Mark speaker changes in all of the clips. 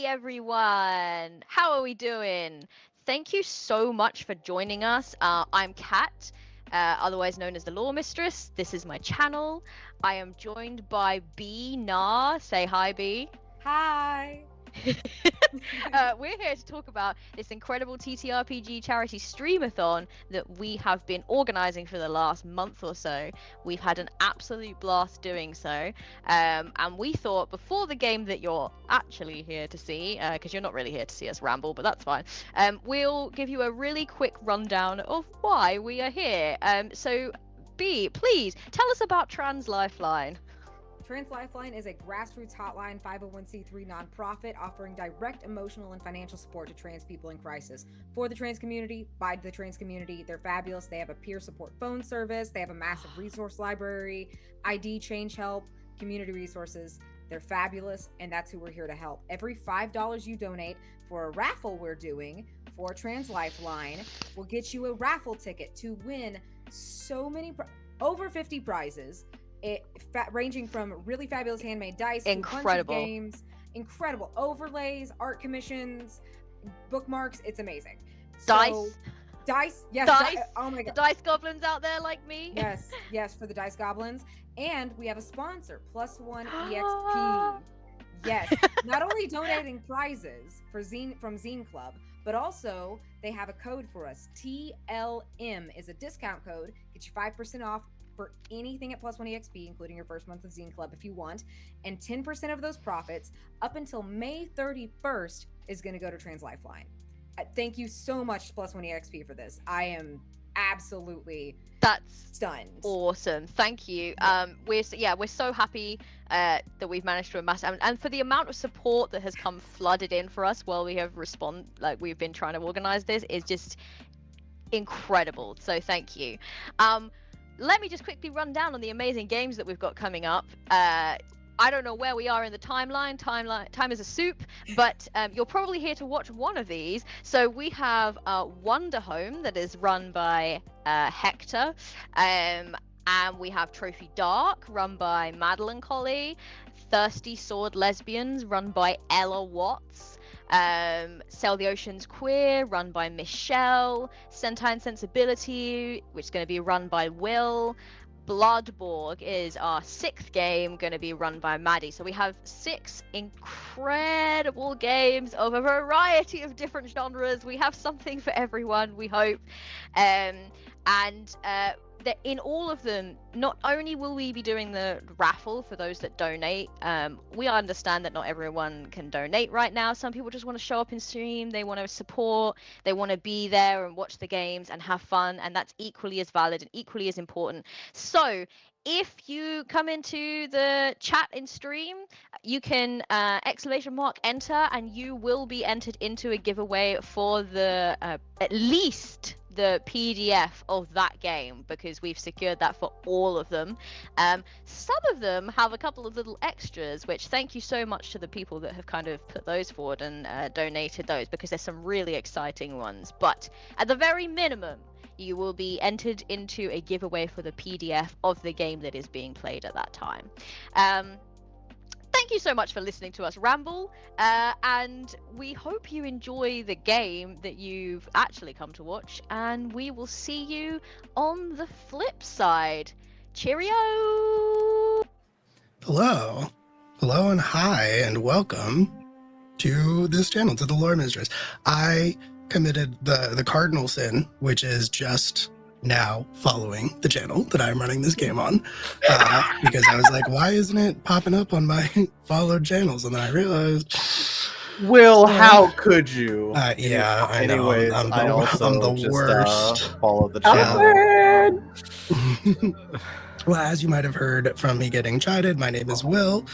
Speaker 1: Hey everyone, how are we doing? Thank you so much for joining us. I'm Kat, otherwise known as the Law Mistress. This is my channel. I am joined by B Na. Say hi, B.
Speaker 2: Hi.
Speaker 1: We're here to talk about this incredible TTRPG charity Streamathon that we have been organizing for the last month or so. We've had an absolute blast doing so, and we thought before the game that you're actually here to see, because you're not really here to see us ramble, but that's fine, we'll give you a really quick rundown of why we are here. So B, please tell us about Trans Lifeline.
Speaker 2: Trans Lifeline is a grassroots hotline 501c3 nonprofit offering direct emotional and financial support to trans people in crisis. For the trans community, by the trans community, they're fabulous. They have a peer support phone service. They have a massive resource library, ID change help, community resources. They're fabulous, and that's who we're here to help. Every $5 you donate for a raffle we're doing for Trans Lifeline will get you a raffle ticket to win so many, over 50 prizes. Ranging from really fabulous handmade dice,
Speaker 1: incredible
Speaker 2: to a bunch of games, incredible overlays, art commissions, bookmarks. It's amazing.
Speaker 1: Dice,
Speaker 2: yes,
Speaker 1: dice.
Speaker 2: Oh my god,
Speaker 1: the dice goblins out there like me.
Speaker 2: Yes, for the dice goblins, and we have a sponsor, +1 EXP. Yes, not only donating prizes for from Zine Club, but also they have a code for us. TLM is a discount code. Get you 5% off for anything at +1 EXP, including your first month of Zine Club if you want, and 10% of those profits up until May 31st is going to go to Trans Lifeline. Thank you so much, +1 EXP, for this. I am absolutely stunned.
Speaker 1: Awesome, thank you. We're so happy that we've managed to amass, and for the amount of support that has come flooded in for us while we have we've been trying to organize this is just incredible. So thank you. Let me just quickly run down on the amazing games that we've got coming up. I don't know where we are in the timeline. Time is a soup, but you're probably here to watch one of these. So we have Wonder Home that is run by Hector, and we have Trophy Dark run by Madeline Colley, Thirsty Sword Lesbians run by Ella Watts, Sail the Oceans Queer run by Michelle, Sentai Sensibility, which is going to be run by Will. Bloodborg is our 6th game, going to be run by Maddie. So we have 6 incredible games of a variety of different genres. We have something for everyone, we hope. That in all of them, not only will we be doing the raffle for those that donate, we understand that not everyone can donate right now. Some people just want to show up and stream, they want to support, they want to be there and watch the games and have fun, and that's equally as valid and equally as important. So if you come into the chat in stream, you can !enter, and you will be entered into a giveaway for the at least the PDF of that game, because we've secured that for all of them. Some of them have a couple of little extras, which thank you so much to the people that have kind of put those forward and donated those, because there's some really exciting ones. But at the very minimum, you will be entered into a giveaway for the PDF of the game that is being played at that time. Thank you so much for listening to us ramble, and we hope you enjoy the game that you've actually come to watch, and we will see you on the flip side. Cheerio!
Speaker 3: Hello and hi, and welcome to this channel, to the Lore Mistress. I committed the cardinal sin, which is just now following the channel that I'm running this game on, because I was like, why isn't it popping up on my followed channels? And then I realized,
Speaker 4: Will, how could you?
Speaker 3: Yeah, I know.
Speaker 4: Anyways,
Speaker 3: I'm the worst.
Speaker 4: Follow the channel.
Speaker 3: Well, as you might have heard from me getting chided, my name is Will.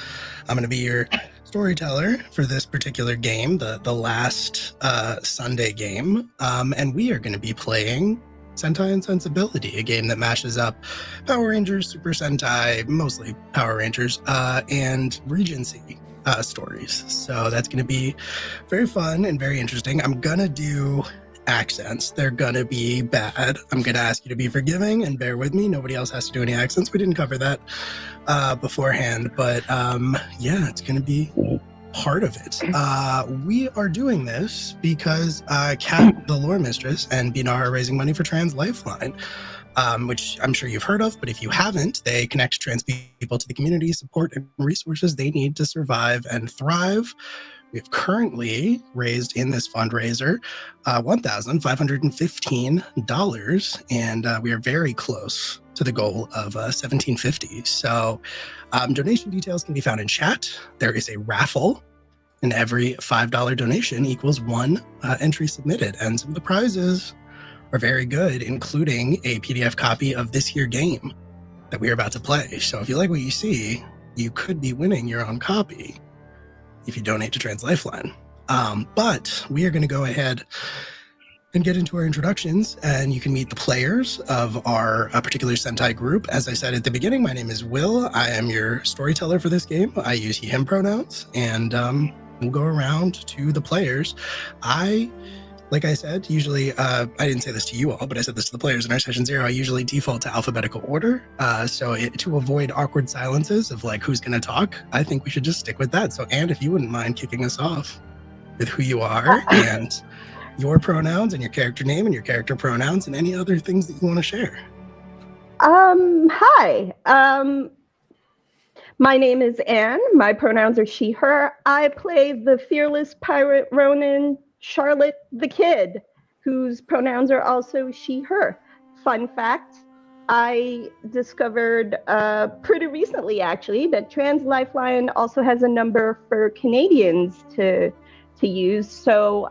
Speaker 3: I'm going to be your storyteller for this particular game, the last Sunday game, and we are going to be playing Sentai Sensibility, a game that mashes up Power Rangers, Super Sentai, mostly Power Rangers, and Regency stories. So that's going to be very fun and very interesting. I'm going to do accents. They're going to be bad. I'm going to ask you to be forgiving and bear with me. Nobody else has to do any accents. We didn't cover that beforehand, but yeah, it's going to be part of it. We are doing this because Kat, the lore mistress, and Binar are raising money for Trans Lifeline, which I'm sure you've heard of, but if you haven't, they connect trans people to the community, support, and resources they need to survive and thrive. We've currently raised in this fundraiser $1,515, and we are very close to the goal of $1,750. So donation details can be found in chat. There is a raffle, and every $5 donation equals one entry submitted. And some of the prizes are very good, including a PDF copy of this here game that we are about to play. So if you like what you see, you could be winning your own copy if you donate to Trans Lifeline. But we are going to go ahead and get into our introductions, and you can meet the players of our particular Sentai group. As I said at the beginning, my name is Will. I am your storyteller for this game. I use he, him pronouns, and we'll go around to the players. Like I said, usually, I didn't say this to you all, but I said this to the players in our session 0, I usually default to alphabetical order. To avoid awkward silences of like, who's going to talk, I think we should just stick with that. So, Anne, if you wouldn't mind kicking us off with who you are and your pronouns and your character name and your character pronouns and any other things that you want to share.
Speaker 5: Hi. My name is Anne. My pronouns are she, her. I play the fearless pirate Ronin, Charlotte the Kid, whose pronouns are also she, her. Fun fact, I discovered pretty recently, actually, that Trans Lifeline also has a number for Canadians to use. So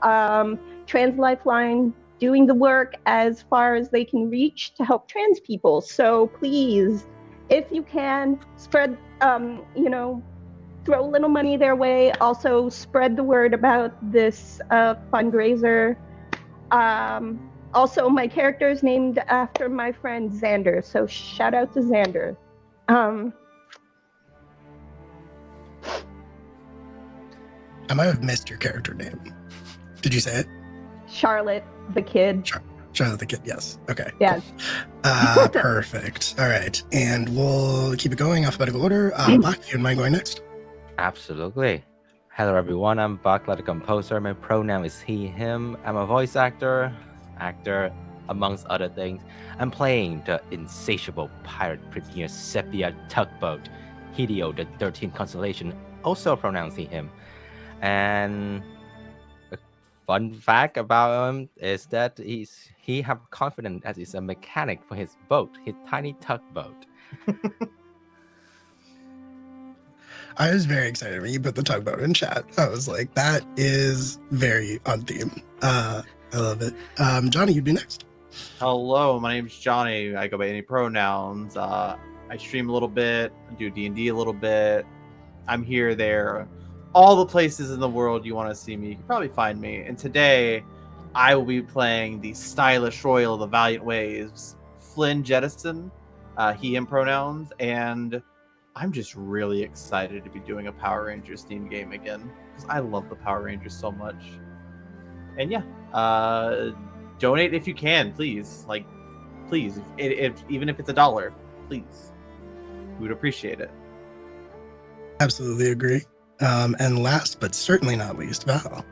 Speaker 5: Trans Lifeline doing the work as far as they can reach to help trans people. So please, if you can, spread, throw a little money their way. Also spread the word about this fundraiser. Also, my character is named after my friend Xander, so shout out to Xander.
Speaker 3: I might have missed your character name. Did you say it?
Speaker 5: Charlotte the Kid.
Speaker 3: Charlotte the Kid, yes. Okay.
Speaker 5: Yes.
Speaker 3: Cool. Perfect. All right. And we'll keep it going, alphabetical order. Bach, if you wouldn't mind going next.
Speaker 6: Absolutely. Hello, everyone. I'm Bakla, the composer. My pronoun is he, him. I'm a voice actor, amongst other things. I'm playing the insatiable pirate premier Sepia tugboat, Hideo, the 13th constellation, also pronounced he, him. And a fun fact about him is that he have confidence as he's a mechanic for his boat, his tiny tugboat.
Speaker 3: I was very excited when you put the tugboat in chat. I was like, that is very on theme. I love it. Johnny, you'd be next.
Speaker 4: Hello, my name's Johnny. I go by any pronouns. I stream a little bit, do D&D a little bit. I'm here, there. All the places in the world you want to see me, you can probably find me. And today, I will be playing the stylish royal of the Valiant Waves, Flynn Jettison, he, him pronouns, and I'm just really excited to be doing a Power Rangers themed game again, because I love the Power Rangers so much. And yeah, donate if you can, please. Like, please, even if it's $1, please. We would appreciate it.
Speaker 3: Absolutely agree. And last but certainly not least, Val.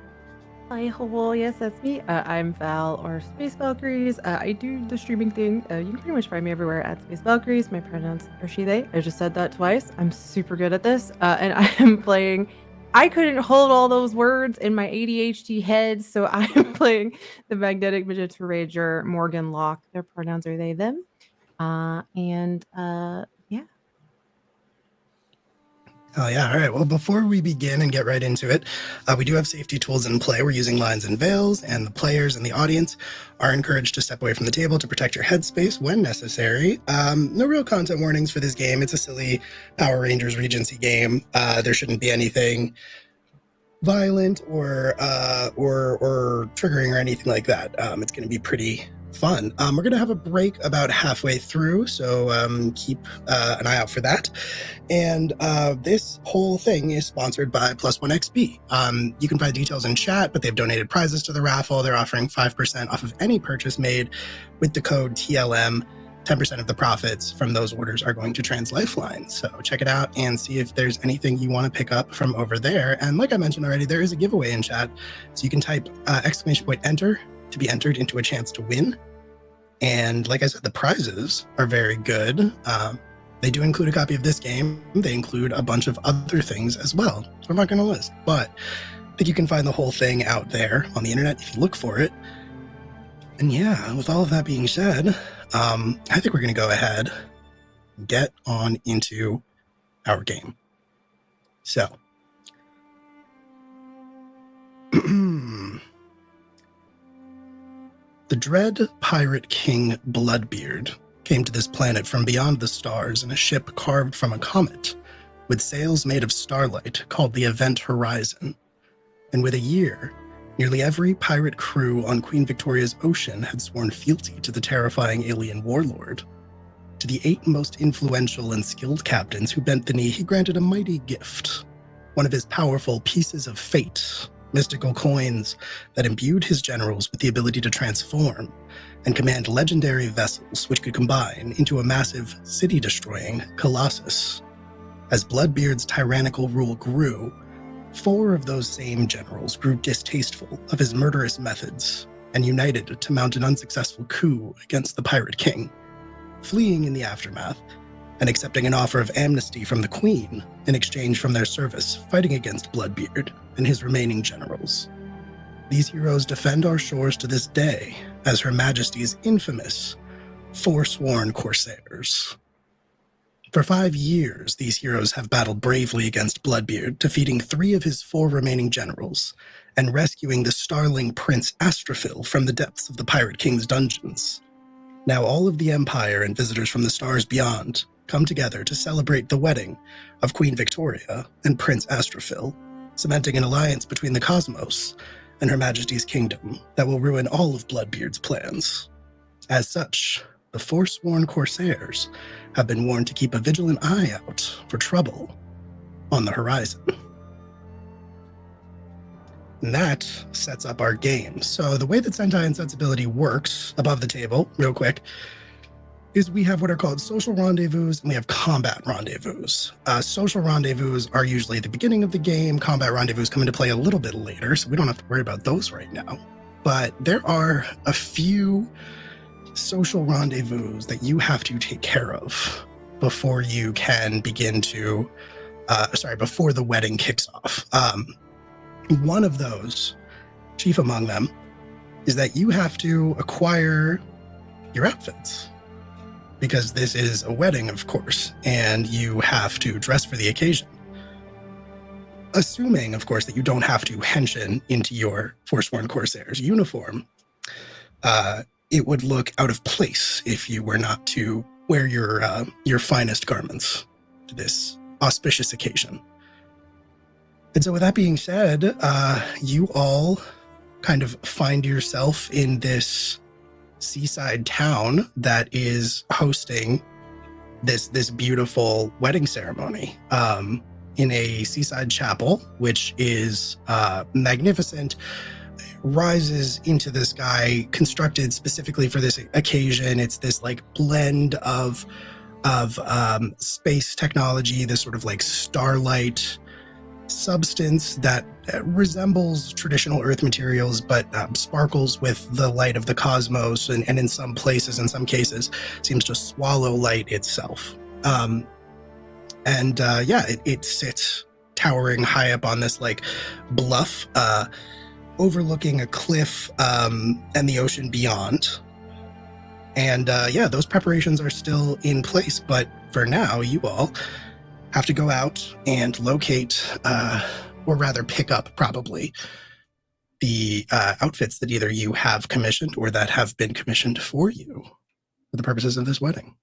Speaker 7: Hi, hello, yes, that's me. I'm Val, or Space Valkyries. I do the streaming thing. You can pretty much find me everywhere at Space Valkyries. My pronouns are she, they. I just said that twice. I'm super good at this. And I am playing... I couldn't hold all those words in my ADHD head, so I'm playing the Magnetic Magenta Ranger, Morgan Locke. Their pronouns are they, them. Yeah.
Speaker 3: Oh, yeah. All right. Well, before we begin and get right into it, we do have safety tools in play. We're using lines and veils, and the players and the audience are encouraged to step away from the table to protect your headspace when necessary. No real content warnings for this game. It's a silly Power Rangers Regency game. There shouldn't be anything violent or triggering or anything like that. It's going to be pretty fun. We're going to have a break about halfway through, so keep an eye out for that. And this whole thing is sponsored by Plus One XP. You can find details in chat, but they've donated prizes to the raffle. They're offering 5% off of any purchase made with the code TLM 10% of the profits from those orders are going to Trans Lifeline. So check it out and see if there's anything you want to pick up from over there. And like I mentioned already, there is a giveaway in chat. So you can type !enter to be entered into a chance to win. And like I said, the prizes are very good. They do include a copy of this game. They include a bunch of other things as well. So I'm not going to list, but I think you can find the whole thing out there on the internet if you look for it. And yeah, with all of that being said, I think we're going to go ahead and get on into our game. So, the dread pirate king Bloodbeard came to this planet from beyond the stars in a ship carved from a comet, with sails made of starlight called the Event Horizon. And with a year, nearly every pirate crew on Queen Victoria's ocean had sworn fealty to the terrifying alien warlord. To the 8 most influential and skilled captains who bent the knee, he granted a mighty gift, one of his powerful pieces of fate, mystical coins that imbued his generals with the ability to transform and command legendary vessels which could combine into a massive city-destroying colossus. As Bloodbeard's tyrannical rule grew, 4 of those same generals grew distasteful of his murderous methods and united to mount an unsuccessful coup against the Pirate King, fleeing in the aftermath and accepting an offer of amnesty from the Queen in exchange from their service fighting against Bloodbeard and his remaining generals. These heroes defend our shores to this day as Her Majesty's infamous Foursworn Corsairs. For 5 years, these heroes have battled bravely against Bloodbeard, defeating 3 of his 4 remaining generals and rescuing the starling Prince Astrophil from the depths of the Pirate King's dungeons. Now all of the Empire and visitors from the stars beyond come together to celebrate the wedding of Queen Victoria and Prince Astrophil, cementing an alliance between the cosmos and Her Majesty's kingdom that will ruin all of Bloodbeard's plans. As such, the Foursworn Corsairs have been warned to keep a vigilant eye out for trouble on the horizon. And that sets up our game. So the way that Sentai Sensibility works, above the table, real quick, is we have what are called social rendezvous and we have combat rendezvous. Social rendezvous are usually the beginning of the game. Combat rendezvous come into play a little bit later, so we don't have to worry about those right now. But there are a few social rendezvous that you have to take care of before you can begin to, before the wedding kicks off. One of those, chief among them, is that you have to acquire your outfits. Because this is a wedding, of course, and you have to dress for the occasion. Assuming, of course, that you don't have to henshin into your Foursworn Corsairs uniform, it would look out of place if you were not to wear your finest garments to this auspicious occasion. And so with that being said, you all kind of find yourself in this seaside town that is hosting this beautiful wedding ceremony in a seaside chapel, which is magnificent. Rises into the sky, constructed specifically for this occasion. It's this like blend of space technology, this sort of like starlight substance that resembles traditional Earth materials, but sparkles with the light of the cosmos, and in some places, in some cases, seems to swallow light itself. It sits towering high up on this like bluff, overlooking a cliff and the ocean beyond. And those preparations are still in place, but for now, you all have to go out and locate, or rather pick up probably, the outfits that either you have commissioned or that have been commissioned for you for the purposes of this wedding.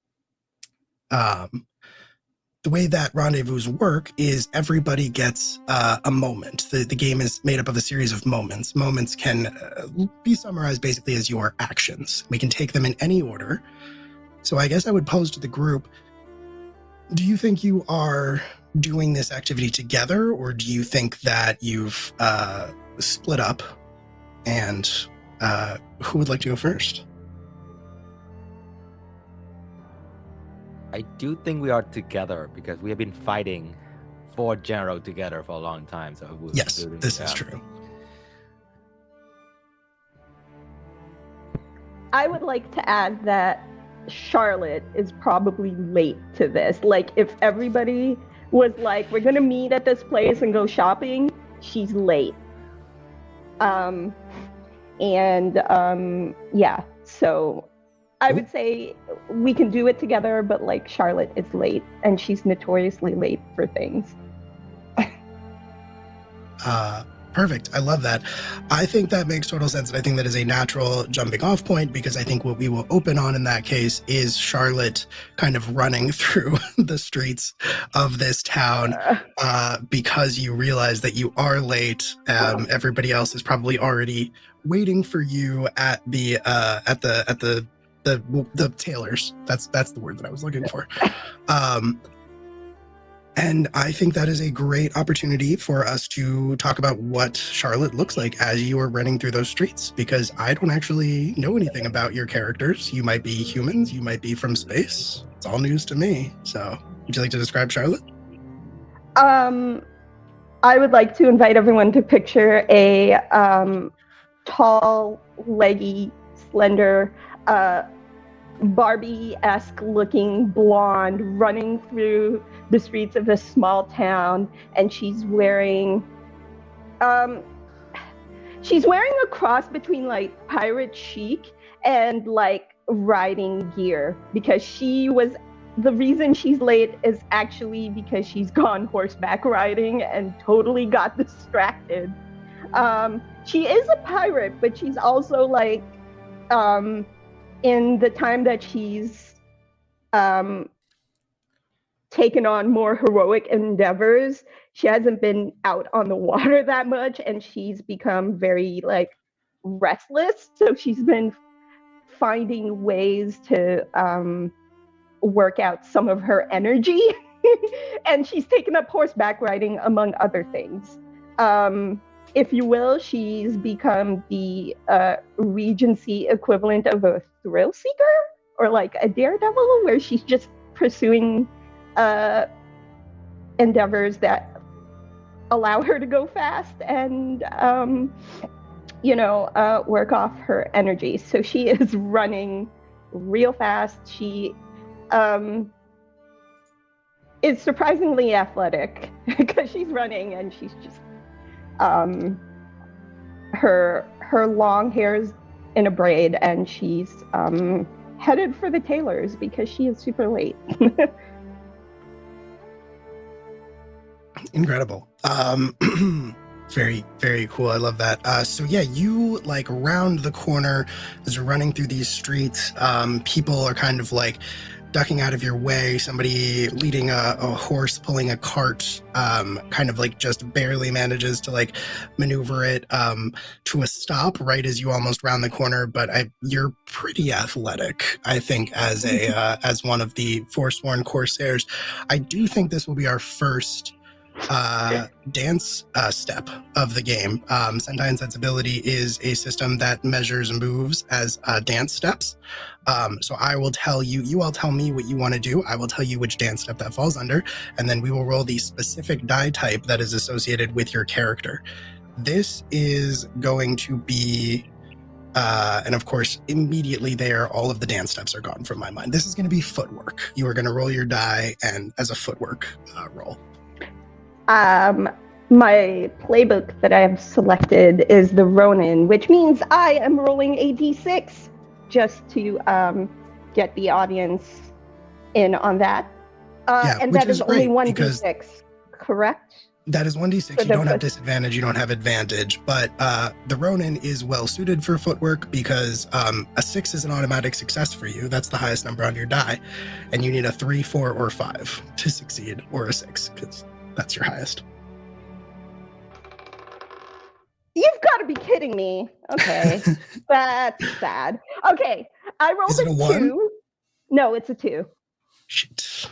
Speaker 3: The way that rendezvous work is everybody gets a moment. The game is made up of a series of moments. Moments can be summarized basically as your actions. We can take them in any order. So I guess I would pose to the group, do you think you are doing this activity together, or do you think that you've split up? And who would like to go first?
Speaker 6: I do think we are together because we have been fighting for General together for a long time. So
Speaker 3: Yes, this is true.
Speaker 5: I would like to add that Charlotte is probably late to this. Like, if everybody was like, we're gonna meet at this place and go shopping, she's late. Yeah, so I would say we can do it together, but like Charlotte is late, and she's notoriously late for things.
Speaker 3: Perfect. I love that. I think that makes total sense. And I think that is a natural jumping off point, because I think what we will open on in that case is Charlotte kind of running through the streets of this town because you realize that you are late. Everybody else is probably already waiting for you at the tailors. That's the word that I was looking for. And I think that is a great opportunity for us to talk about what Charlotte looks like as you are running through those streets, because I don't actually know anything about your characters. You might be humans, you might be from space. It's all news to me. So would you like to describe Charlotte?
Speaker 5: I would like to invite everyone to picture a tall, leggy, slender, Barbie-esque looking blonde running through the streets of this small town, and she's wearing a cross between like pirate chic and like riding gear, because the reason she's late is actually because she's gone horseback riding and totally got distracted. She is a pirate, but she's also like in the time that she's taken on more heroic endeavors, she hasn't been out on the water that much, and she's become very like restless. So she's been finding ways to work out some of her energy, and she's taken up horseback riding, among other things. If you will, she's become the regency equivalent of a thrill seeker, or like a daredevil, where she's just pursuing endeavors that allow her to go fast and work off her energy. So she is running real fast. She is surprisingly athletic because she's running, and she's just her long hair's in a braid, and she's headed for the tailors because she is super late.
Speaker 3: Incredible. Very, very cool. I love that. So yeah, you like round the corner as you're running through these streets. People are kind of like ducking out of your way. Somebody leading a horse, pulling a cart, kind of like just barely manages to like maneuver it to a stop right as you almost round the corner. But you're pretty athletic, I think, as as one of the Foursworn Corsairs. I do think this will be our first dance step of the game. Sentai Sensibility is a system that measures moves as dance steps. So I will tell you all tell me what you want to do. I will tell you which dance step that falls under, and then we will roll the specific die type that is associated with your character. This is going to be and of course, immediately there, all of the dance steps are gone from my mind. This is going to be footwork. You are going to roll your die and as a footwork roll.
Speaker 5: My playbook that I have selected is the Ronin, which means I am rolling a d6 just to get the audience in on that. And that is only 1d6, correct?
Speaker 3: That is 1d6. You don't have disadvantage, you don't have advantage, but the Ronin is well suited for footwork because a 6 is an automatic success for you. That's the highest number on your die. And you need a 3, 4, or 5 to succeed, or a 6, because that's your highest.
Speaker 5: You've got to be kidding me. Okay. That's sad. Okay. I rolled a 2. No, it's a 2.
Speaker 3: Shit.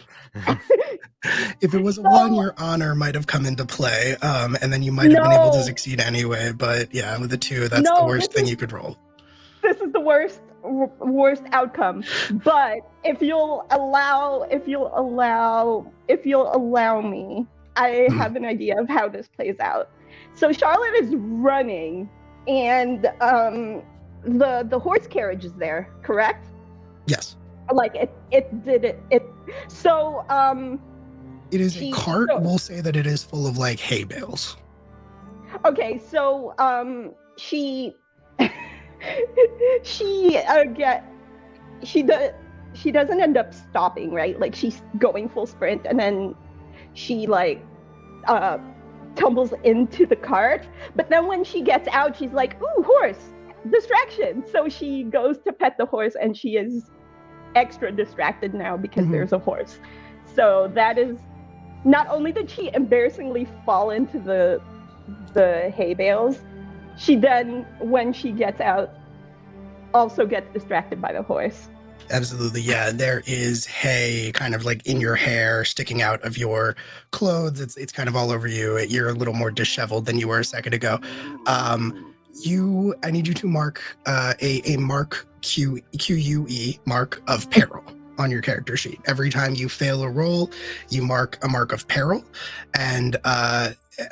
Speaker 3: If it was a 1, your honor might have come into play, and then you might have been able to succeed anyway. But yeah, with a 2, that's the worst thing you could roll.
Speaker 5: This is the worst worst outcome. But if you'll allow me, I have an idea of how this plays out. So Charlotte is running, and the horse carriage is there, correct?
Speaker 3: Yes.
Speaker 5: Like it. So
Speaker 3: it is a cart. We'll say that it is full of like hay bales.
Speaker 5: Okay, so she doesn't end up stopping, right? Like she's going full sprint, and then she like tumbles into the cart. But then when she gets out, she's like, "Ooh, horse! Distraction!" So she goes to pet the horse, and she is extra distracted now because there's a horse. So that is, not only did she embarrassingly fall into the hay bales, she then, when she gets out, also gets distracted by the horse.
Speaker 3: Absolutely, yeah. There is hay kind of like in your hair, sticking out of your clothes. It's kind of all over you. You're a little more disheveled than you were a second ago. I need you to mark a mark QUE mark of peril on your character sheet. Every time you fail a roll, you mark a mark of peril, and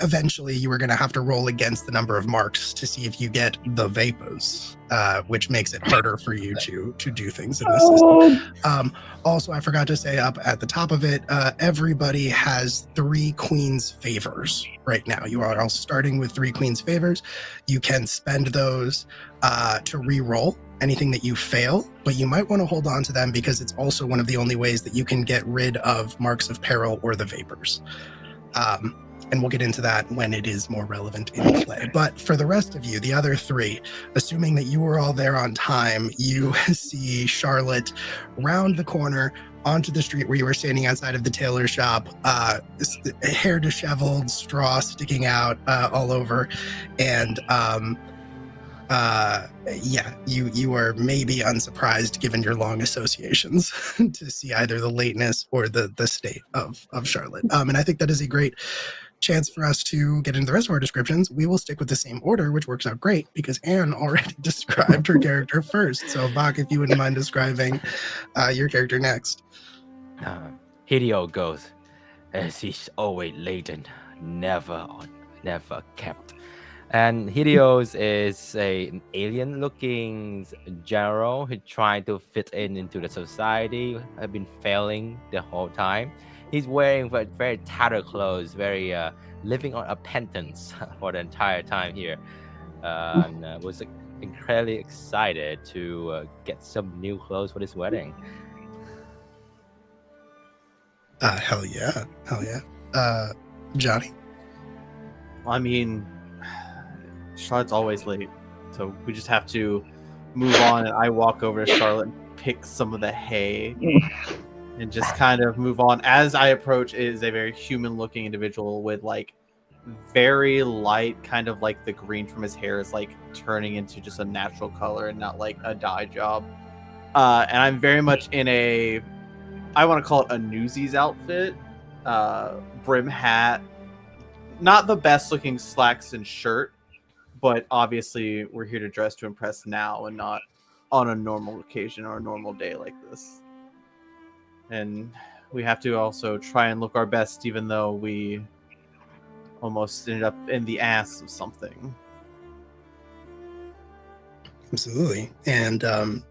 Speaker 3: eventually you are going to have to roll against the number of marks to see if you get the vapors, which makes it harder for you to do things in the system. Also, I forgot to say up at the top of it, everybody has 3 Queen's favors right now. You are all starting with 3 Queen's favors. You can spend those to re-roll anything that you fail, but you might want to hold on to them because it's also one of the only ways that you can get rid of marks of peril or the vapors. And we'll get into that when it is more relevant in play. But for the rest of you, the other 3, assuming that you were all there on time, you see Charlotte round the corner onto the street where you were standing outside of the tailor shop, hair disheveled, straw sticking out all over. And you are maybe unsurprised, given your long associations, to see either the lateness or the state of Charlotte. And I think that is a great chance for us to get into the rest of our descriptions. We will stick with the same order, which works out great because Anne already described her character first. So Bach, if you wouldn't mind describing your character next.
Speaker 6: Hideo goes, as he's always latent, never kept. And Hideo's is an alien-looking general who tried to fit into the society, have been failing the whole time. He's wearing very tattered clothes, very living on a penance for the entire time here, and was incredibly excited to get some new clothes for this wedding.
Speaker 3: Hell yeah. Johnny?
Speaker 4: I mean, Charlotte's always late, so we just have to move on, and I walk over to Charlotte and pick some of the hay and just kind of move on. As I approach, it is a very human-looking individual with like very light, kind of like the green from his hair is like turning into just a natural color and not like a dye job. And I'm very much in a, I want to call it a Newsies outfit, brim hat, not the best looking slacks and shirt, but obviously we're here to dress to impress now and not on a normal occasion or a normal day like this. And we have to also try and look our best, even though we almost ended up in the ass of something.
Speaker 3: Absolutely. And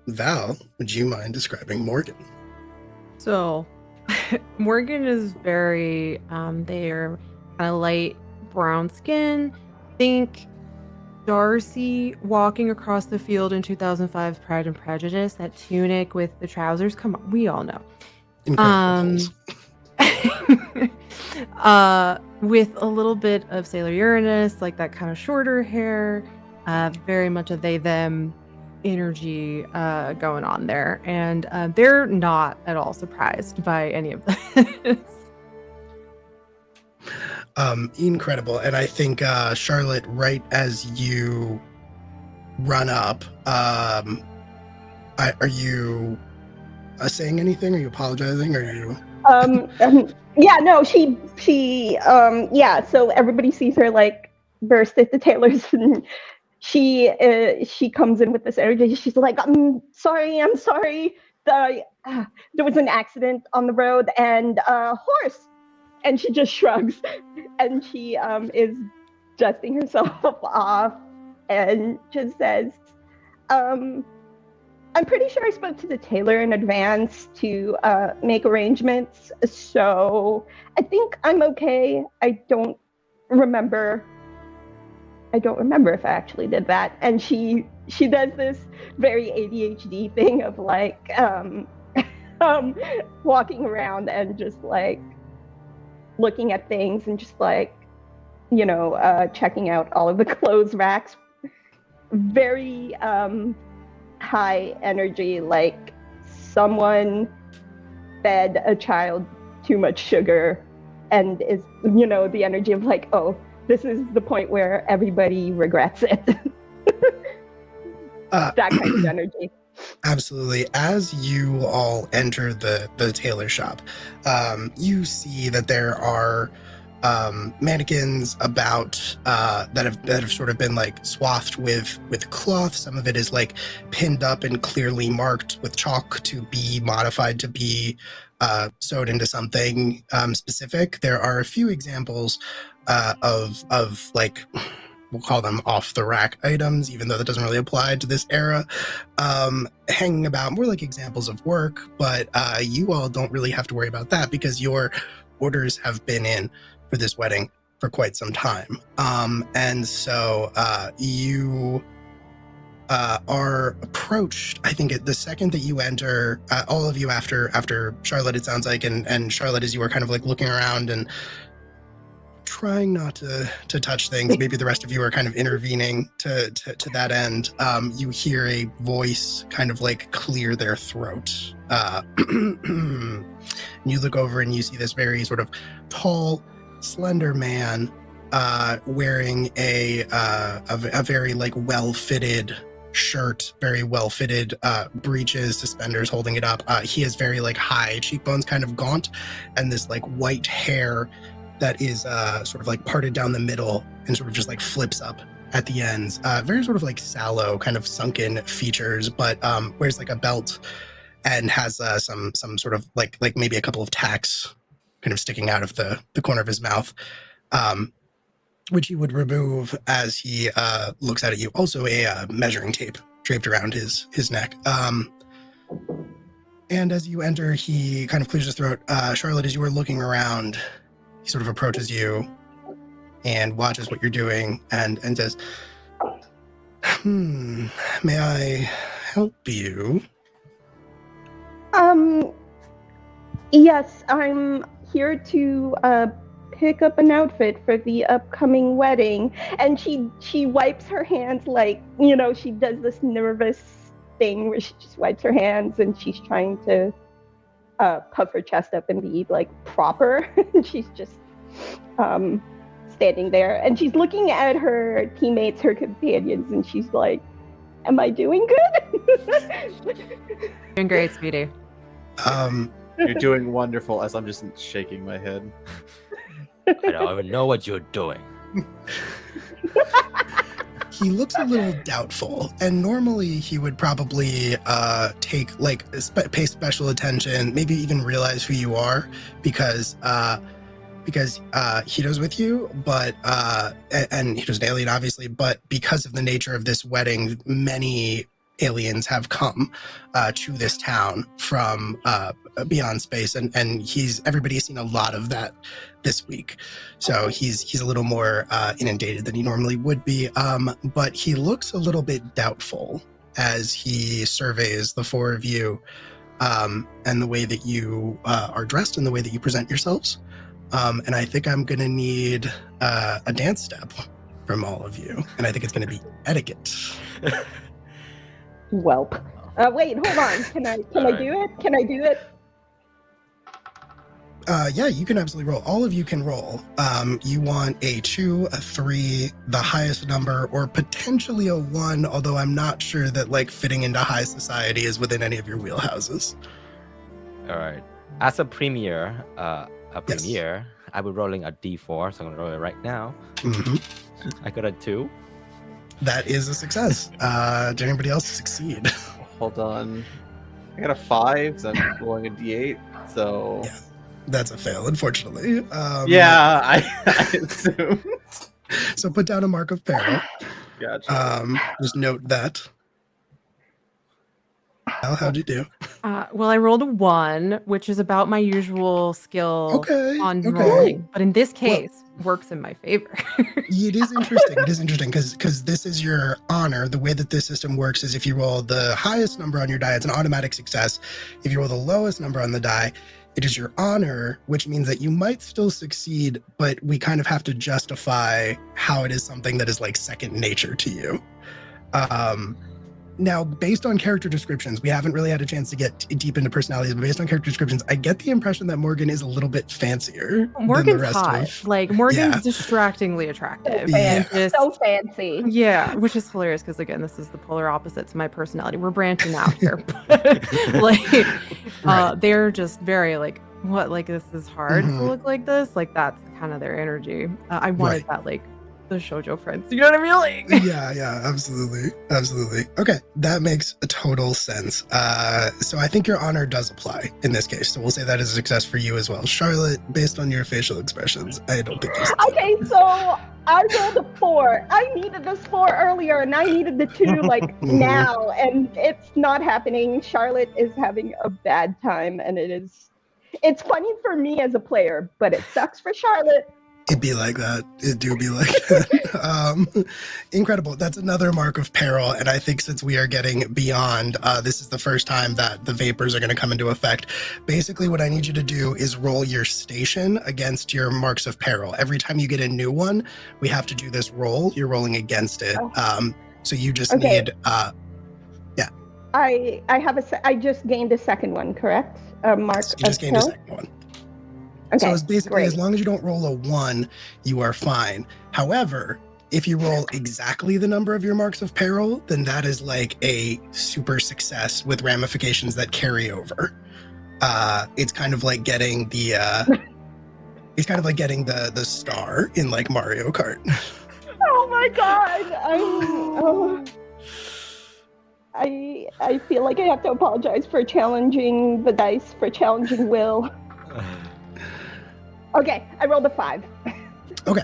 Speaker 3: Val, would you mind describing Morgan?
Speaker 7: So Morgan is very they're kind of light brown skin. Think Darcy walking across the field in 2005 Pride and Prejudice, that tunic with the trousers. Come on, we all know. With a little bit of Sailor Uranus, like that kind of shorter hair, very much a they-them energy going on there. And they're not at all surprised by any of this.
Speaker 3: Incredible. And I think, Charlotte, right as you run up, are you saying anything? Are you apologizing? Are you...
Speaker 5: So everybody sees her like burst at the tailors and she comes in with this energy. She's like, I'm sorry. There was an accident on the road and a horse. And she just shrugs, and she is dusting herself off and just says, I'm pretty sure I spoke to the tailor in advance to make arrangements, so I think I'm okay. I don't remember if I actually did that. And she does this very ADHD thing of like walking around and just like looking at things and just like, checking out all of the clothes racks. Very high energy, like someone fed a child too much sugar and is, the energy of like, oh, this is the point where everybody regrets it. That kind of energy.
Speaker 3: Absolutely. As you all enter the tailor shop, you see that there are mannequins about that have sort of been like swathed with cloth. Some of it is like pinned up and clearly marked with chalk to be modified to be sewed into something specific. There are a few examples of like, we'll call them off the rack items, even though that doesn't really apply to this era, hanging about, more like examples of work. But you all don't really have to worry about that because your orders have been in for this wedding for quite some time. And so you are approached, I think, the second that you enter, all of you after Charlotte, it sounds like, and Charlotte, as you were kind of like looking around and trying not to touch things, maybe the rest of you are kind of intervening to that end. You hear a voice kind of like clear their throat. And you look over and you see this very sort of tall, slender man wearing a very like well-fitted shirt, very well-fitted breeches, suspenders holding it up. He has very like high cheekbones, kind of gaunt, and this like white hair that is sort of like parted down the middle and sort of just like flips up at the ends. Very sort of like sallow, kind of sunken features, but wears like a belt and has some sort of like maybe a couple of tacks kind of sticking out of the corner of his mouth, which he would remove as he looks at you. Also a measuring tape draped around his neck. And as you enter, he kind of clears his throat. Charlotte, as you were looking around, he sort of approaches you and watches what you're doing and says, may I help you?
Speaker 5: Yes, I'm here to pick up an outfit for the upcoming wedding. And she wipes her hands like, she does this nervous thing where she just wipes her hands and she's trying to puff her chest up and be like proper. And she's just standing there and she's looking at her teammates, her companions, and she's like, am I doing good?
Speaker 7: Doing great, sweetie.
Speaker 4: You're doing wonderful, as I'm just shaking my head.
Speaker 6: I don't even know what you're doing.
Speaker 3: He looks a little doubtful, and normally he would probably pay special attention, maybe even realize who you are, because Hito's with you, but and Hito's an alien, obviously, but because of the nature of this wedding, many aliens have come to this town from beyond space, and everybody's seen a lot of that this week, so he's a little more inundated than he normally would be, but he looks a little bit doubtful as he surveys the four of you, and the way that you are dressed and the way that you present yourselves, and I think I'm gonna need a dance step from all of you, and I think it's gonna be etiquette.
Speaker 5: Welp. Wait, hold on. Can I do it? Can I do it?
Speaker 3: Yeah, you can absolutely roll. All of you can roll. You want a 2, a 3, the highest number, or potentially a 1, although I'm not sure that like fitting into high society is within any of your wheelhouses.
Speaker 6: All right. As a premier,
Speaker 3: Yes.
Speaker 6: I will rolling a d4, so I'm gonna roll it right now.
Speaker 3: Mm-hmm.
Speaker 6: I got a 2.
Speaker 3: That is a success. Did anybody else succeed?
Speaker 4: Hold on. I got a 5, so I'm rolling a d8. So
Speaker 3: Yeah. That's a fail, unfortunately.
Speaker 4: yeah, I assume.
Speaker 3: So put down a mark of peril.
Speaker 4: Gotcha.
Speaker 3: Just note that. Al, how'd you do?
Speaker 7: Well, I rolled a 1, which is about my usual skill
Speaker 3: Okay,
Speaker 7: on
Speaker 3: okay.
Speaker 7: rolling, but in this case, works in my favor.
Speaker 3: It is interesting. It is interesting because this is your honor. The way that this system works is if you roll the highest number on your die, it's an automatic success. If you roll the lowest number on the die, it is your honor, which means that you might still succeed, but we kind of have to justify how it is something that is like second nature to you. Now, based on character descriptions, we haven't really had a chance to get deep into personalities, but based on character descriptions, I get the impression that Morgan is a little bit fancier than
Speaker 7: Morgan's
Speaker 3: the rest
Speaker 7: hot.
Speaker 3: of...
Speaker 7: Like, Morgan's
Speaker 3: Yeah.
Speaker 7: distractingly attractive.
Speaker 3: Yeah.
Speaker 7: And
Speaker 5: So fancy.
Speaker 7: yeah, which is hilarious because, again, this is the polar opposite to my personality. We're branching out here. Like,
Speaker 3: Right.
Speaker 7: they're just very like, what, like, this is hard to
Speaker 3: Mhm.
Speaker 7: look like this? Like, that's kind of their energy. I wanted
Speaker 3: Right.
Speaker 7: that, like, the shoujo friends. You know what I mean? Like,
Speaker 3: Yeah, absolutely. Okay, that makes a total sense. So I think your honor does apply in this case. So we'll say that is a success for you as well. Charlotte, based on your facial expressions, I don't think you
Speaker 5: Okay, so I rolled a 4. I needed this 4 earlier, and I needed the 2 like now, and it's not happening. Charlotte is having a bad time, and it's funny for me as a player, but it sucks for Charlotte.
Speaker 3: It'd be like that. It do be like that. Incredible. That's another mark of peril. And I think since we are getting beyond, this is the first time that the vapors are going to come into effect. Basically, what I need you to do is roll your station against your marks of peril. Every time you get a new one, we have to do this roll. You're rolling against it. So you just
Speaker 5: Okay.
Speaker 3: need,
Speaker 5: I just gained a second one, correct? Mark
Speaker 3: you just
Speaker 5: of
Speaker 3: gained a
Speaker 5: peril?
Speaker 3: second one.
Speaker 5: Okay,
Speaker 3: So it's basically,
Speaker 5: great.
Speaker 3: as long as you don't roll a 1, you are fine. However, if you roll exactly the number of your marks of peril, then that is like a super success with ramifications that carry over. It's kind of like getting the the star in like Mario Kart.
Speaker 5: Oh my god! I feel like I have to apologize for challenging the dice, for challenging Will. Okay, I rolled a 5.
Speaker 3: Okay.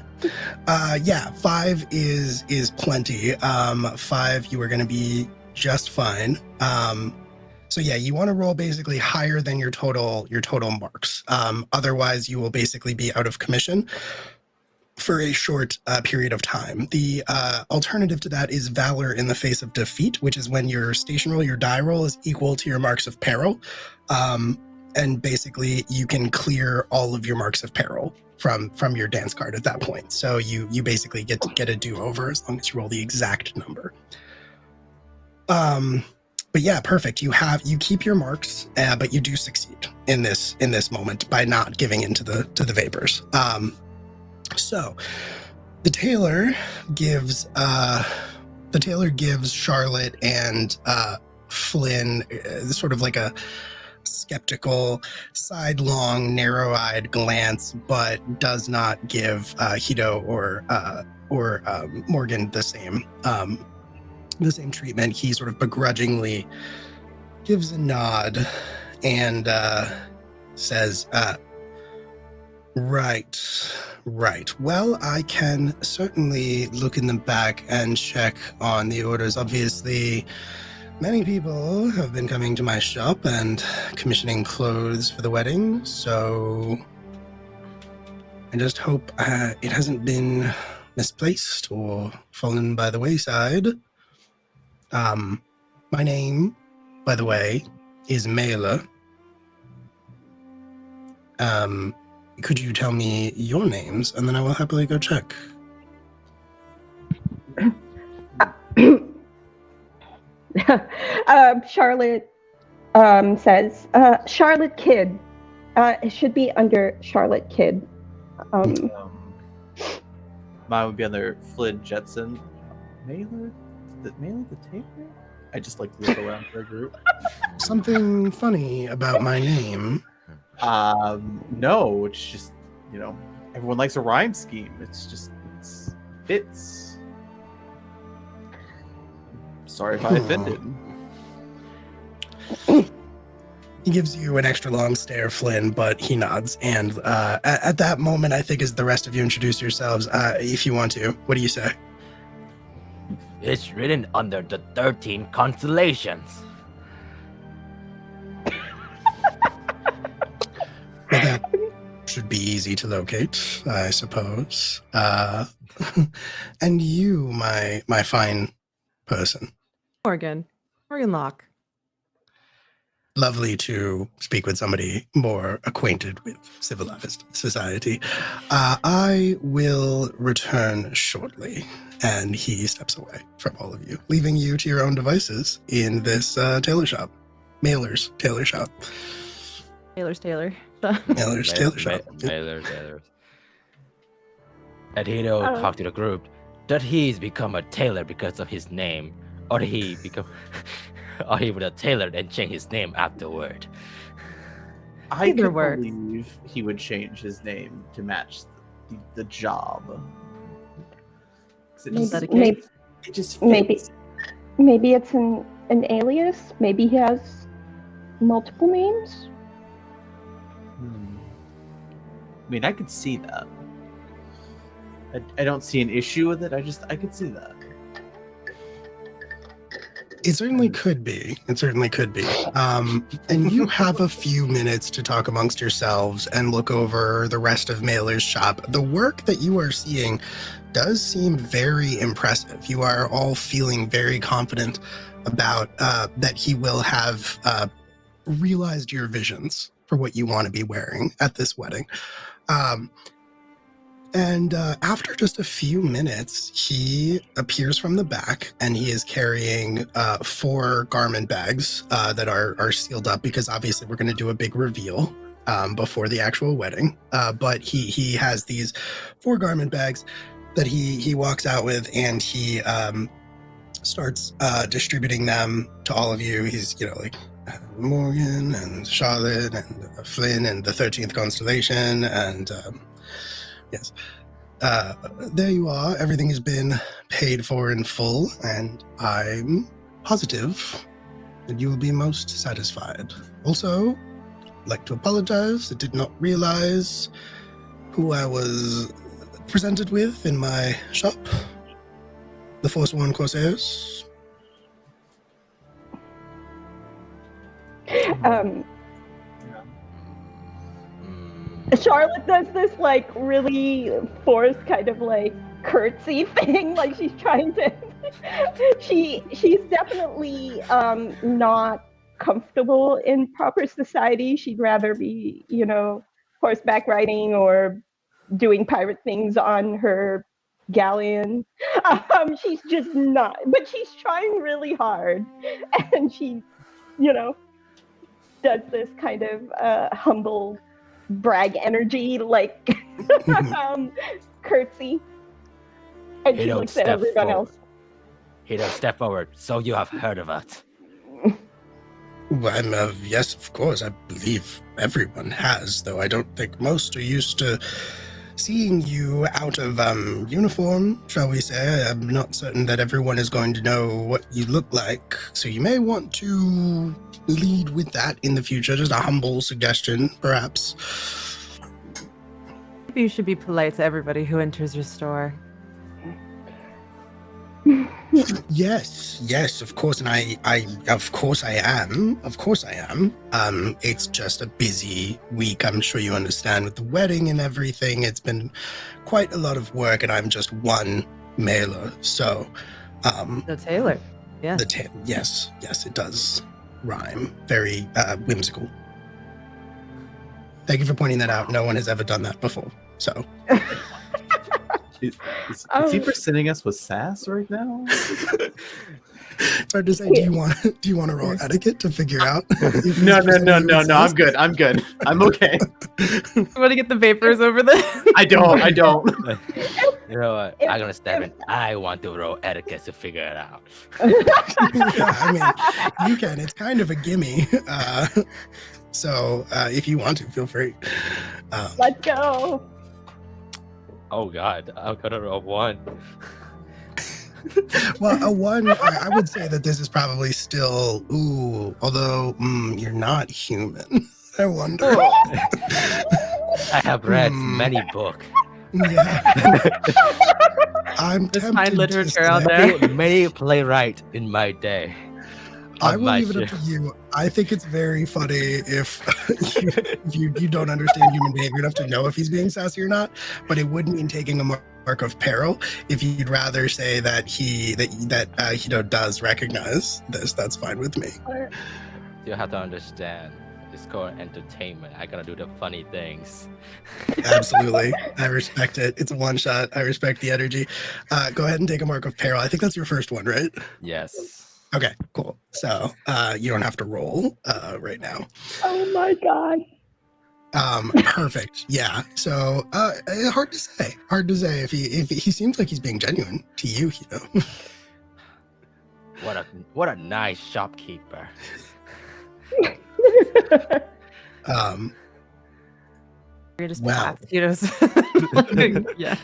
Speaker 3: 5 is plenty. 5, you are going to be just fine. So yeah, you want to roll basically higher than your total marks. Otherwise, you will basically be out of commission for a short period of time. The alternative to that is Valor in the face of defeat, which is when your station roll, your die roll, is equal to your marks of peril. And basically, you can clear all of your marks of peril from your dance card at that point. So you basically get a do-over as long as you roll the exact number. But yeah, perfect. You keep your marks, but you do succeed in this moment by not giving into the vapors. So the tailor gives Charlotte and Flynn sort of like a skeptical, sidelong, narrow-eyed glance, but does not give Hito or Morgan the same treatment. He sort of begrudgingly gives a nod and says, Right. Well, I can certainly look in the back and check on the orders. Obviously, many people have been coming to my shop and commissioning clothes for the wedding, so I just hope it hasn't been misplaced or fallen by the wayside. My name, by the way, is Mela. Could you tell me your names, and then I will happily go check.
Speaker 5: Charlotte says, Charlotte Kidd. It should be under Charlotte Kidd.
Speaker 4: Mine would be under Flynn Jetson. Mailer the tailor? I just like to look around for a group.
Speaker 3: Something funny about my name.
Speaker 4: No, it's just, everyone likes a rhyme scheme. It fits. Sorry if I offended.
Speaker 3: He gives you an extra long stare, Flynn, but he nods. And at that moment, I think as the rest of you introduce yourselves, if you want to, what do you say?
Speaker 6: It's written under the 13 constellations.
Speaker 3: Well, that should be easy to locate, I suppose. And you, my fine person.
Speaker 7: Morgan Locke.
Speaker 3: Lovely to speak with somebody more acquainted with civilized society. I will return shortly. And he steps away from all of you, leaving you to your own devices in this tailor shop. Mailer's tailor shop.
Speaker 7: Taylor's Taylor.
Speaker 3: Mailer's tailor shop.
Speaker 6: Taylor. And he'll talk to the group that he's become a tailor because of his name, or he would have tailored and changed his name afterward.
Speaker 4: I
Speaker 7: Either
Speaker 4: could
Speaker 7: works.
Speaker 4: believe he would change his name to match the job. 'Cause it just fits.
Speaker 5: Maybe it's an alias. Maybe he has multiple names.
Speaker 4: I mean, I could see that. I don't see an issue with it. I could see that.
Speaker 3: It certainly could be. It certainly could be. And you have a few minutes to talk amongst yourselves and look over the rest of Mailer's shop. The work that you are seeing does seem very impressive. You are all feeling very confident about that he will have realized your visions for what you want to be wearing at this wedding. And after just a few minutes, he appears from the back, and he is carrying 4 garment bags that are sealed up, because obviously we're going to do a big reveal before the actual wedding. But he has these 4 garment bags that he walks out with, and he starts distributing them to all of you. He's, like Morgan and Charlotte and Flynn and the 13th constellation, and yes. There you are. Everything has been paid for in full, and I'm positive that you will be most satisfied. Also, I'd like to apologize. I did not realize who I was presented with in my shop. The Foursworn Corsairs.
Speaker 5: Charlotte does this really forced kind of curtsy thing, like she's trying to. She's definitely not comfortable in proper society. She'd rather be, horseback riding or doing pirate things on her galleon. She's just not, but she's trying really hard, and she, does this kind of humble brag energy, curtsy, and she looks at everyone else.
Speaker 6: He don't step forward, so you have heard of it.
Speaker 3: Well, yes, of course. I believe everyone has, though I don't think most are used to seeing you out of uniform, shall we say. I'm not certain that everyone is going to know what you look like, so you may want to lead with that in the future. Just a humble suggestion, perhaps.
Speaker 7: Maybe you should be polite to everybody who enters your store.
Speaker 3: Yes, of course, and I of course I am. It's just a busy week. I'm sure you understand with the wedding and everything. It's been quite a lot of work, and I'm just one mailer. So,
Speaker 7: The tailor. Yeah.
Speaker 3: Yes, it does rhyme. Very whimsical. Thank you for pointing that out. No one has ever done that before. So.
Speaker 4: Is he presenting us with sass right now?
Speaker 3: It's hard to say. Do you want to roll etiquette to figure out?
Speaker 4: No. I'm good. I'm okay.
Speaker 7: You want to get the vapors over this?
Speaker 4: I don't.
Speaker 6: You know what? I'm gonna step in. I want to roll etiquette to figure it out.
Speaker 3: Yeah, I mean, you can. It's kind of a gimme. So if you want to, feel free.
Speaker 5: Let's go.
Speaker 6: Oh God, I'm gonna roll 1.
Speaker 3: Well, a 1, I would say that this is probably still, although you're not human. I wonder.
Speaker 6: I have read many books.
Speaker 3: Yeah. I'm
Speaker 7: There's
Speaker 3: tempted
Speaker 7: fine
Speaker 3: to
Speaker 7: literature out
Speaker 3: say-
Speaker 7: there.
Speaker 6: Many playwright in my day.
Speaker 3: I
Speaker 6: On
Speaker 3: will
Speaker 6: my
Speaker 3: leave it up
Speaker 6: ship.
Speaker 3: to you. I think it's very funny if you don't understand human behavior enough to know if he's being sassy or not. But it would mean taking a mark of peril if you'd rather say that he does recognize this. That's fine with me.
Speaker 6: You have to understand. It's called entertainment. I gotta do the funny things.
Speaker 3: Absolutely, I respect it. It's a one shot. I respect the energy. Go ahead and take a mark of peril. I think that's your first one, right?
Speaker 6: Yes.
Speaker 3: Okay, cool. So you don't have to roll right now.
Speaker 5: Oh my god.
Speaker 3: Perfect. Yeah. So hard to say. Hard to say if he seems like he's being genuine to you.
Speaker 6: What a nice shopkeeper.
Speaker 7: Greatest
Speaker 3: Wow.
Speaker 7: paths, yeah.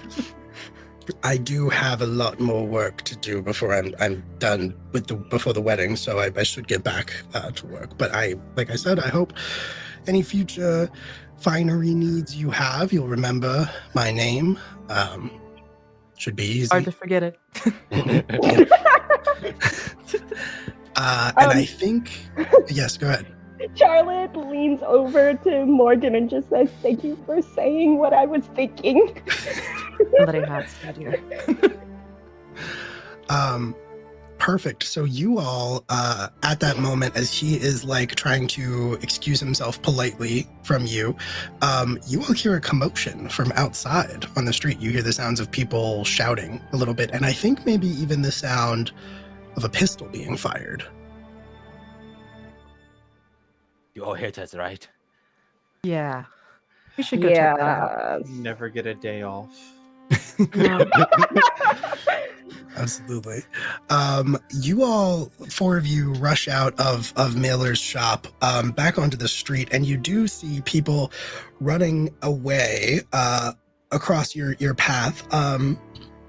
Speaker 3: I do have a lot more work to do before I'm done with before the wedding, so I should get back to work. But like I said, I hope any future finery needs you have, you'll remember my name. Should be easy.
Speaker 7: Hard to forget it.
Speaker 3: And I think, yes, go ahead.
Speaker 5: Charlotte leans over to Morgan and just says, "Thank you for saying what I was thinking."
Speaker 7: Letting that stand here.
Speaker 3: Perfect. So you all, at that moment, as he is like trying to excuse himself politely from you, you all hear a commotion from outside on the street. You hear the sounds of people shouting a little bit, and I think maybe even the sound of a pistol being fired.
Speaker 6: You all hear this, right?
Speaker 7: Yeah. We should go check that out.
Speaker 5: Yeah.
Speaker 4: Never get a day off.
Speaker 7: No.
Speaker 3: Absolutely. You all, 4 of you, rush out of Miller's shop back onto the street, and you do see people running away across your path.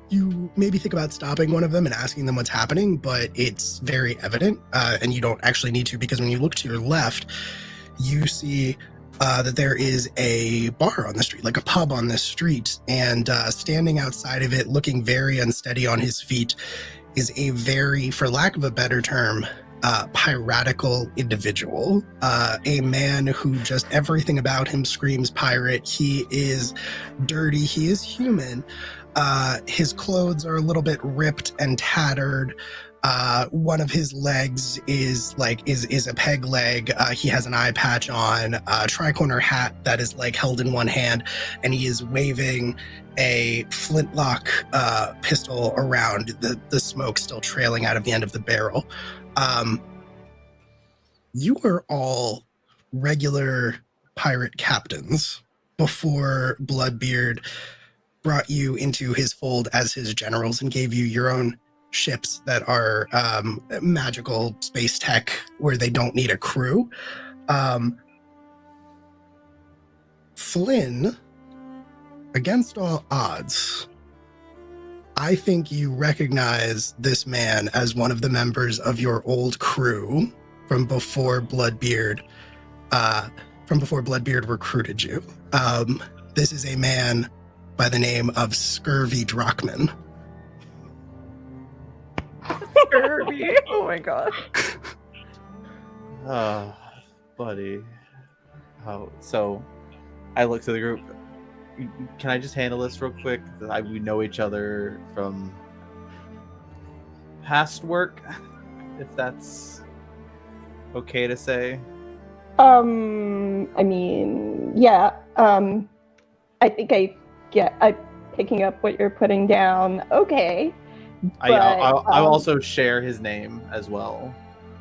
Speaker 3: You maybe think about stopping one of them and asking them what's happening, but it's very evident, and you don't actually need to, because when you look to your left, you see that there is a bar on the street, like a pub on the street, and standing outside of it, looking very unsteady on his feet, is a very, for lack of a better term, piratical individual. A man who just everything about him screams pirate. He is dirty. He is human. His clothes are a little bit ripped and tattered. One of his legs is a peg leg. He has an eye patch on, a tri-corner hat that is like held in one hand, and he is waving a flintlock pistol around, the smoke still trailing out of the end of the barrel. You were all regular pirate captains before Bloodbeard brought you into his fold as his generals and gave you your own ships that are magical space tech where they don't need a crew. Flynn, against all odds, I think you recognize this man as one of the members of your old crew from before Bloodbeard recruited you. This is a man by the name of Scurvy Drachman.
Speaker 7: Scurvy. Oh my god.
Speaker 4: Oh, buddy. Oh, so I look to the group. Can I just handle this real quick? We know each other from past work, if that's okay to say.
Speaker 5: I mean, yeah. I think I'm picking up what you're putting down. Okay.
Speaker 4: I'll also share his name as well.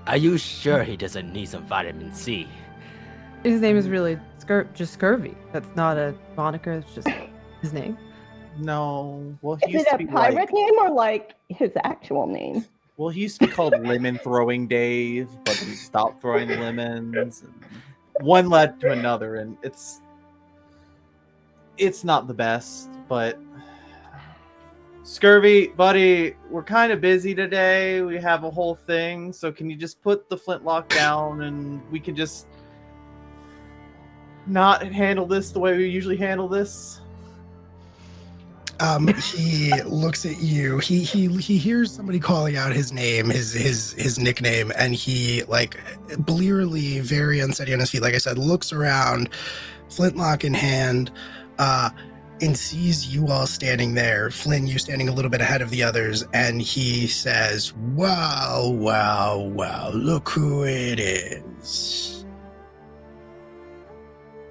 Speaker 6: Are you sure he doesn't need some vitamin C?
Speaker 7: His name is really just Scurvy. That's not a moniker. It's just his name.
Speaker 4: No. Well, he
Speaker 5: Is
Speaker 4: used
Speaker 5: it
Speaker 4: to
Speaker 5: a
Speaker 4: be
Speaker 5: pirate name or like his actual name?
Speaker 4: Well, he used to be called Lemon Throwing Dave, but he stopped throwing lemons. And one led to another, and it's not the best, but Scurvy, buddy, we're kind of busy today. We have a whole thing, so can you just put the flintlock down and we can just not handle this the way we usually handle this?
Speaker 3: He looks at you. He hears somebody calling out his name, his nickname, and he, like, blearily, very unsteady on his feet, like I said, looks around, flintlock in hand, and sees you all standing there. Flynn, you standing a little bit ahead of the others, and he says, "Wow, wow, wow, look who it is.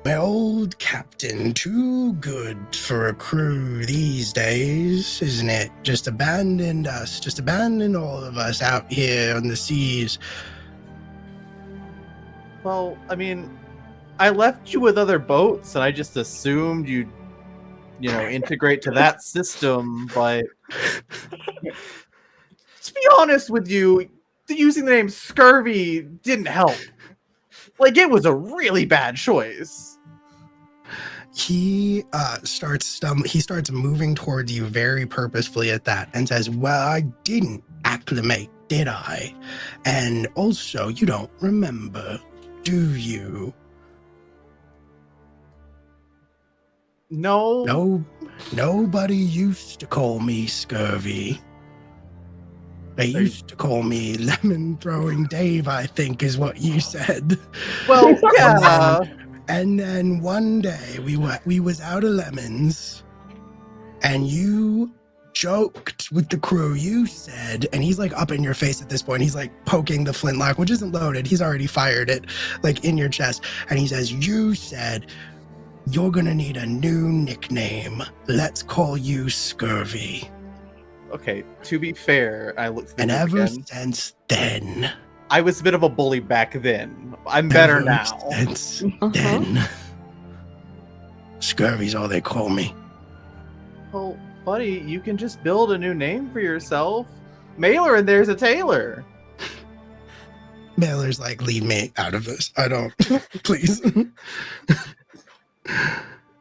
Speaker 3: My old captain, too good for a crew these days, isn't it? Just abandoned us, just abandoned all of us out here on the seas."
Speaker 4: Well, I mean, I left you with other boats, and I just assumed you'd, integrate to that system, but to be honest with you, using the name Scurvy didn't help. Like, it was a really bad choice.
Speaker 3: He starts moving towards you very purposefully at that and says, "Well, I didn't acclimate, did I? And also, you don't remember, do you?"
Speaker 4: No.
Speaker 3: Nobody used to call me Scurvy. They used to call me Lemon Throwing Dave, I think is what you said.
Speaker 4: Well, yeah.
Speaker 3: And then one day we was out of lemons, and you joked with the crew. You said, and he's like up in your face at this point. He's like poking the flintlock, which isn't loaded. He's already fired it, like in your chest. And he says, "You said you're gonna need a new nickname. Let's call you Scurvy."
Speaker 4: Okay, to be fair, I looked through
Speaker 3: And
Speaker 4: it
Speaker 3: ever
Speaker 4: again.
Speaker 3: since then,
Speaker 4: I was a bit of a bully back then. I'm better
Speaker 3: ever
Speaker 4: now.
Speaker 3: since then, Scurvy's all they call me.
Speaker 4: Well, buddy, you can just build a new name for yourself. Mailer, and there's a tailor.
Speaker 3: Mailer's like, "Leave me out of this. I don't, please."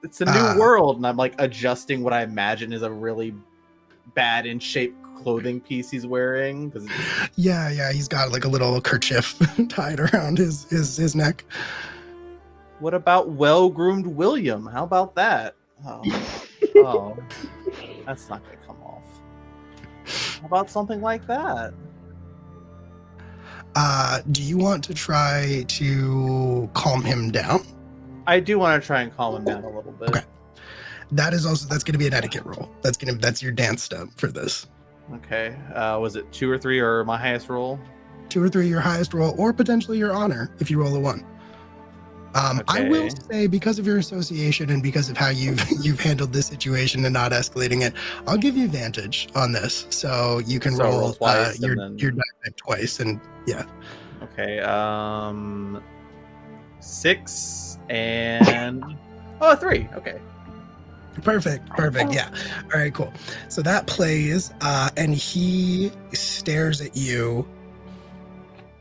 Speaker 4: It's a new world, and I'm like adjusting what I imagine is a really bad in shape clothing piece he's wearing.
Speaker 3: Yeah, he's got like a little kerchief tied around his neck.
Speaker 4: What about well-groomed William? How about that? Oh, that's not gonna come off. How about something like that?
Speaker 3: Do you want to try to calm him down?
Speaker 4: I do want to try and calm him down a little bit.
Speaker 3: Okay. That's going to be an etiquette roll. That's your dance step for this.
Speaker 4: Okay. Was it 2 or 3 or my highest roll?
Speaker 3: 2 or 3 your highest roll, or potentially your honor if you roll a 1. I will say, because of your association and because of how you've handled this situation and not escalating it, I'll give you advantage on this, so you can roll twice, your die type twice, and yeah.
Speaker 4: Okay. 6 and 3. Okay.
Speaker 3: Perfect. Yeah. All right, cool. So that plays, and he stares at you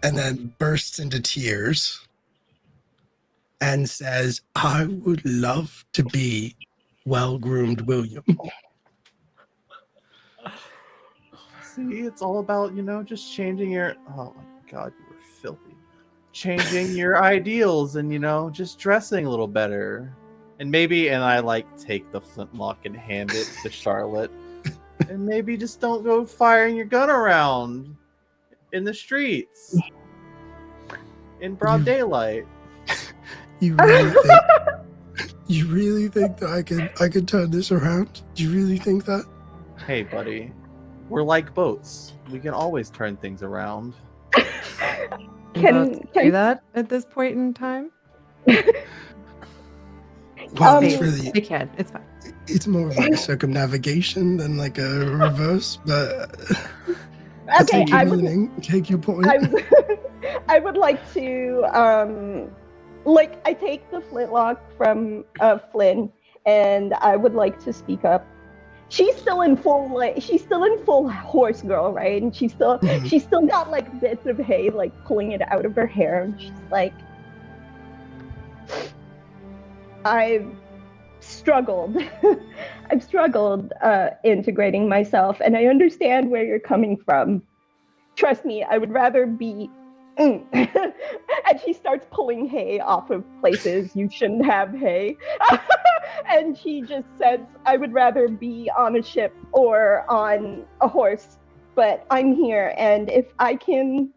Speaker 3: and then bursts into tears and says, "I would love to be well-groomed William."
Speaker 4: See, it's all about, just changing your... Oh my God, you were filthy. Changing your ideals and, just dressing a little better. And I take the flintlock and hand it to Charlotte. And maybe just don't go firing your gun around in the streets in broad daylight.
Speaker 3: You really think that I could turn this around? Do you really think that?
Speaker 4: Hey, buddy, we're like boats. We can always turn things around.
Speaker 7: Can do that at this point in time?
Speaker 3: Well,
Speaker 7: They can. It's fine.
Speaker 3: It's more like a circumnavigation than like a reverse, but
Speaker 5: Okay,
Speaker 3: take your point.
Speaker 5: I would like to I take the flintlock from Flynn, and I would like to speak up. She's still in full horse girl, right? And she's still got like bits of hay like pulling it out of her hair, and she's like, "I've struggled. I've struggled integrating myself, and I understand where you're coming from. Trust me, I would rather be. And she starts pulling hay off of places you shouldn't have hay. And she just says, I would rather be on a ship or on a horse, but I'm here, and if I can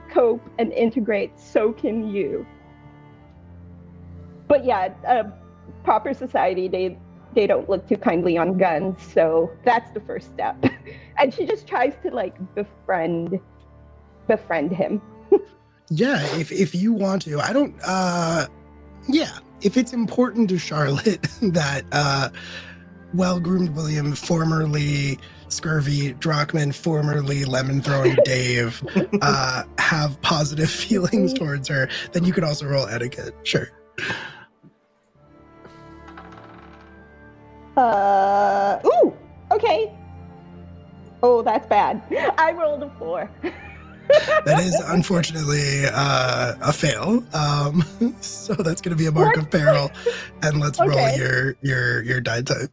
Speaker 5: cope and integrate, so can you. But yeah, proper society, they don't look too kindly on guns, so that's the first step. And she just tries to like befriend him.
Speaker 3: Yeah, if you want to. I don't yeah, if it's important to Charlotte that well-groomed William, formerly Scurvy Drockman, formerly lemon-throwing Dave, have positive feelings towards her, then you could also roll etiquette. Sure.
Speaker 5: Ooh, okay. Oh, that's bad. I rolled a 4.
Speaker 3: That is unfortunately a fail. So that's going to be a mark of peril. And let's roll your die type.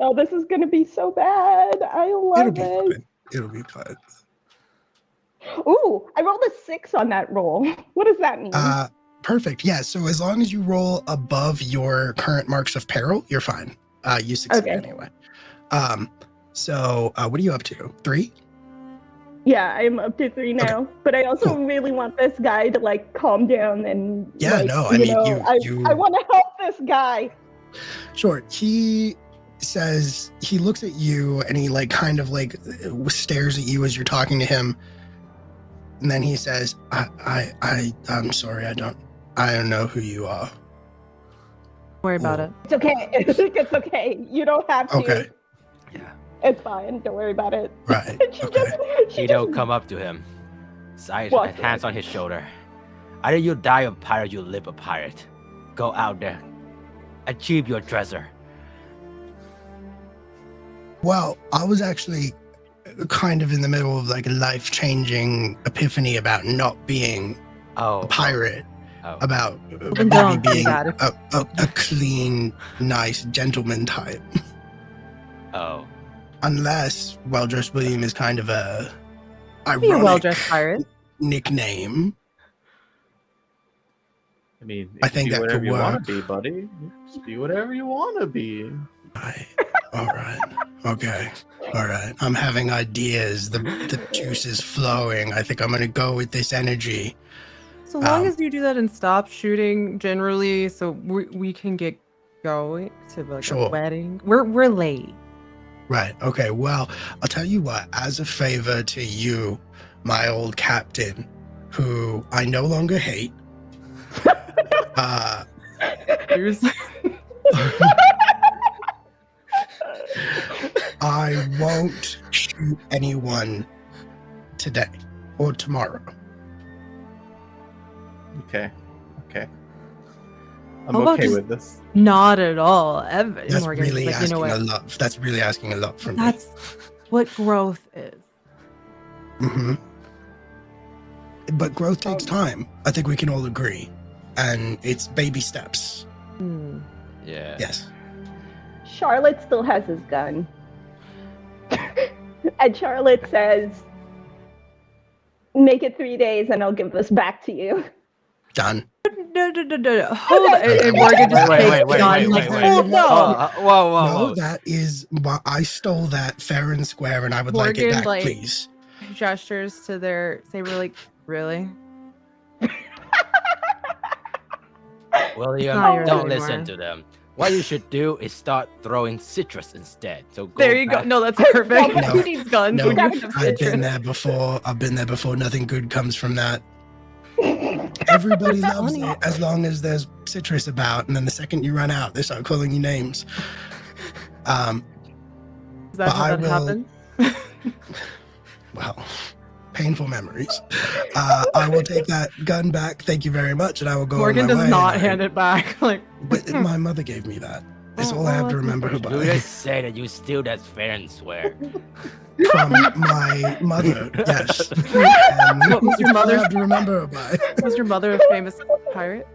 Speaker 5: Oh, this is going to be so bad. I love it.
Speaker 3: It'll be fine.
Speaker 5: Ooh, I rolled a 6 on that roll. What does that mean?
Speaker 3: Perfect. Yeah. So as long as you roll above your current marks of peril, you're fine. You succeed anyway. So what are you up to? 3?
Speaker 5: Yeah, I'm up to 3 now. Okay. But I also really want this guy to like calm down and I want to help this guy.
Speaker 3: Sure. He says, he looks at you and he like kind of like stares at you as you're talking to him. And then he says, I'm sorry, I don't know who you are.
Speaker 7: Don't worry about it.
Speaker 5: It's okay. It's okay. You don't have to.
Speaker 3: Okay.
Speaker 6: Yeah.
Speaker 5: It's fine. Don't worry about it.
Speaker 3: Right.
Speaker 6: You don't come up to him. Side hands on his shoulder. Either you die a pirate, you live a pirate. Go out there. Achieve your treasure.
Speaker 3: Well, I was actually kind of in the middle of like a life-changing epiphany about not being a pirate. About maybe being a clean, nice gentleman type.
Speaker 6: Oh.
Speaker 3: Unless Well-Dressed William is kind of a
Speaker 7: be a well-dressed pirate
Speaker 3: nickname.
Speaker 4: I mean,
Speaker 3: I think that
Speaker 4: whatever
Speaker 3: could
Speaker 4: you
Speaker 3: work.
Speaker 4: want to be, buddy. Just be whatever you want to be.
Speaker 3: All right. Okay. All right. I'm having ideas. The juice is flowing. I think I'm going to go with this energy.
Speaker 7: So long as you do that and stop shooting generally, so we can get going to like a wedding. We're late.
Speaker 3: Right. Okay. Well, I'll tell you what, as a favor to you, my old captain, who I no longer hate, I won't shoot anyone today or tomorrow.
Speaker 4: Okay. I'm okay with this.
Speaker 7: Not at all.
Speaker 3: That's
Speaker 7: Morgan's
Speaker 3: really
Speaker 7: like,
Speaker 3: asking a lot. That's really asking a lot from me.
Speaker 7: That's what growth is.
Speaker 3: Mm-hmm. But growth takes time. I think we can all agree. And it's baby steps.
Speaker 6: Yeah.
Speaker 3: Yes.
Speaker 5: Charlotte still has his gun. And Charlotte says, make it 3 days and I'll give this back to you.
Speaker 3: Done.
Speaker 7: No. Hold on. And Morgan just takes the gun. Like, oh no.
Speaker 6: Whoa.
Speaker 3: No, that is, I stole that fair and square and I would
Speaker 7: Morgan,
Speaker 3: like it back, please.
Speaker 7: Gestures to their saber, like, really?
Speaker 6: William, don't listen to them. What you should do is start throwing citrus instead. So go
Speaker 7: there you go. No, that's perfect. Who needs guns?
Speaker 3: No, I've been there before. Nothing good comes from that. Everybody loves it as long as there's citrus about, and then the second you run out, they start calling you names.
Speaker 7: Is that how that happens?
Speaker 3: Well, painful memories. I will take that gun back. Thank you very much, and I will go.
Speaker 7: Morgan does not hand it back.
Speaker 3: But my mother gave me that. That's all I have to remember her by.
Speaker 6: You just say that you steal that fair and swear.
Speaker 3: From my mother, yes. What
Speaker 7: was your mother?
Speaker 3: I have to remember her by.
Speaker 7: Was your mother a famous pirate?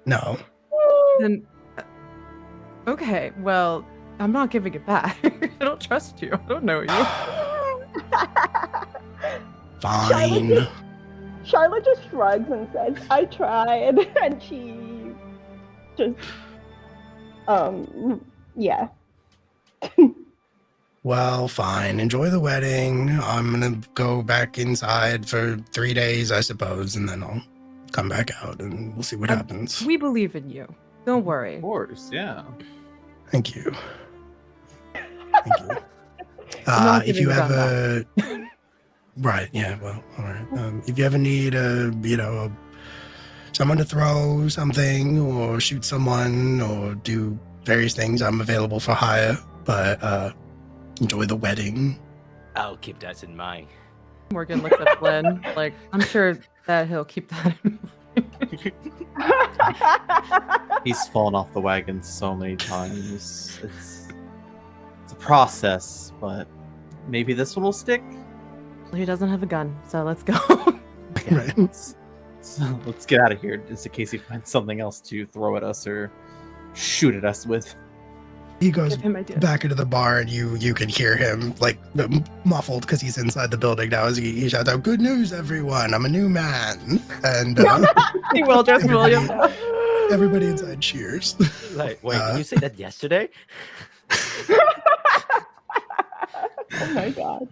Speaker 3: No.
Speaker 7: Then Okay, well, I'm not giving it back. I don't trust you. I don't know you.
Speaker 3: Fine.
Speaker 5: Charlotte just shrugs and says, I tried. And she just, yeah.
Speaker 3: Well, fine. Enjoy the wedding. I'm going to go back inside for 3 days, I suppose, and then I'll come back out and we'll see what happens.
Speaker 7: We believe in you. Don't worry.
Speaker 4: Of course, yeah.
Speaker 3: Thank you. Thank you.
Speaker 7: not
Speaker 3: If you
Speaker 7: giving
Speaker 3: have
Speaker 7: a
Speaker 3: a... Right, yeah, well, all right. If you ever need someone to throw something or shoot someone or do various things, I'm available for hire. But enjoy the wedding.
Speaker 6: I'll keep that in mind.
Speaker 7: Morgan looks at Flynn, like, I'm sure that he'll keep that in mind.
Speaker 4: He's fallen off the wagon so many times. It's a process, but maybe this one will stick.
Speaker 7: He doesn't have a gun, so let's go.
Speaker 3: Right.
Speaker 4: Let's get out of here, just in case he finds something else to throw at us or shoot at us with.
Speaker 3: He goes
Speaker 7: Give him ideas.
Speaker 3: back into the bar, and you can hear him like muffled because he's inside the building now. As he shouts out, "Good news, everyone! I'm a new man!" And
Speaker 7: He will just William.
Speaker 3: everybody inside cheers.
Speaker 6: Like, wait, did you say that yesterday?
Speaker 5: Oh my god.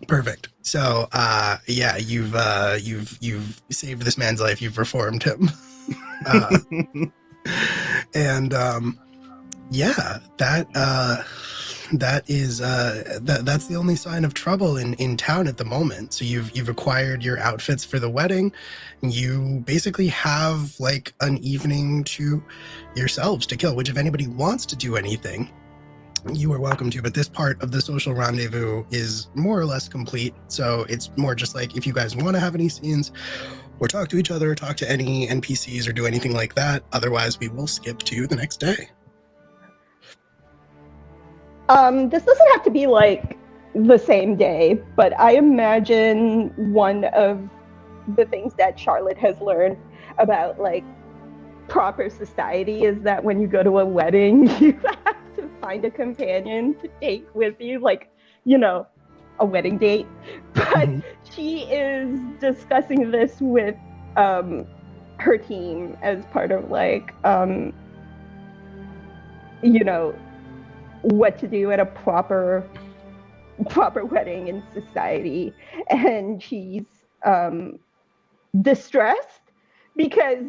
Speaker 3: Perfect. So, yeah, you've saved this man's life. You've reformed him. And yeah, that's the only sign of trouble in town at the moment. So you've acquired your outfits for the wedding. You basically have like an evening to yourselves to kill, which if anybody wants to do anything, you are welcome to. But this part of the social rendezvous is more or less complete. So it's more just like if you guys want to have any scenes or talk to each other, talk to any NPCs or do anything like that. Otherwise, we will skip to the next day.
Speaker 5: This doesn't have to be like the same day, but I imagine one of the things that Charlotte has learned about like proper society is that when you go to a wedding, you have to find a companion to take with you, like, a wedding date. But she is discussing this with her team as part of like what to do at a proper wedding in society, and she's distressed because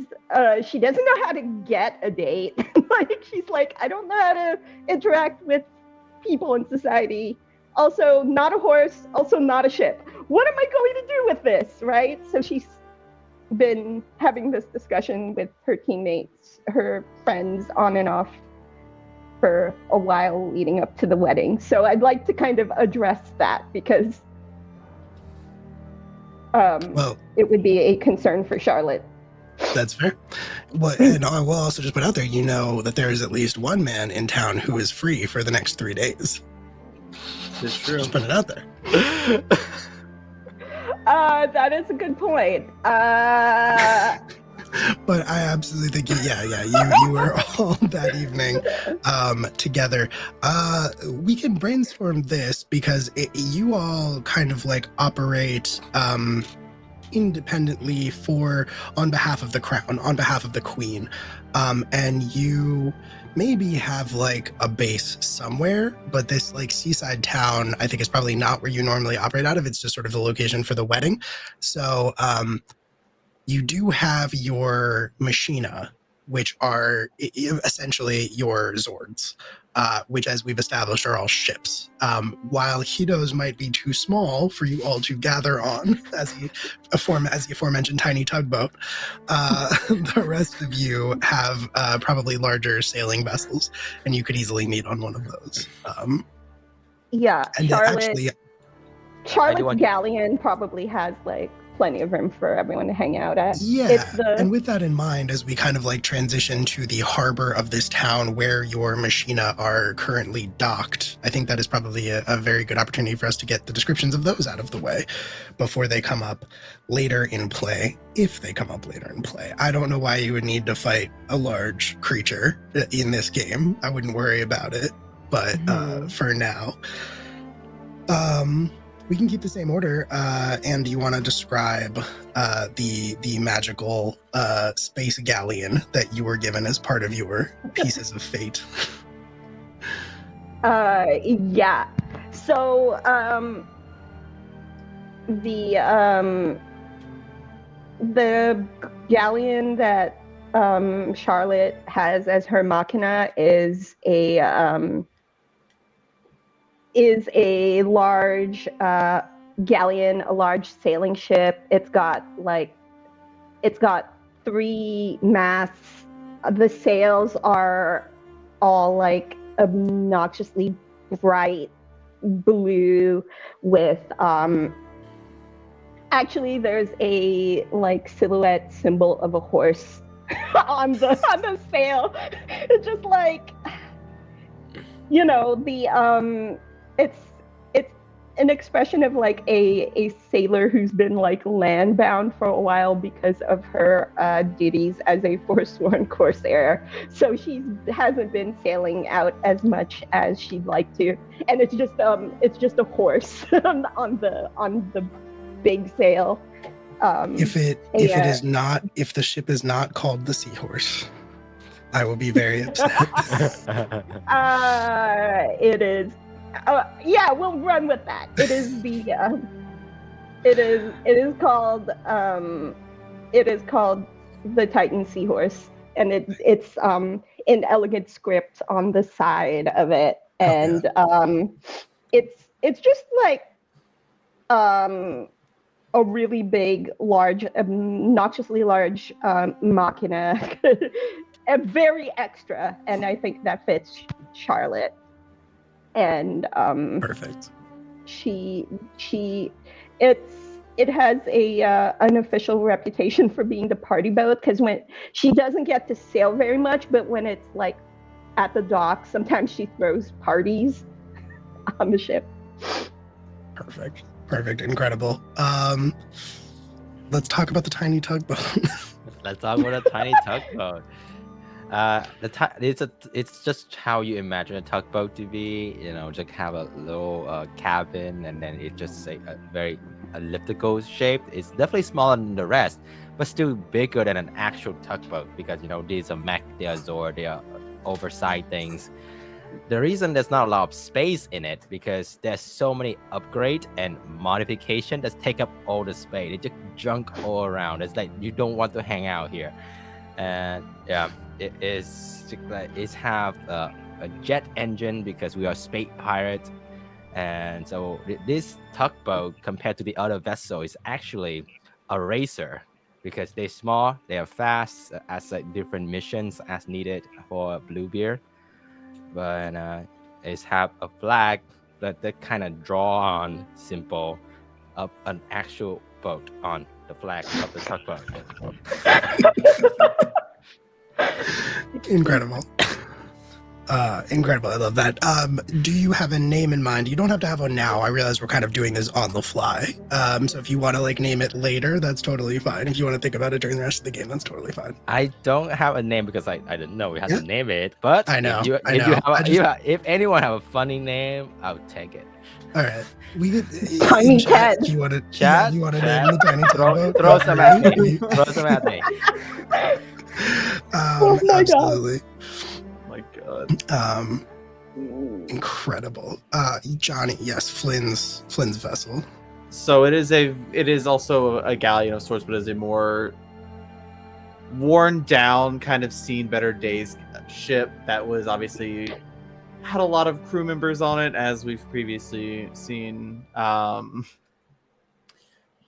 Speaker 5: she doesn't know how to get a date. Like, she's like, I don't know how to interact with people in society. Also, not a horse, also not a ship. What am I going to do with this, right? So she's been having this discussion with her teammates, her friends, on and off for a while leading up to the wedding. So I'd like to kind of address that because it would be a concern for Charlotte.
Speaker 3: That's fair. Well, and I will also just put out there, that there is at least one man in town who is free for the next 3 days.
Speaker 4: It's true.
Speaker 3: Just put it out there.
Speaker 5: That is a good point.
Speaker 3: But I absolutely think, you were all that evening together. We can brainstorm this because you all kind of like operate independently on behalf of the crown, on behalf of the queen. And you maybe have like a base somewhere, but this like seaside town, I think, is probably not where you normally operate out of. It's just sort of the location for the wedding. So you do have your machina, which are essentially your zords, which, as we've established, are all ships. While Hido's might be too small for you all to gather on as the aforementioned tiny tugboat, the rest of you have probably larger sailing vessels, and you could easily meet on one of those.
Speaker 5: Yeah,
Speaker 3: and
Speaker 5: Charlotte's galleon probably has like plenty of room for everyone to hang out at.
Speaker 3: Yeah,
Speaker 5: It's the
Speaker 3: and with that in mind, as we kind of like transition to the harbor of this town where your machina are currently docked, I think that is probably a very good opportunity for us to get the descriptions of those out of the way before they come up later in play, if they come up later in play. I don't know why you would need to fight a large creature in this game. I wouldn't worry about it, but for now, we can keep the same order. And do you want to describe the magical space galleon that you were given as part of your pieces of fate?
Speaker 5: Yeah. So the galleon that Charlotte has as her machina is a large galleon, a large sailing ship. It's got 3 masts. The sails are all like obnoxiously bright blue with actually there's a like silhouette symbol of a horse on the sail. It's just like, you know, it's an expression of like a sailor who's been like land bound for a while because of her duties as a Foursworn Corsair. So she hasn't been sailing out as much as she'd like to, and it's just a horse on the big sail.
Speaker 3: If the ship is not called the Seahorse, I will be very upset.
Speaker 5: It is. Yeah, we'll run with that. It is called the Titan Seahorse, and it's in elegant script on the side of it, and it's just like a really big, large, obnoxiously large machina, very extra, and I think that fits Charlotte. And
Speaker 3: perfect.
Speaker 5: It has an official reputation for being the party boat, because when she doesn't get to sail very much, but when it's like at the dock, sometimes she throws parties on the ship.
Speaker 3: Perfect, incredible. Let's talk about the tiny tugboat.
Speaker 6: Let's talk about a tiny tugboat. It's just how you imagine a tugboat to be. You know, just have a little cabin, and then it just a very elliptical shape. It's definitely smaller than the rest, but still bigger than an actual tugboat, because these are mech, they are Zord, they are oversized things. The reason there's not a lot of space in it because there's so many upgrade and modification that take up all the space. It just junk all around. It's like you don't want to hang out here. And yeah, it's have a jet engine because we are space pirates, and so this tugboat compared to the other vessel is actually a racer because they're small, they are fast as different missions as needed for Bluebeard, but it's have a flag that kind of draw on symbol of an actual boat on the flag of the tugboat.
Speaker 3: Incredible. Incredible. I love that. Do you have a name in mind? You don't have to have one now. I realize we're kind of doing this on the fly. So if you want to name it later, that's totally fine. If you want to think about it during the rest of the game, that's totally fine.
Speaker 6: I don't have a name because I didn't know we had to name it. But
Speaker 3: I know.
Speaker 6: If anyone have a funny name, I'll take it.
Speaker 3: All right. We could
Speaker 5: Tiny Cat.
Speaker 3: If you want to,
Speaker 6: Chat,
Speaker 3: you want to name the tiny tugboat?
Speaker 6: throw some at me. Throw some at me.
Speaker 5: Oh my
Speaker 3: absolutely.
Speaker 4: My God.
Speaker 3: Incredible. Johnny, yes, Flynn's vessel.
Speaker 4: So it is also a galleon of sorts, but is a more worn down, kind of seen better days ship that was obviously had a lot of crew members on it, as we've previously seen. But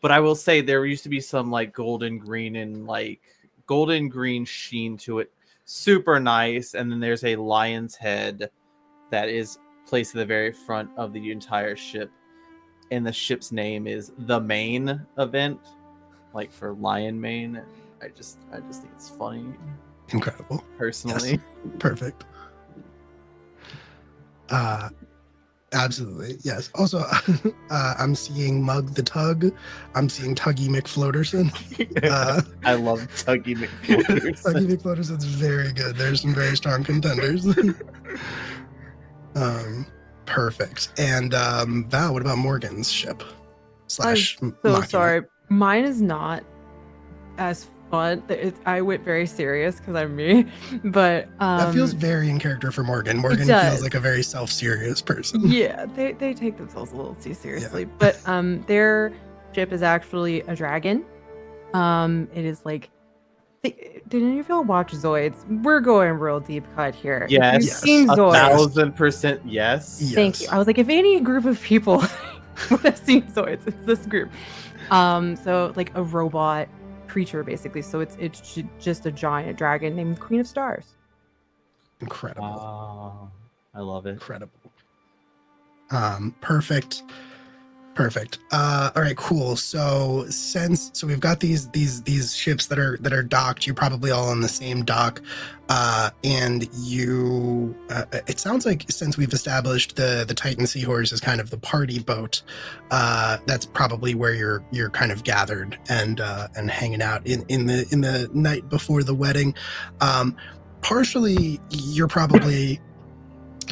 Speaker 4: I will say there used to be some golden green sheen to it, super nice. And then there's a lion's head that is placed at the very front of the entire ship, and the ship's name is the Main Event. like for lion mane. I just think it's funny.
Speaker 3: Incredible.
Speaker 4: Personally.
Speaker 3: Yes. Perfect. Absolutely. Yes. Also, I'm seeing Mug the Tug. I'm seeing Tuggy McFloaterson.
Speaker 4: I love Tuggy McFloaterson.
Speaker 3: Tuggy McFloaterson's very good. There's some very strong contenders. Perfect. And Val, what about Morgan's ship?
Speaker 7: I'm
Speaker 3: /
Speaker 7: so
Speaker 3: Machina?
Speaker 7: sorry. Mine is not as fun. I went very serious because I'm me, but
Speaker 3: That feels very in character for Morgan. Morgan
Speaker 7: does.
Speaker 3: feels like a very self-serious person.
Speaker 7: yeah, they take themselves a little too seriously. But their ship is actually a dragon. It is like. Did any of y'all watch Zoids? We're going real deep cut here.
Speaker 4: Yes,
Speaker 7: If you've seen Zoids,
Speaker 4: 1000% yes.
Speaker 7: thank you. I was like, if any group of people would have seen Zoids, it's this group. So like a robot creature basically. So it's just a giant dragon named Queen of Stars.
Speaker 3: Incredible.
Speaker 4: Oh, I love it.
Speaker 3: Incredible. Perfect. All right, cool. So we've got these ships that are docked. You're probably all on the same dock, and you. It sounds like since we've established the Titan Seahorse as kind of the party boat, that's probably where you're kind of gathered and hanging out in the night before the wedding. Partially, you're probably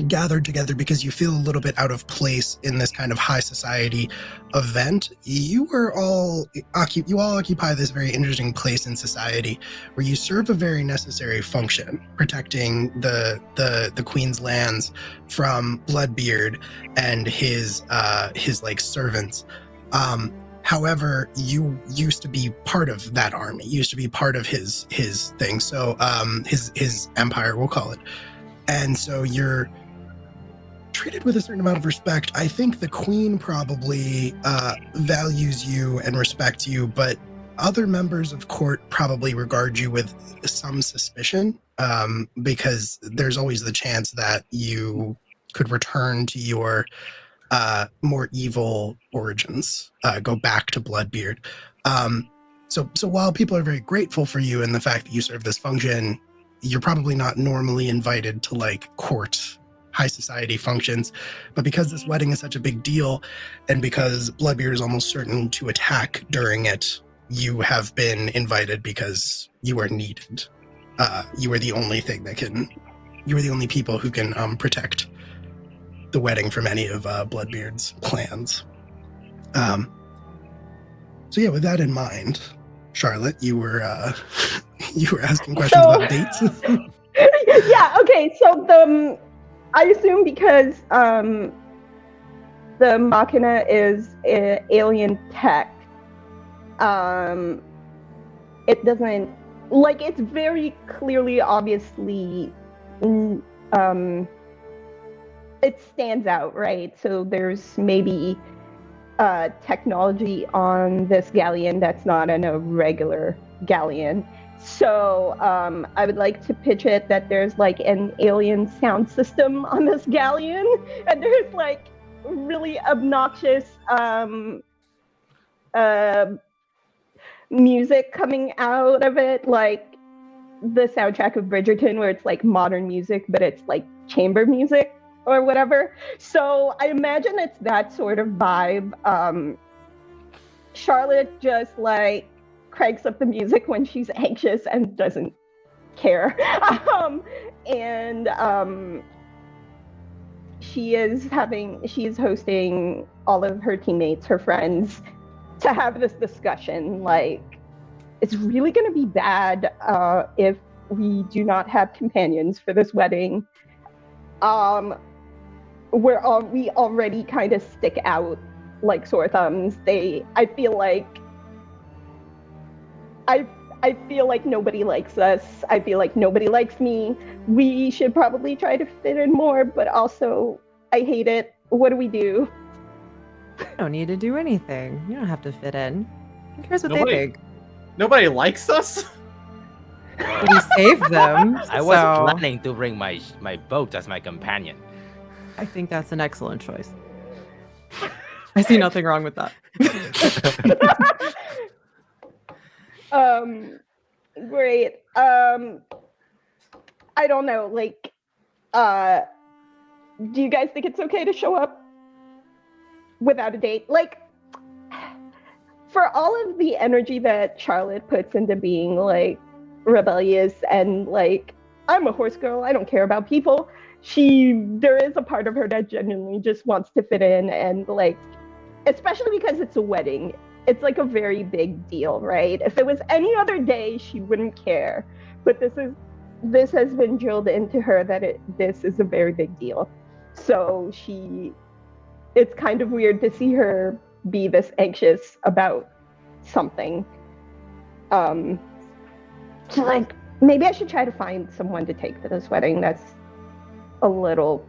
Speaker 3: gathered together because you feel a little bit out of place in this kind of high society event. You all occupy this very interesting place in society where you serve a very necessary function, protecting the Queen's lands from Bloodbeard and his like servants. However, you used to be part of that army. You used to be part of his thing. So his empire, we'll call it. And so you're treated with a certain amount of respect. I think the Queen probably values you and respects you, but other members of court probably regard you with some suspicion, because there's always the chance that you could return to your more evil origins, go back to Bloodbeard. So while people are very grateful for you and the fact that you serve this function, you're probably not normally invited to like court high society functions, but because this wedding is such a big deal and because Bloodbeard is almost certain to attack during it, you have been invited because you are needed. You are the only people who can protect the wedding from any of Bloodbeard's plans. So yeah, with that in mind, Charlotte, you were asking questions about dates.
Speaker 5: Yeah. Okay. So I assume because the Machina is alien tech, it doesn't like it's very clearly, obviously, it stands out, right? So there's maybe technology on this galleon that's not in a regular galleon. So I would like to pitch it that there's like an alien sound system on this galleon, and there's like really obnoxious music coming out of it, like the soundtrack of Bridgerton, where it's like modern music, but it's like chamber music or whatever. So I imagine it's that sort of vibe. Charlotte just like cranks up the music when she's anxious and doesn't care. She is hosting all of her teammates, her friends, to have this discussion. Like, it's really going to be bad if we do not have companions for this wedding. We already kind of stick out like sore thumbs. I feel like nobody likes us. I feel like nobody likes me. We should probably try to fit in more, but also I hate it. What do we do?
Speaker 7: You don't need to do anything. You don't have to fit in. Who cares what they think?
Speaker 4: Nobody likes us?
Speaker 7: We saved them.
Speaker 6: I was planning to bring my boat as my companion.
Speaker 7: I think that's an excellent choice. I see nothing wrong with that.
Speaker 5: Great. I don't know, like, do you guys think it's okay to show up without a date? Like, for all of the energy that Charlotte puts into being, like, rebellious and, like, I'm a horse girl, I don't care about people, there is a part of her that genuinely just wants to fit in, and, like, especially because it's a wedding, it's like a very big deal, right? If it was any other day, she wouldn't care. But this has been drilled into her that this is a very big deal. So it's kind of weird to see her be this anxious about something. So, like, maybe I should try to find someone to take to this wedding that's a little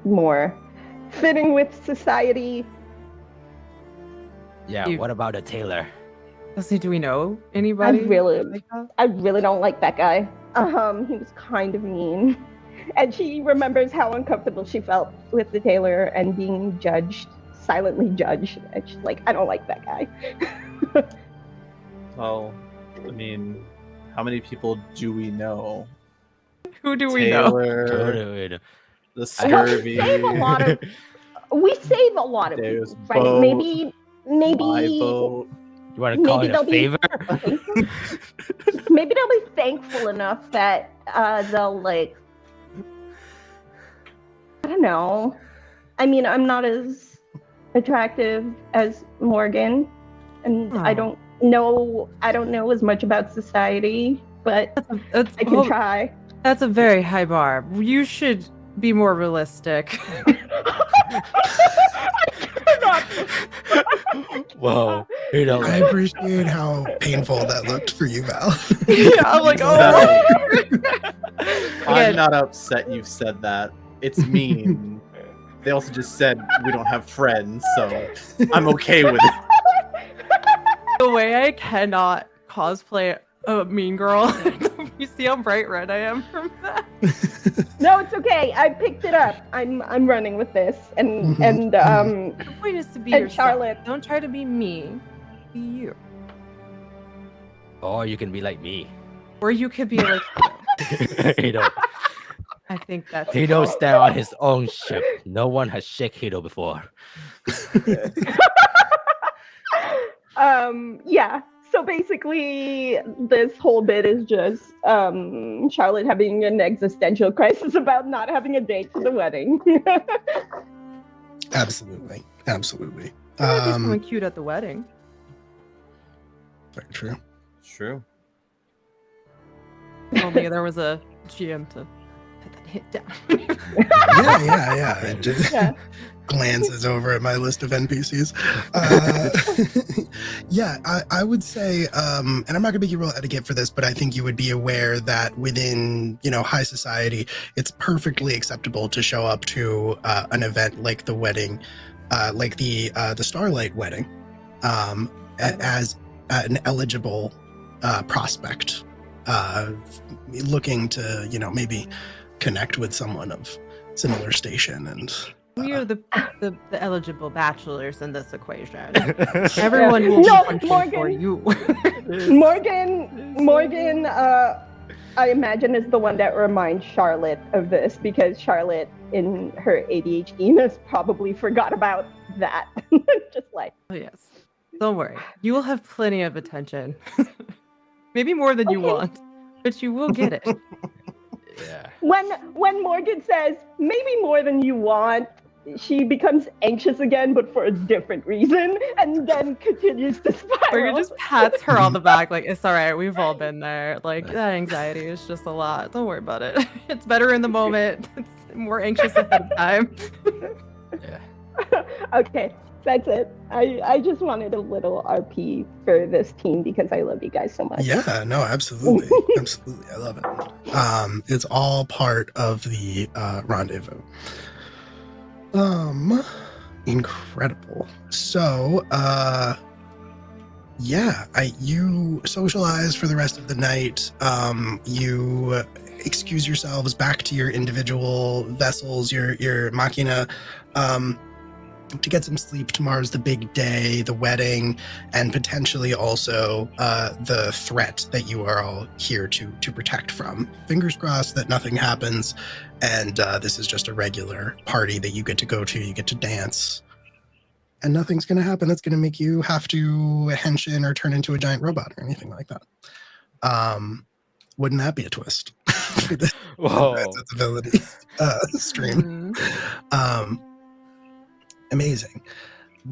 Speaker 5: more fitting with society.
Speaker 6: Yeah, what about a tailor?
Speaker 7: Let's see, do we know anybody?
Speaker 5: I really don't like that guy. He was kind of mean. And she remembers how uncomfortable she felt with the tailor and being silently judged. And she's like, I don't like that guy.
Speaker 4: Well, I mean, how many people do we know?
Speaker 7: Who do we know?
Speaker 4: Taylor, the scurvy.
Speaker 5: We save a lot of
Speaker 4: There's
Speaker 5: people, right?
Speaker 4: boat,
Speaker 5: Maybe
Speaker 4: you
Speaker 6: want to call it a favor?
Speaker 5: Maybe they'll be thankful enough that they'll, like, I don't know. I mean, I'm not as attractive as Morgan, and I don't know as much about society, but I can try.
Speaker 7: That's a very high bar. You should be more realistic.
Speaker 6: Whoa.
Speaker 3: I appreciate how painful that looked for you, Val.
Speaker 7: Yeah, I'm like, oh.
Speaker 4: I'm not upset you've said that. It's mean. They also just said we don't have friends, so I'm okay with it.
Speaker 7: The way I cannot cosplay a mean girl. You see how bright red I am from that?
Speaker 5: No, it's okay. I picked it up. I'm running with this, and
Speaker 7: the point is to be yourself.
Speaker 5: Charlotte.
Speaker 7: Don't try to be me. Be you.
Speaker 6: Or you can be like me.
Speaker 7: Or you could be like
Speaker 6: Hito.
Speaker 7: I think that's
Speaker 6: Hito stand on his own ship. No one has shook Hito before.
Speaker 5: Yeah. So basically, this whole bit is just Charlotte having an existential crisis about not having a date for the wedding.
Speaker 3: Absolutely.
Speaker 7: There's someone cute at the wedding.
Speaker 3: Very true.
Speaker 4: True.
Speaker 7: If only there was a GM to put that hit down.
Speaker 3: Yeah. It just glances over at my list of NPCs. I would say, and I'm not going to make you roll etiquette for this, but I think you would be aware that within, high society, it's perfectly acceptable to show up to an event like the wedding, like the Starlight wedding, as an eligible prospect, looking to, maybe connect with someone of similar station. And
Speaker 7: we are the eligible bachelors in this equation. Everyone will be punching for you.
Speaker 5: Morgan, I imagine is the one that reminds Charlotte of this, because Charlotte, in her ADHD, probably forgot about that. Just like,
Speaker 7: oh yes, don't worry, you will have plenty of attention. Maybe more than you want, but you will get it.
Speaker 6: Yeah.
Speaker 5: When Morgan says maybe more than you want, she becomes anxious again, but for a different reason, and then continues to spiral.
Speaker 7: Morgan just pats her on the back, like, it's all right, we've all been there. Like, that anxiety is just a lot. Don't worry about it. It's better in the moment. It's more anxious ahead of time.
Speaker 6: Yeah.
Speaker 5: Okay, that's it. I just wanted a little RP for this team because I love you guys so much.
Speaker 3: Yeah, no, absolutely. Absolutely. I love it. It's all part of the rendezvous. Incredible. So, you socialize for the rest of the night. You excuse yourselves back to your individual vessels, your machina. to get some sleep. Tomorrow's the big day, the wedding, and potentially also the threat that you are all here to protect from. Fingers crossed that nothing happens, and this is just a regular party that you get to go to. You get to dance, and nothing's going to happen that's going to make you have to hench in or turn into a giant robot or anything like that. Wouldn't that be a twist for this accessibility stream? Amazing.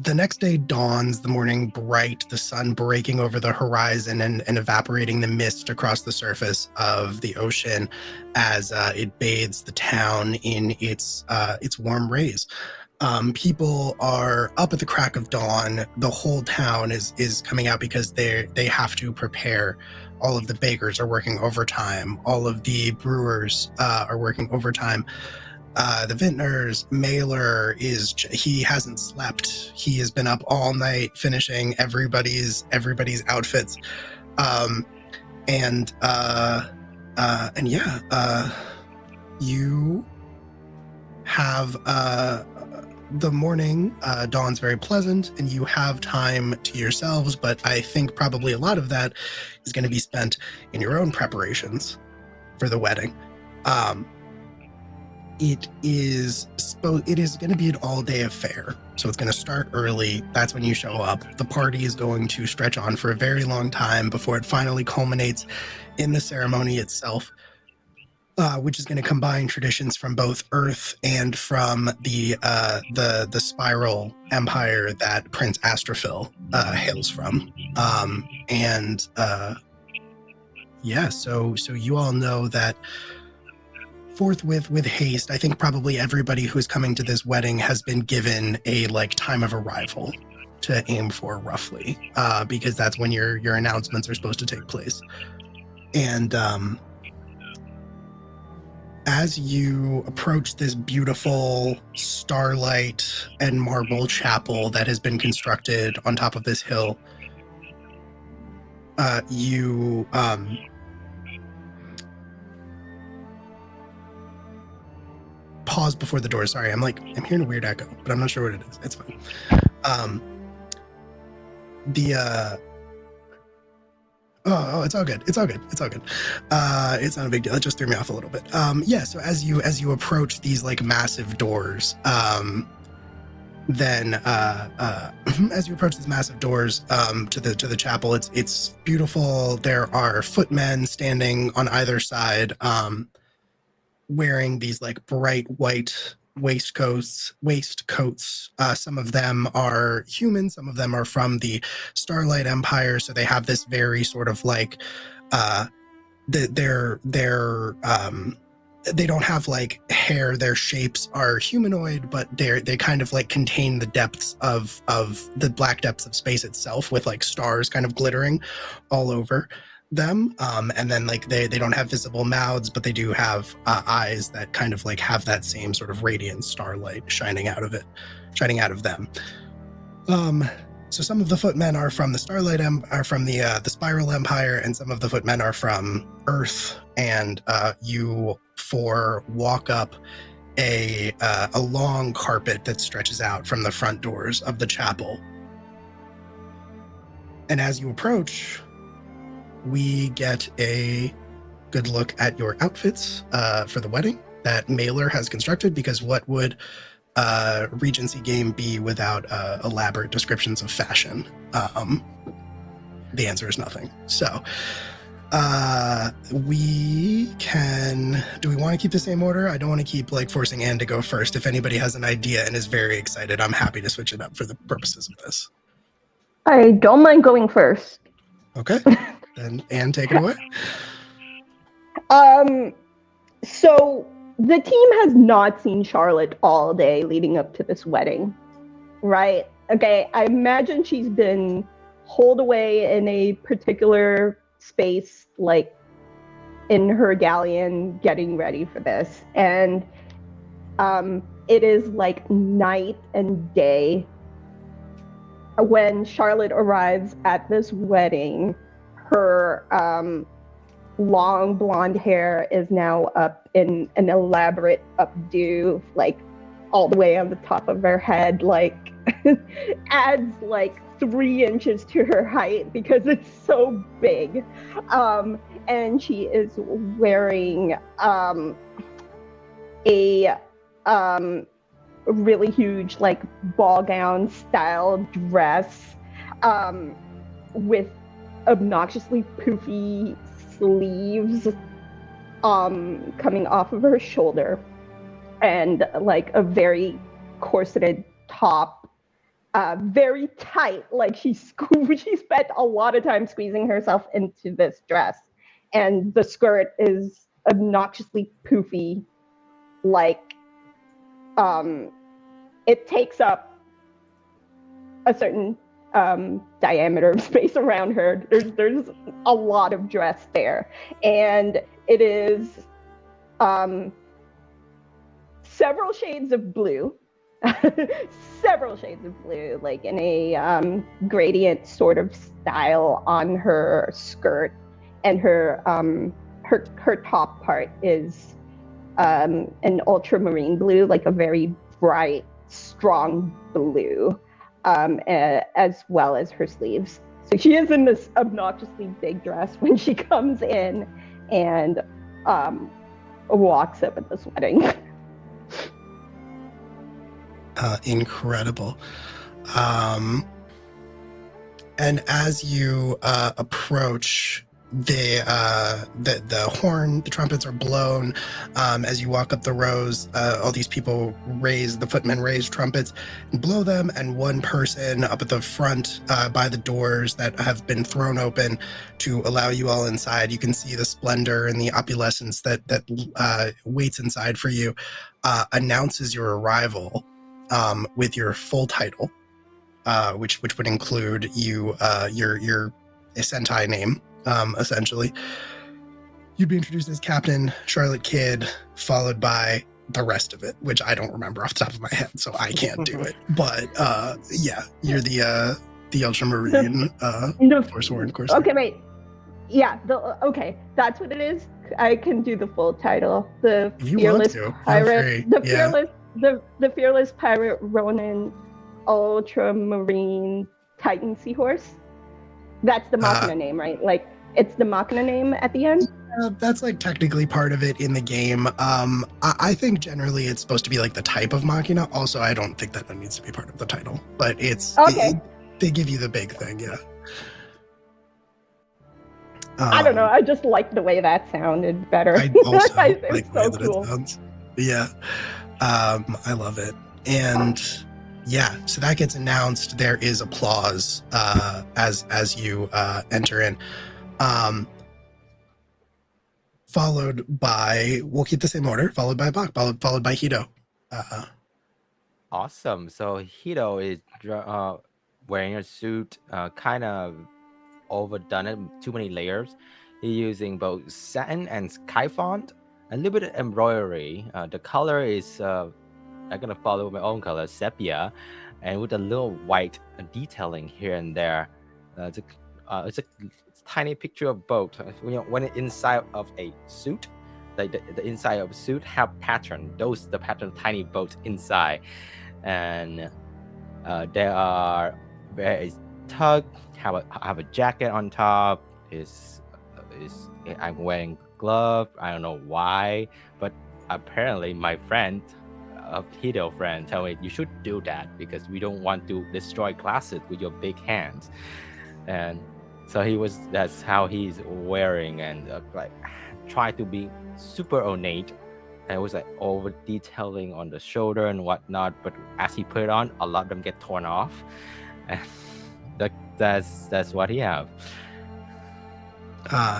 Speaker 3: The next day dawns, the morning bright, the sun breaking over the horizon and evaporating the mist across the surface of the ocean as it bathes the town in its warm rays. People are up at the crack of dawn. The whole town is coming out because they have to prepare. All of the bakers are working overtime. All of the brewers are working overtime. The vintners, Mailer he hasn't slept. He has been up all night finishing everybody's outfits. You have the morning dawn's very pleasant and you have time to yourselves, but I think probably a lot of that is going to be spent in your own preparations for the wedding. It is going to be an all-day affair, so it's going to start early. That's when you show up. The party is going to stretch on for a very long time before it finally culminates in the ceremony itself, which is going to combine traditions from both Earth and from the Spiral Empire that Prince Astrophil hails from. So you all know that forthwith, with haste, I think probably everybody who's coming to this wedding has been given a time of arrival to aim for, roughly, because that's when your announcements are supposed to take place. And as you approach this beautiful starlight and marble chapel that has been constructed on top of this hill, you pause before the door. Sorry, I'm hearing a weird echo, but I'm not sure what it is. It's fine. It's all good. It's all good. It's not a big deal. It just threw me off a little bit. So as you approach these massive doors, as you approach these massive doors to the chapel, it's beautiful. There are footmen standing on either side, wearing these bright white waistcoats. Some of them are human, some of them are from the Starlight Empire, so they have this very sort of they don't have hair. Their shapes are humanoid, but they kind of contain the depths of the black depths of space itself, with stars kind of glittering all over them. And then they don't have visible mouths, but they do have eyes that kind of have that same sort of radiant starlight shining out of them. So some of the footmen are from the the Spiral Empire, and some of the footmen are from Earth. And you four walk up a long carpet that stretches out from the front doors of the chapel. And as you approach, we get a good look at your outfits for the wedding that Mailer has constructed, because what would Regency game be without elaborate descriptions of fashion? The answer is nothing. So do we want to keep the same order? I don't want to keep forcing Anne to go first. If anybody has an idea and is very excited, I'm happy to switch it up for the purposes of this.
Speaker 5: I don't mind going first.
Speaker 3: Okay. Then Anne, take it away.
Speaker 5: So the team has not seen Charlotte all day leading up to this wedding, right? Okay, I imagine she's been holed away in a particular space, in her galleon, getting ready for this. And it is night and day. When Charlotte arrives at this wedding, her long blonde hair is now up in an elaborate updo, all the way on the top of her head, like adds like 3 inches to her height because it's so big. And she is wearing a really huge like ball gown style dress with obnoxiously poofy sleeves coming off of her shoulder, and like a very corseted top, very tight, like she spent a lot of time squeezing herself into this dress, and the skirt is obnoxiously poofy, like it takes up a certain diameter of space around her. There's a lot of dress there, and it is several shades of blue, like in a gradient sort of style on her skirt, and her top part is an ultramarine blue, like a very bright, strong blue. As well as her sleeves. So she is in this obnoxiously big dress when she comes in and walks up at this wedding.
Speaker 3: Incredible. And as you approach, the horn, the trumpets are blown. As you walk up the rows, all these people the footmen raise trumpets and blow them, and one person up at the front by the doors that have been thrown open to allow you all inside. You can see the splendor and the opulence that waits inside for you, announces your arrival with your full title, which would include your Sentai name. Essentially, you'd be introduced as Captain Charlotte Kidd, followed by the rest of it, which I don't remember off the top of my head, so I can't do it. But yeah, you're the Ultramarine Foursworn Corsair.
Speaker 5: Okay, wait. Yeah, okay, that's what it is. I can do the full title. The fearless pirate, the fearless pirate Ronin Ultramarine Titan Seahorse. That's the Machina name, right? Like, it's the Machina name at the end?
Speaker 3: That's like technically part of it in the game. I think generally it's supposed to be like the type of Machina. Also, I don't think that needs to be part of the title, but it's okay. They give you the big thing, yeah.
Speaker 5: I don't know. I just like the way that sounded better.
Speaker 3: I also like the way
Speaker 5: so
Speaker 3: that
Speaker 5: cool.
Speaker 3: It sounds. Yeah, I love it. And yeah, so that gets announced. There is applause as you enter in. Followed by, we'll keep the same order, followed by Bach, followed by Hito.
Speaker 6: Awesome. So Hito is wearing a suit, kind of overdone it, too many layers. He's using both satin and sky font, a little bit of embroidery. The color is, I'm going to follow my own color, sepia, and with a little white detailing here and there. It's a tiny picture of boat. When it's inside of a suit, like the inside of a suit have pattern. The pattern tiny boats inside, and there are various tug. Have a jacket on top. I'm wearing glove. I don't know why, but apparently my friend, Hito friend, tell me you should do that because we don't want to destroy classes with your big hands, and so that's how he's wearing, and like try to be super ornate, and it was like over detailing on the shoulder and whatnot. But as he put it on, a lot of them get torn off, and that's what he have.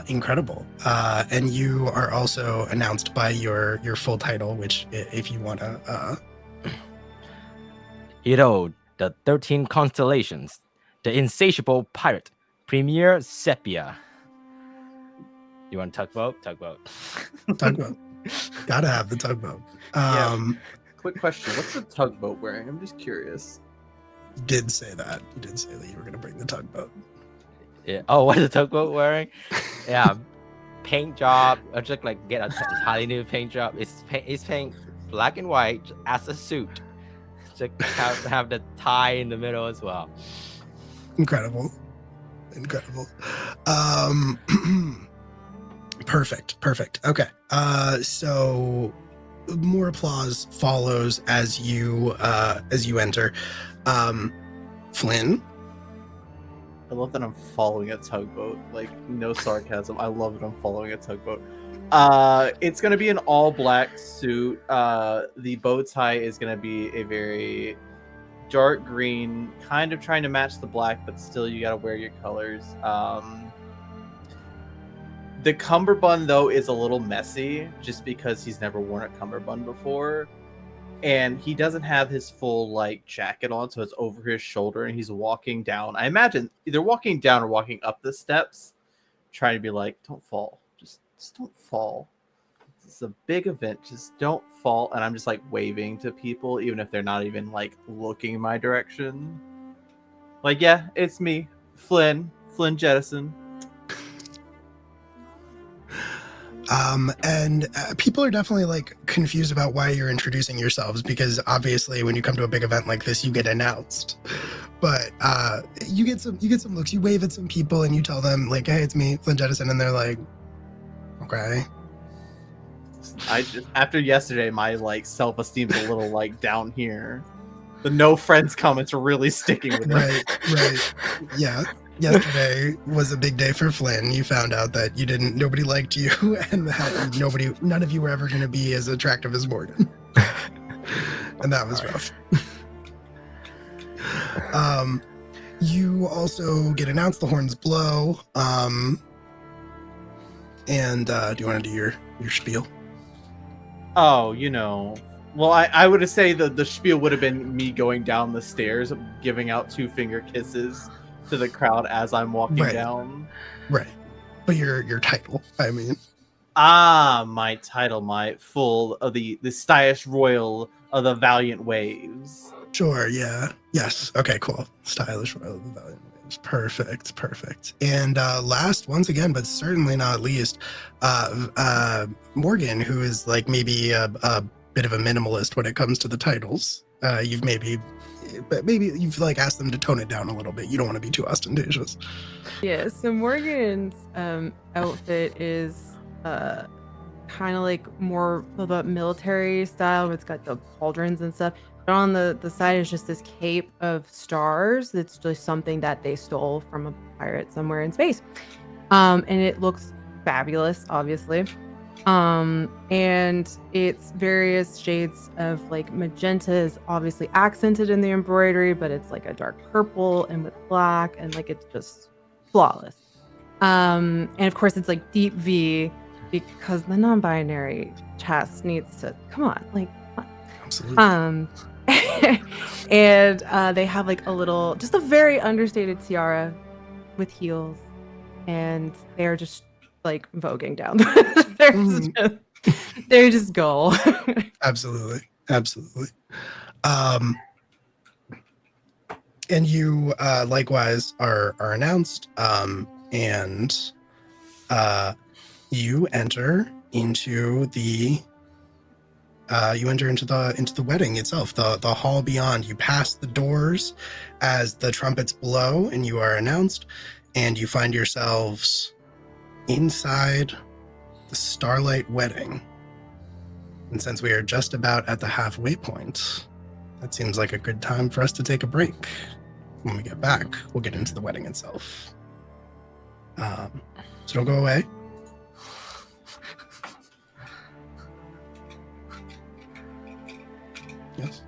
Speaker 3: Incredible. And you are also announced by your full title, which if you want to
Speaker 6: the 13 constellations, the insatiable pirate, Premier Sepia. You want tugboat? Tugboat.
Speaker 3: Gotta have the tugboat.
Speaker 4: Quick question. What's the tugboat wearing? I'm just curious.
Speaker 3: You did say that you were going to bring the tugboat.
Speaker 6: Yeah. Oh, what is the tugboat wearing? Yeah. Paint job. I just like get a tiny new paint job. It's paying black and white as a suit. Just have the tie in the middle as well.
Speaker 3: Incredible. Perfect. Okay. So more applause follows as you enter. Flynn.
Speaker 4: I love that I'm following a tugboat. Like, no sarcasm. I love that I'm following a tugboat. It's gonna be an all black suit. The bow tie is gonna be a very dark green, kind of trying to match the black, but still you gotta wear your colors. The cummerbund though is a little messy, just because he's never worn a cummerbund before, and he doesn't have his full like jacket on, so it's over his shoulder, and he's walking down. I imagine either walking down or walking up the steps, trying to be like, "Don't fall, just don't fall. It's a big event, just don't fall." And I'm just like waving to people, even if they're not even like looking my direction. Like, yeah, it's me, Flynn Jettison.
Speaker 3: And people are definitely like confused about why you're introducing yourselves, because obviously when you come to a big event like this, you get announced. But you get some looks. You wave at some people and you tell them like, "Hey, it's me, Flynn Jettison," and they're like, "Okay."
Speaker 4: I just, after yesterday, my like self-esteem's a little like down here. The no friends comments are really sticking with me.
Speaker 3: Right. Yeah. Yesterday was a big day for Flynn. You found out that nobody liked you, and that none of you were ever going to be as attractive as Morgan. And that was rough. You also get announced, the horns blow. And do you want to do your spiel?
Speaker 4: Oh, well, I would say the spiel would have been me going down the stairs, giving out 2-finger kisses to the crowd as I'm walking down.
Speaker 3: Right. But your title, I mean.
Speaker 4: My title, my full of the stylish royal of the valiant waves.
Speaker 3: Sure, yeah. Yes. Okay, cool. Stylish royal of the valiant waves. Perfect. And last, once again, but certainly not least, Morgan, who is like maybe a bit of a minimalist when it comes to the titles. You've maybe you've like asked them to tone it down a little bit. You don't want to be too ostentatious.
Speaker 7: Yeah, so Morgan's outfit is kind of like more of a military style, where it's got the pauldrons and stuff. But on the side is just this cape of stars. That's just something that they stole from a pirate somewhere in space. And it looks fabulous, obviously. And it's various shades of like magenta is obviously accented in the embroidery, but it's like a dark purple and with black, and like it's just flawless. And of course it's like deep V, because the non-binary chest needs to come on.
Speaker 3: Absolutely.
Speaker 7: And they have like just a very understated tiara with heels, and they're just like voguing down. They're just go.
Speaker 3: Absolutely. And you likewise are announced, and you enter into the wedding itself, the hall beyond. You pass the doors as the trumpets blow, and you are announced, and you find yourselves inside the Starlight Wedding. And since we are just about at the halfway point, that seems like a good time for us to take a break. When we get back, we'll get into the wedding itself. So don't go away. Yes.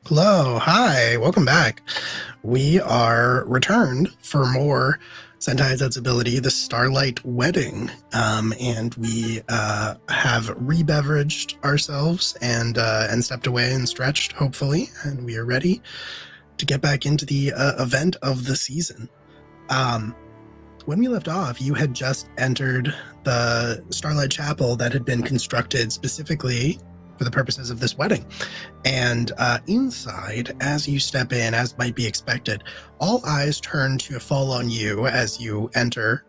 Speaker 3: Hello, hi, welcome back. We are returned for more Sentai Sensibility, the Starlight Wedding, and we have re-beveraged ourselves and stepped away and stretched, hopefully, and we are ready to get back into the event of the season. When we left off, you had just entered the Starlight Chapel that had been constructed specifically for the purposes of this wedding. And inside, as you step in, as might be expected, all eyes turn to fall on you as you enter,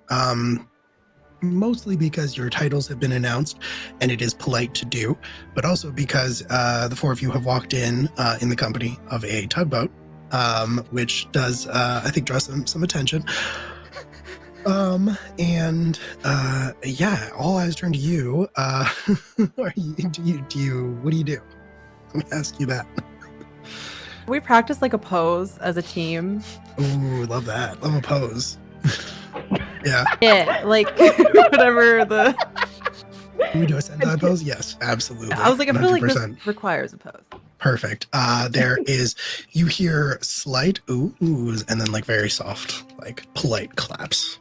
Speaker 3: mostly because your titles have been announced and it is polite to do, but also because the four of you have walked in the company of a tugboat, which does, I think, draw some attention. Yeah, all eyes turn to you. What do you do? Let me ask you that.
Speaker 7: We practice like a pose as a team.
Speaker 3: Ooh, love that. Love a pose. Yeah.
Speaker 7: Yeah, like whatever the.
Speaker 3: Can we do a Sentai pose? Yes, absolutely.
Speaker 7: I was like, I feel like
Speaker 3: 100%.
Speaker 7: this requires a pose.
Speaker 3: Perfect. There is, you hear slight oohs and then like very soft, like polite claps.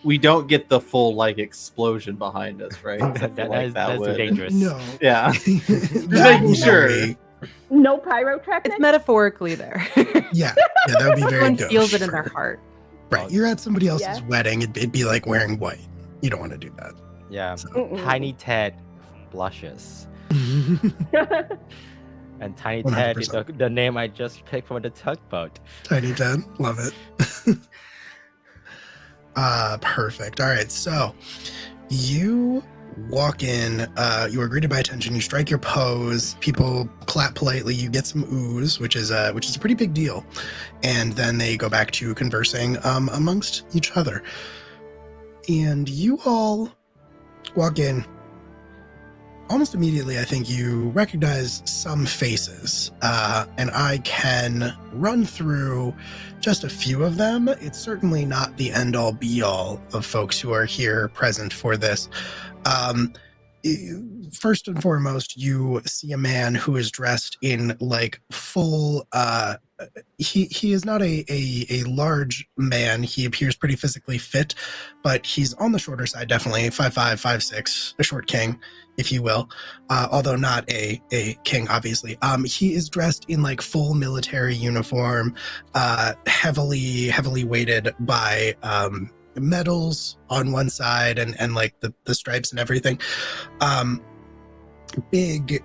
Speaker 4: We don't get the full like explosion behind us, right?
Speaker 6: That's too dangerous.
Speaker 3: No.
Speaker 4: Yeah.
Speaker 3: Just
Speaker 4: making sure.
Speaker 5: No pyrotechnics?
Speaker 7: It's metaphorically there.
Speaker 3: Yeah, that would be very
Speaker 7: Everyone
Speaker 3: good.
Speaker 7: feels it in their heart.
Speaker 3: Right, you're at somebody else's wedding. It'd be like wearing white. You don't want to do that.
Speaker 6: Yeah.
Speaker 3: So.
Speaker 6: Tiny Ted blushes. And Tiny Ted is the name I just picked from the tugboat.
Speaker 3: Tiny Ted, love it. Perfect. All right, so you walk in, you are greeted by attention, you strike your pose, people clap politely, you get some oohs, which is a pretty big deal, and then they go back to conversing amongst each other. And you all walk in. Almost immediately, I think you recognize some faces, and I can run through just a few of them. It's certainly not the end-all, be-all of folks who are here present for this. First and foremost, you see a man who is dressed in like full. He is not a large man. He appears pretty physically fit, but he's on the shorter side, definitely 5'5", 5'6", a short king, if you will, although not a king, obviously. He is dressed in like full military uniform, heavily weighted by medals on one side and like the stripes and everything. Big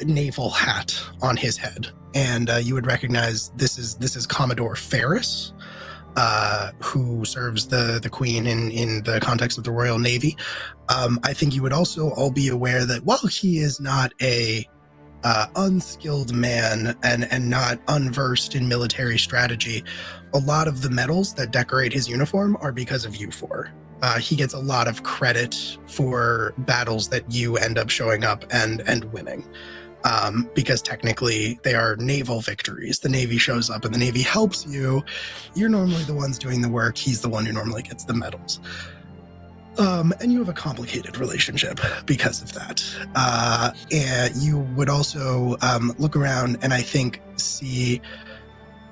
Speaker 3: naval hat on his head, and you would recognize this is Commodore Ferris, who serves the Queen in the context of the Royal Navy. I think you would also all be aware that while he is not a unskilled man and not unversed in military strategy, a lot of the medals that decorate his uniform are because of you four. He gets a lot of credit for battles that you end up showing up and winning. Because technically they are naval victories. The Navy shows up and the Navy helps you. You're normally the ones doing the work. He's the one who normally gets the medals. And you have a complicated relationship because of that. And you would also look around and I think see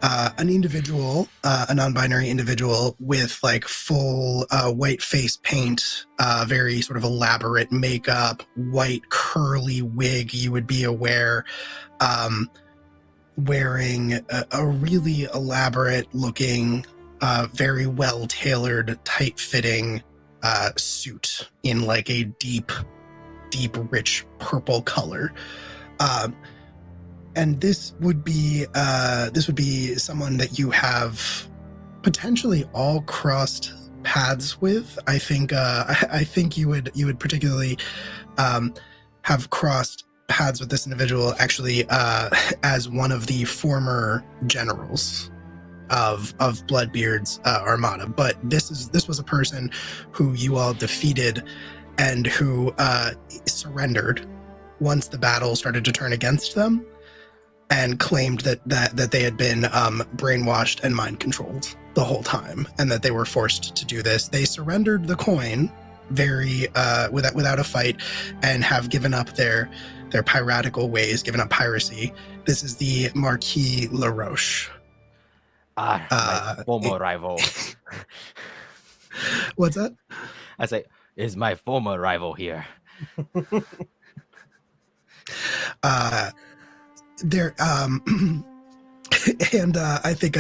Speaker 3: an individual, a non-binary individual with like full white face paint, very sort of elaborate makeup, white curly wig, you would be aware, wearing a really elaborate looking, very well-tailored, tight-fitting suit in like a deep, rich purple color. And this would be someone that you have potentially all crossed paths with. I think you would particularly have crossed paths with this individual actually as one of the former generals of Bloodbeard's armada. But this was a person who you all defeated and who surrendered once the battle started to turn against them, and claimed that they had been brainwashed and mind controlled the whole time, and that they were forced to do this. They surrendered the coin very without a fight, and have given up their their piratical ways, giving up piracy. This is the Marquis LaRoche.
Speaker 6: My former rival.
Speaker 3: What's that?
Speaker 6: I say, is my former rival here?
Speaker 3: There, and I think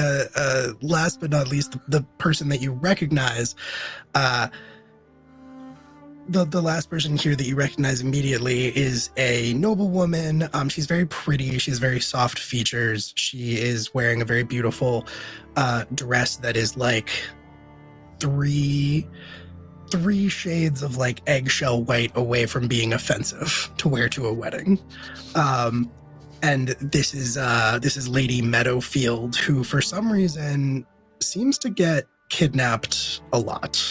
Speaker 3: last but not least, the person that you recognize, the last person here that you recognize immediately is a noblewoman. She's very pretty. She has very soft features. She is wearing a very beautiful dress that is like three shades of like eggshell white away from being offensive to wear to a wedding. And this is Lady Meadowfield, who for some reason seems to get kidnapped a lot.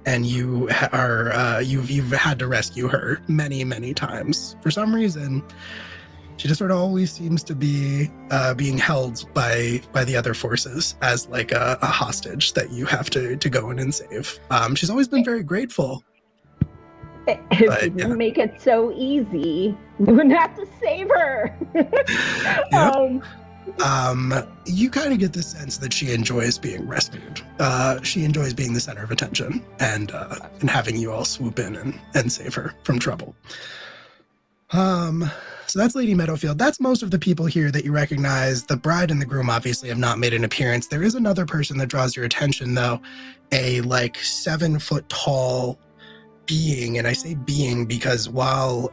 Speaker 3: And you are you've had to rescue her many times. For some reason, she just sort of always seems to be being held by the other forces as like a hostage that you have to go in and save. She's always been very grateful.
Speaker 5: If you didn't make it so easy, you wouldn't have to save her.
Speaker 3: Yep. You kind of get the sense that she enjoys being rescued. She enjoys being the center of attention and having you all swoop in and save her from trouble. So that's Lady Meadowfield. That's most of the people here that you recognize. The bride and the groom obviously have not made an appearance. There is another person that draws your attention, though, a like 7 foot tall being, and I say being because while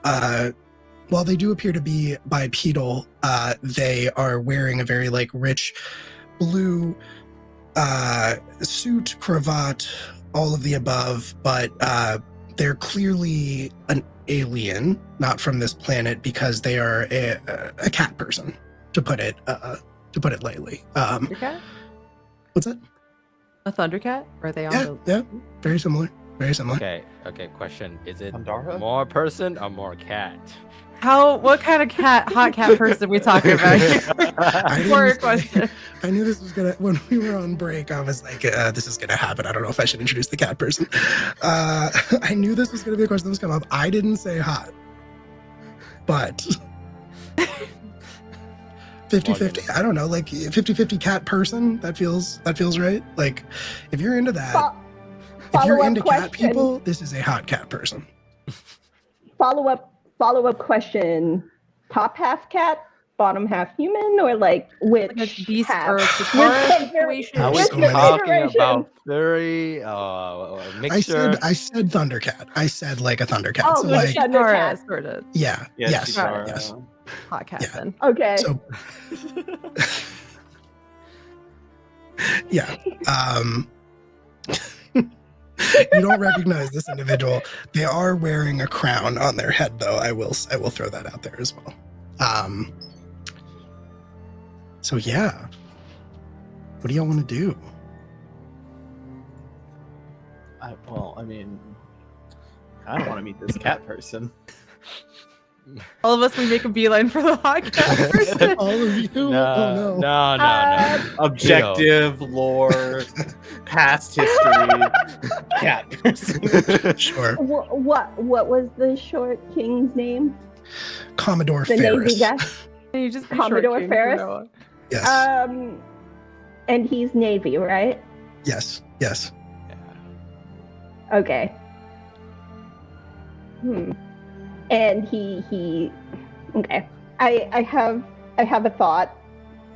Speaker 3: they do appear to be bipedal, they are wearing a very like rich blue suit, cravat, all of the above, but they're clearly an alien, not from this planet, because they are a cat person, to put it lightly.
Speaker 7: Thundercat?
Speaker 3: What's that?
Speaker 7: A Thundercat? Or are they on
Speaker 3: Yeah, very similar. Very similar.
Speaker 6: Okay, question. Is it
Speaker 4: Pandora?
Speaker 6: more person or more cat?
Speaker 7: What kind of hot cat person we talking about here? More question.
Speaker 3: I knew this was gonna, when we were on break, I was like, this is gonna happen. I don't know if I should introduce the cat person. I knew this was gonna be a question that was coming up. I didn't say hot, but 50-50, I don't know, like 50-50 cat person, that feels right. Like, if you're into that, if you're into cat people, this is a hot cat person.
Speaker 5: Follow-up question. Top half cat, bottom half human, or like which
Speaker 7: Like a beast
Speaker 5: half?
Speaker 7: or a Chitauri situation?
Speaker 6: I was
Speaker 3: so many.
Speaker 6: talking about furry mixture.
Speaker 3: I said Thundercat. I said like a Thundercat.
Speaker 5: Oh,
Speaker 3: so
Speaker 5: like
Speaker 3: like,
Speaker 5: Thundercat.
Speaker 7: Sort of.
Speaker 3: yeah, yes,
Speaker 7: Chitara.
Speaker 3: yes.
Speaker 7: Hot cat
Speaker 3: Yeah.
Speaker 7: then.
Speaker 5: Okay.
Speaker 3: So, yeah. You don't recognize this individual. They are wearing a crown on their head, though. I will throw that out there as well. So yeah, what do y'all want to do?
Speaker 4: I don't want to meet this cat person.
Speaker 7: All of us, we make a beeline for the hot cat person.
Speaker 3: All of you? Oh no.
Speaker 6: No.
Speaker 4: Objective, lore, past history, cat person.
Speaker 3: Sure.
Speaker 5: What was the short king's name?
Speaker 3: Commodore
Speaker 5: The
Speaker 3: Ferris.
Speaker 5: Navy guy.
Speaker 7: Can you just be
Speaker 5: Commodore
Speaker 7: short king
Speaker 5: Ferris?
Speaker 7: from now on?
Speaker 3: Yes.
Speaker 5: And he's Navy, right?
Speaker 3: Yes.
Speaker 5: Okay. And he okay. I have a thought.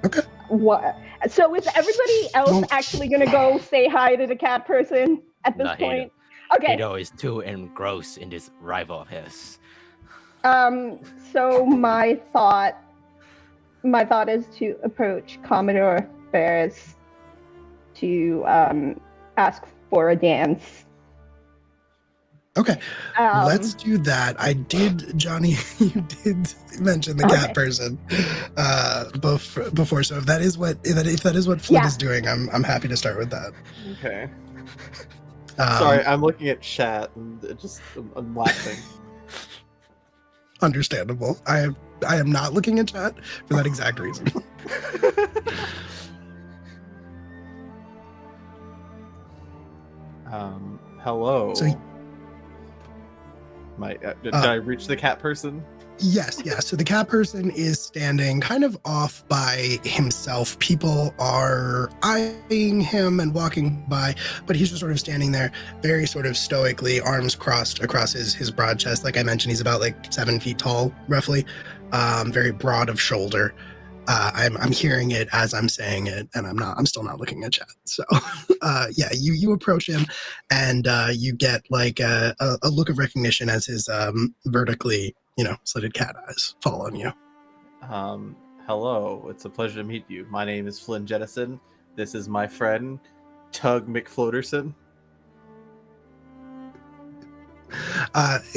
Speaker 3: Okay.
Speaker 5: What? So is everybody else actually gonna go say hi to the cat person at this
Speaker 6: Not
Speaker 5: point?
Speaker 6: Hado.
Speaker 5: Okay.
Speaker 6: Hado is too engrossed in this rival of his.
Speaker 5: So my thought is to approach Commodore Ferris to ask for a dance.
Speaker 3: Okay. Let's do that. I did, Johnny. You did mention the cat person before. So if that is what Flint is doing, I'm happy to start with that.
Speaker 4: Okay. Sorry, I'm looking at chat and I'm laughing.
Speaker 3: Understandable. I am not looking at chat for that exact reason.
Speaker 4: Hello.
Speaker 3: So
Speaker 4: Did I reach the cat person?
Speaker 3: Yes. So the cat person is standing kind of off by himself. People are eyeing him and walking by, but he's just sort of standing there, very sort of stoically, arms crossed across his broad chest. Like I mentioned, he's about like 7 feet tall, roughly. Very broad of shoulder. I'm hearing it as I'm saying it, and I'm still not looking at chat. So, yeah, you approach him, and you get like a look of recognition as his vertically, slitted cat eyes fall on you.
Speaker 4: Hello, it's a pleasure to meet you. My name is Flynn Jettison. This is my friend, Tug McFloaterson.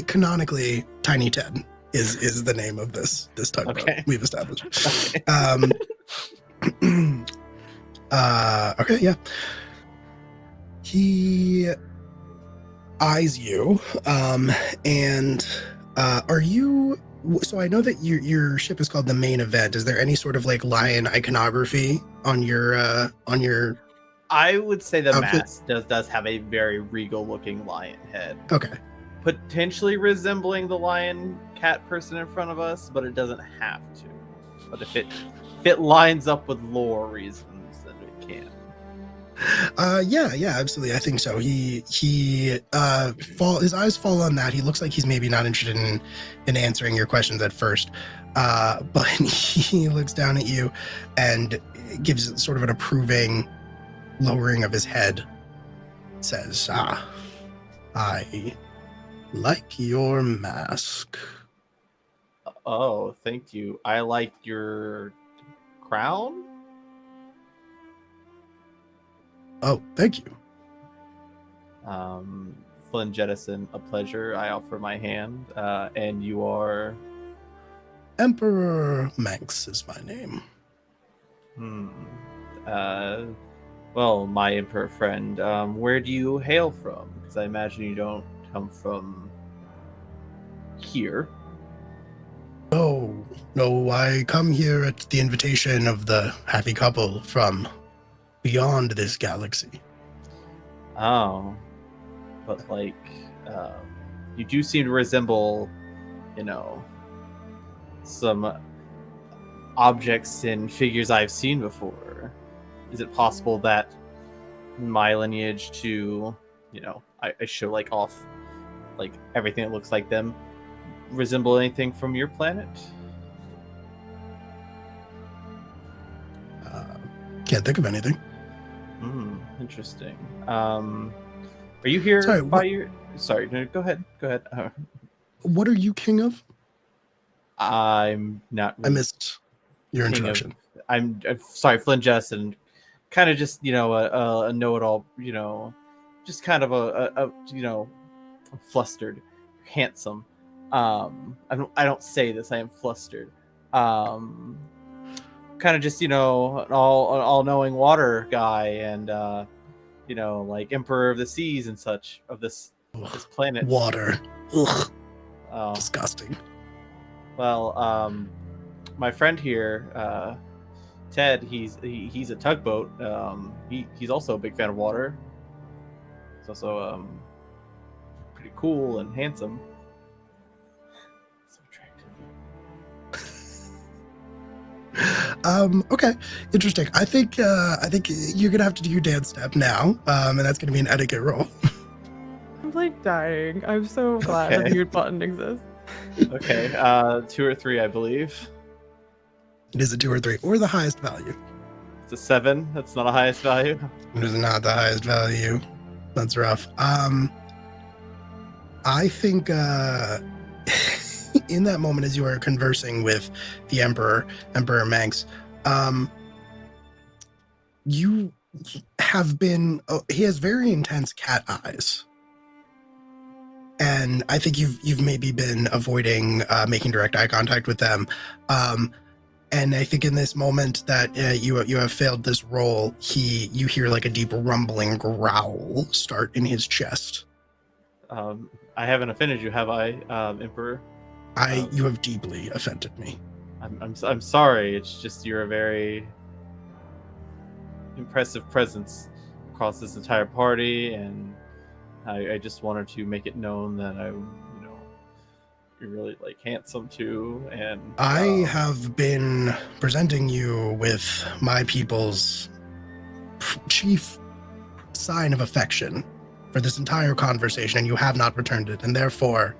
Speaker 3: Canonically, Tiny Ted is the name of this tugboat.
Speaker 4: Okay.
Speaker 3: We've established.
Speaker 4: Okay.
Speaker 3: Okay, yeah. He eyes you, and are you? So I know that your ship is called the Main Event. Is there any sort of like lion iconography on your?
Speaker 4: I would say the
Speaker 3: outfit?
Speaker 4: mast does have a very regal looking lion head.
Speaker 3: Okay.
Speaker 4: Potentially resembling the lion cat person in front of us, but it doesn't have to. But if it lines up with lore reasons, then it can.
Speaker 3: Yeah, absolutely. I think so. His eyes fall on that. He looks like he's maybe not interested in answering your questions at first. But he looks down at you and gives sort of an approving lowering of his head. Says, I like your mask.
Speaker 4: Oh, thank you. I like your crown.
Speaker 3: Oh, thank you.
Speaker 4: Flynn Jettison, a pleasure. I offer my hand. And you are?
Speaker 3: Emperor Manx is my name.
Speaker 4: Well, my emperor friend, where do you hail from? Because I imagine you don't come from here.
Speaker 3: No, I come here at the invitation of the happy couple from beyond this galaxy.
Speaker 4: Oh, but like, you do seem to resemble, some objects and figures I've seen before. Is it possible that my lineage to, I show like off, like everything that looks like them, resemble anything from your planet?
Speaker 3: Can't think of anything.
Speaker 4: Interesting. Are you here Sorry, no, go ahead.
Speaker 3: What are you king of?
Speaker 4: I'm not.
Speaker 3: I missed your introduction.
Speaker 4: I'm sorry, Flynn Jettison. Kind of just, a know-it-all, just kind of a flustered, handsome. I don't say this. I am flustered. Kind of just, an all-knowing water guy, and like Emperor of the Seas and such of this planet.
Speaker 3: Water. Ugh.
Speaker 4: Oh.
Speaker 3: Disgusting.
Speaker 4: Well, my friend here, Ted, he's a tugboat. He's also a big fan of water. He's also pretty cool and handsome. So attractive.
Speaker 3: Okay, interesting. I think you're gonna have to do your dance step now, and that's gonna be an etiquette roll.
Speaker 7: I'm like dying. I'm so glad
Speaker 4: Okay.
Speaker 7: the mute button exists.
Speaker 4: Okay, 2 or 3, I believe.
Speaker 3: It is a 2 or 3, or the highest value.
Speaker 4: It's a 7. That's not a highest value.
Speaker 3: It is not the highest value. That's rough. I think in that moment, as you are conversing with the Emperor Manx, you have been. He has very intense cat eyes, and I think you've maybe been avoiding making direct eye contact with them. And I think in this moment that you have failed this roll, you hear like a deep rumbling growl start in his chest.
Speaker 4: I haven't offended you, have I, Emperor?
Speaker 3: You have deeply offended me.
Speaker 4: I'm sorry. It's just you're a very impressive presence across this entire party, and I just wanted to make it known that I, you're really like handsome too, and
Speaker 3: I have been presenting you with my people's chief sign of affection for this entire conversation, and you have not returned it, and therefore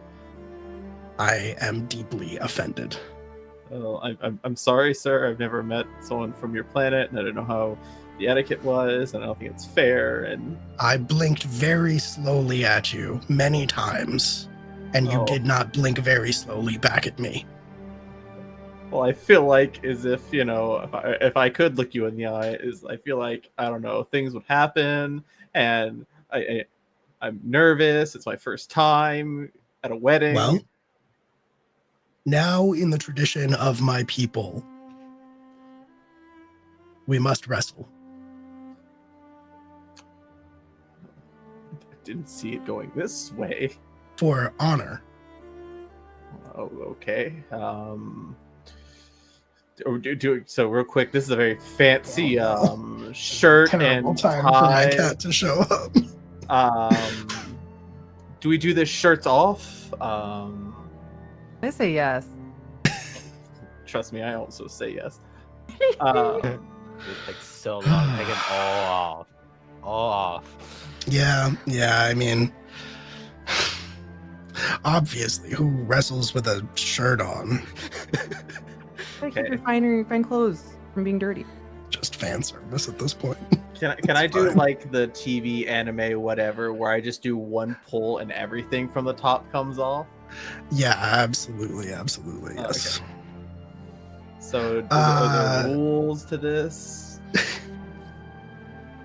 Speaker 3: I am deeply offended.
Speaker 4: Oh, I'm sorry, sir. I've never met someone from your planet, and I don't know how the etiquette was, and I don't think it's fair. And
Speaker 3: I blinked very slowly at you many times, and you did not blink very slowly back at me.
Speaker 4: Well, I feel like as if, you know, if I could look you in the eye, I feel like, I don't know, things would happen, and I'm nervous. It's my first time at a wedding.
Speaker 3: Well, now in the tradition of my people, we must wrestle.
Speaker 4: I didn't see it going this way.
Speaker 3: For honor.
Speaker 4: Oh, okay. So real quick, this is a very fancy shirt
Speaker 3: Terrible
Speaker 4: and
Speaker 3: time
Speaker 4: tie.
Speaker 3: for my cat to show up.
Speaker 4: Do we do the shirts off?
Speaker 7: I say yes.
Speaker 4: Trust me, I also say yes.
Speaker 6: It takes so long. Take it all off.
Speaker 3: Yeah, I mean, obviously, who wrestles with a shirt on?
Speaker 7: Keep your fine clothes from being dirty.
Speaker 3: Just fan service at this point.
Speaker 4: Can I do like the TV, anime, whatever, where I just do one pull and everything from the top comes off?
Speaker 3: Yeah, absolutely, yes.
Speaker 4: Okay. So, are there rules to this?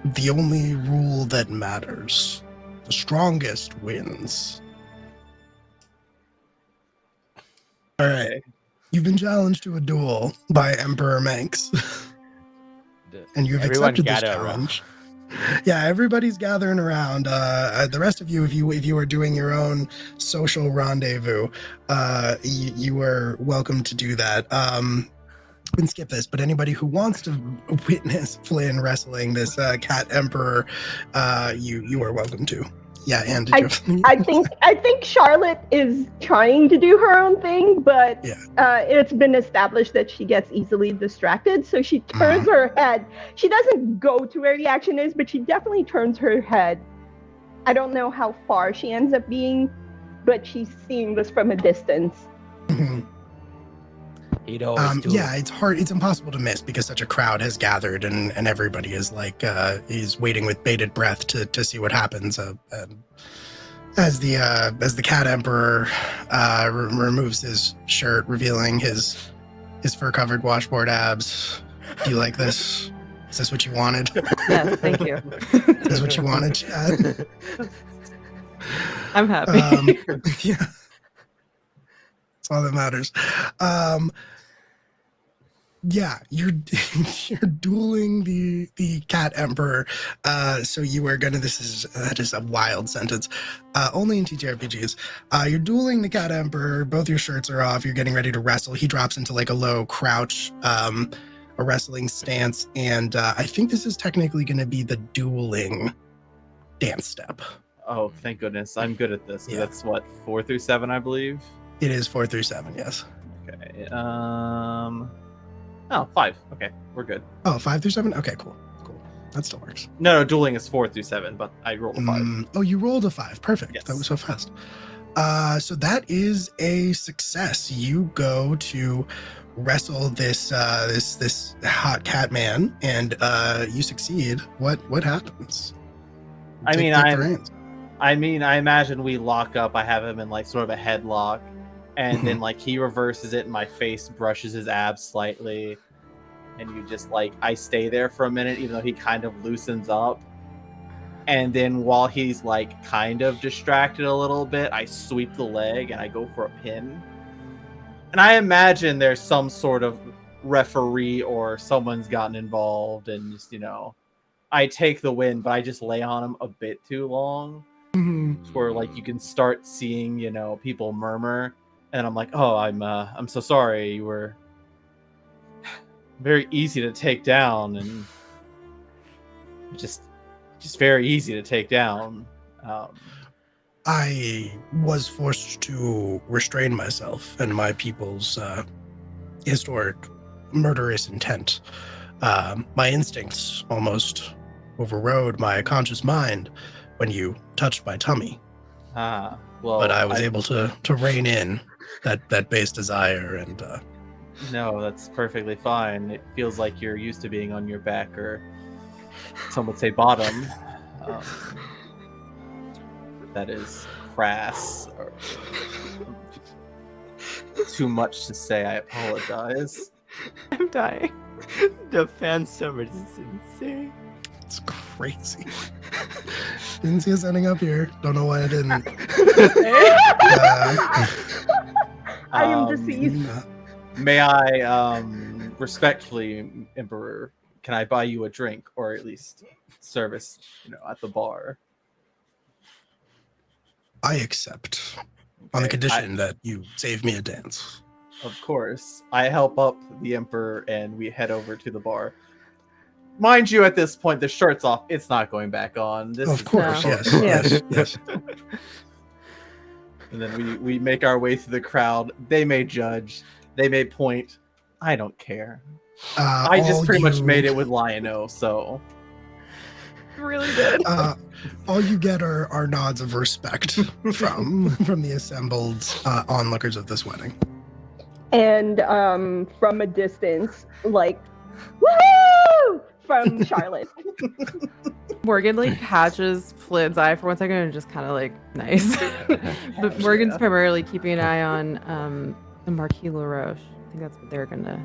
Speaker 3: The only rule that matters: the strongest wins. All right,
Speaker 4: Okay.
Speaker 3: You've been challenged to a duel by Emperor Manx, and you've
Speaker 6: Everyone
Speaker 3: accepted this
Speaker 6: gather
Speaker 3: challenge. Yeah, everybody's gathering around. The rest of you, if you are doing your own social rendezvous, you are welcome to do that. We can skip this, but anybody who wants to witness Flynn wrestling this cat emperor, you are welcome to. Yeah, and
Speaker 5: I think Charlotte is trying to do her own thing, but it's been established that she gets easily distracted, so she turns her head. She doesn't go to where the action is, but she definitely turns her head. I don't know how far she ends up being, but she's seeing this from a distance.
Speaker 6: He'd always do.
Speaker 3: Yeah, it's hard. It's impossible to miss because such a crowd has gathered, and everybody is like is waiting with bated breath to see what happens. As the cat emperor removes his shirt, revealing his fur-covered washboard abs. Do you like this? Is this what you wanted?
Speaker 7: Yes, thank you.
Speaker 3: Is this what you wanted, Chad?
Speaker 7: I'm happy.
Speaker 3: Yeah, that's all that matters. Yeah, you're dueling the cat emperor. So you are gonna. That is a wild sentence. Only in TTRPGs. You're dueling the cat emperor. Both your shirts are off. You're getting ready to wrestle. He drops into like a low crouch, a wrestling stance, and I think this is technically gonna be the dueling dance step.
Speaker 4: Oh, thank goodness! I'm good at this.
Speaker 3: Yeah.
Speaker 4: That's what 4 through 7, I believe.
Speaker 3: It is 4 through 7. Yes.
Speaker 4: Okay. Oh, 5. Okay, we're good.
Speaker 3: Oh, 5 through 7. Okay, cool. That still works.
Speaker 4: No, dueling is 4 through 7, but I rolled a 5.
Speaker 3: Oh, you rolled a 5. Perfect.
Speaker 4: Yes.
Speaker 3: That was so fast. So that is a success. You go to wrestle this hot cat man, and you succeed. What happens?
Speaker 4: I imagine we lock up. I have him in like sort of a headlock, and then like he reverses it, and my face brushes his abs slightly, and you just like I stay there for a minute, even though he kind of loosens up. And then while he's like kind of distracted a little bit, I sweep the leg and I go for a pin. And I imagine there's some sort of referee or someone's gotten involved, and just, I take the win, but I just lay on him a bit too long. Where like you can start seeing, people murmur, and I'm like, oh, I'm so sorry. You were very easy to take down, and just very easy to take down.
Speaker 3: I was forced to restrain myself and my people's historic murderous intent. My instincts almost overrode my conscious mind when you touched my tummy.
Speaker 4: Well,
Speaker 3: But I was able to rein in that base desire, and
Speaker 4: No, that's perfectly fine. It feels like you're used to being on your back, or some would say bottom. That is crass. Or too much to say. I apologize.
Speaker 7: I'm dying.
Speaker 6: The fan service is insane.
Speaker 3: it's crazy. Didn't see us ending up here. Don't know why I didn't.
Speaker 5: I am deceased.
Speaker 4: May I, respectfully, Emperor, can I buy you a drink, or at least service, at the bar?
Speaker 3: I accept, on the condition that you save me a dance.
Speaker 4: Of course. I help up the Emperor, and we head over to the bar. Mind you, at this point, the shirt's off. It's not going back on.
Speaker 3: Of course,
Speaker 7: No.
Speaker 3: yes.
Speaker 4: And then we make our way through the crowd. They may judge. They may point. I don't care. I just pretty much made it with Lion-O, so...
Speaker 7: Really did.
Speaker 3: All you get are nods of respect from the assembled onlookers of this wedding.
Speaker 5: And from a distance, like, woohoo! From Charlotte.
Speaker 7: Morgan like catches Flynn's eye for 1 second and just kind of like nice. But Morgan's primarily keeping an eye on the Marquis LaRoche. I think that's what they're gonna.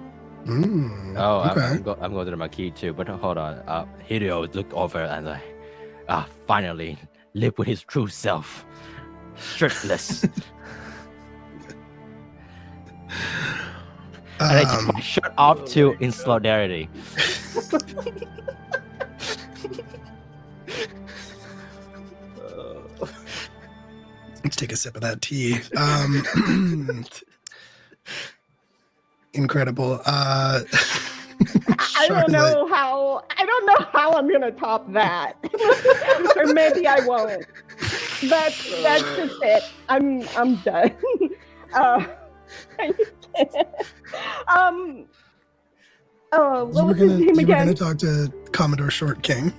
Speaker 3: Okay.
Speaker 6: I'm going to the Marquis too, but hold on. Hideo looked over and like, finally live with his true self, shirtless. And I took my shirt off too in solidarity.
Speaker 3: Let's take a sip of that tea. Incredible.
Speaker 5: I don't know how I'm gonna top that. Or maybe I won't. That's just it. I'm done. What was his name
Speaker 3: you were
Speaker 5: again?
Speaker 3: gonna talk to Commodore Short King.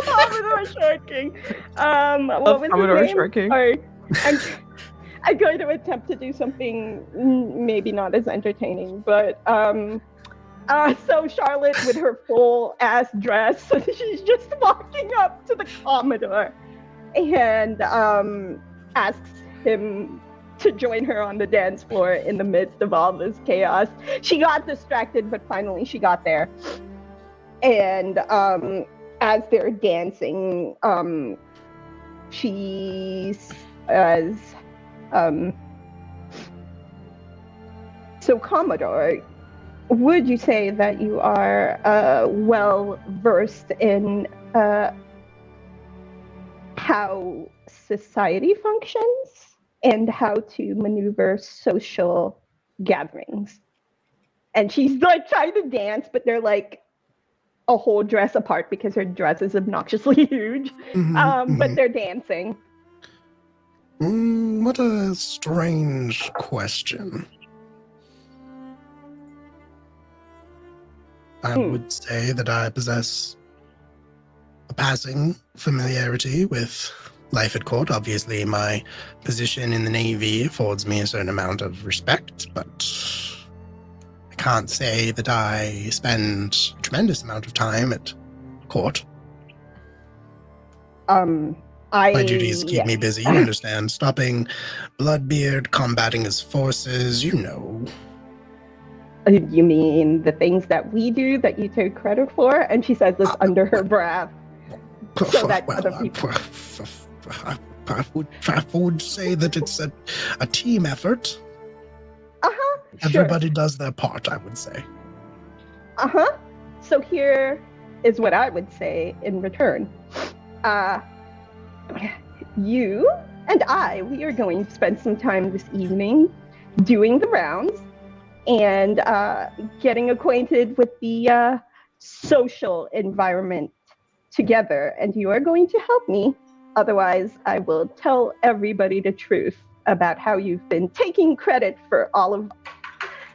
Speaker 5: Commodore Short King. What was
Speaker 7: Commodore
Speaker 5: his name?
Speaker 7: Short King.
Speaker 5: Or, I'm going to attempt to do something maybe not as entertaining, but so Charlotte with her full ass dress, she's just walking up to the Commodore and asks him to join her on the dance floor in the midst of all this chaos. She got distracted, but finally she got there. And as they're dancing, she says, so Commodore, would you say that you are well versed in how society functions and how to maneuver social gatherings? And she's like trying to dance, but they're like a whole dress apart because her dress is obnoxiously huge. But they're dancing.
Speaker 3: What a strange question. I would say that I possess a passing familiarity with life at court. Obviously, my position in the Navy affords me a certain amount of respect, but I can't say that I spend a tremendous amount of time at court. My duties keep me busy, you understand. Stopping Bloodbeard, combating his forces, you know.
Speaker 5: You mean the things that we do that you take credit for? And she says this under her breath. So that other people...
Speaker 3: I would say that it's a team effort. Everybody does their part, I would say.
Speaker 5: So here is what I would say in return. You and we are going to spend some time this evening doing the rounds and getting acquainted with the social environment together. And you are going to help me Otherwise, I will tell everybody the truth about how you've been taking credit for all of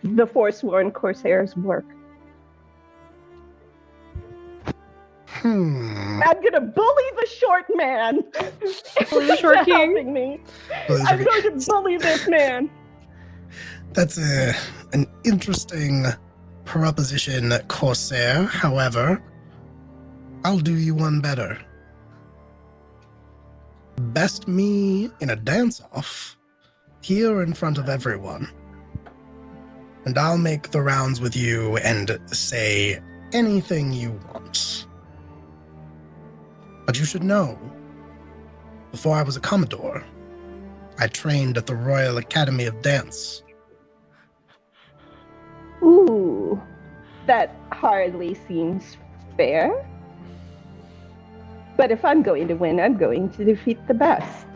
Speaker 5: the Foursworn Corsairs' work. I'm gonna bully the short man.
Speaker 7: Bully the short king.
Speaker 5: Helping me. I'm going to bully this man.
Speaker 3: That's an interesting proposition, Corsair. However, I'll do you one better. Best me in a dance-off here in front of everyone. And I'll make the rounds with you and say anything you want. But you should know, before I was a Commodore, I trained at the Royal Academy of Dance.
Speaker 5: Ooh, that hardly seems fair. But if I'm going to win, I'm going to defeat the best.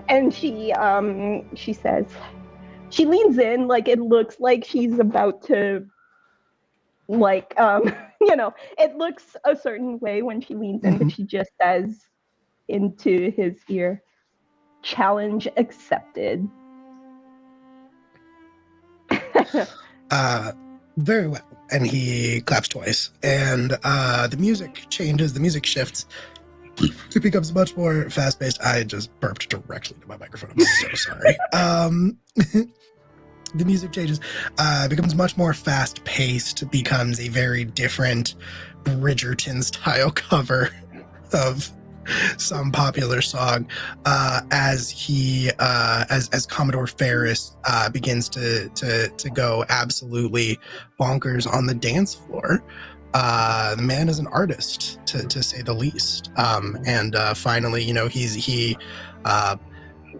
Speaker 5: And she says, she leans in, like it looks like she's about to, like, it looks a certain way when she leans in, but she just says into his ear, challenge accepted.
Speaker 3: Very well. And he claps twice. And the music changes, the music shifts. It becomes much more fast-paced. I just burped directly to my microphone. I'm so sorry. The music changes, becomes much more fast-paced, becomes a very different Bridgerton-style cover of some popular song, as Commodore Ferris begins to go absolutely bonkers on the dance floor. The man is an artist, to say the least. And finally, he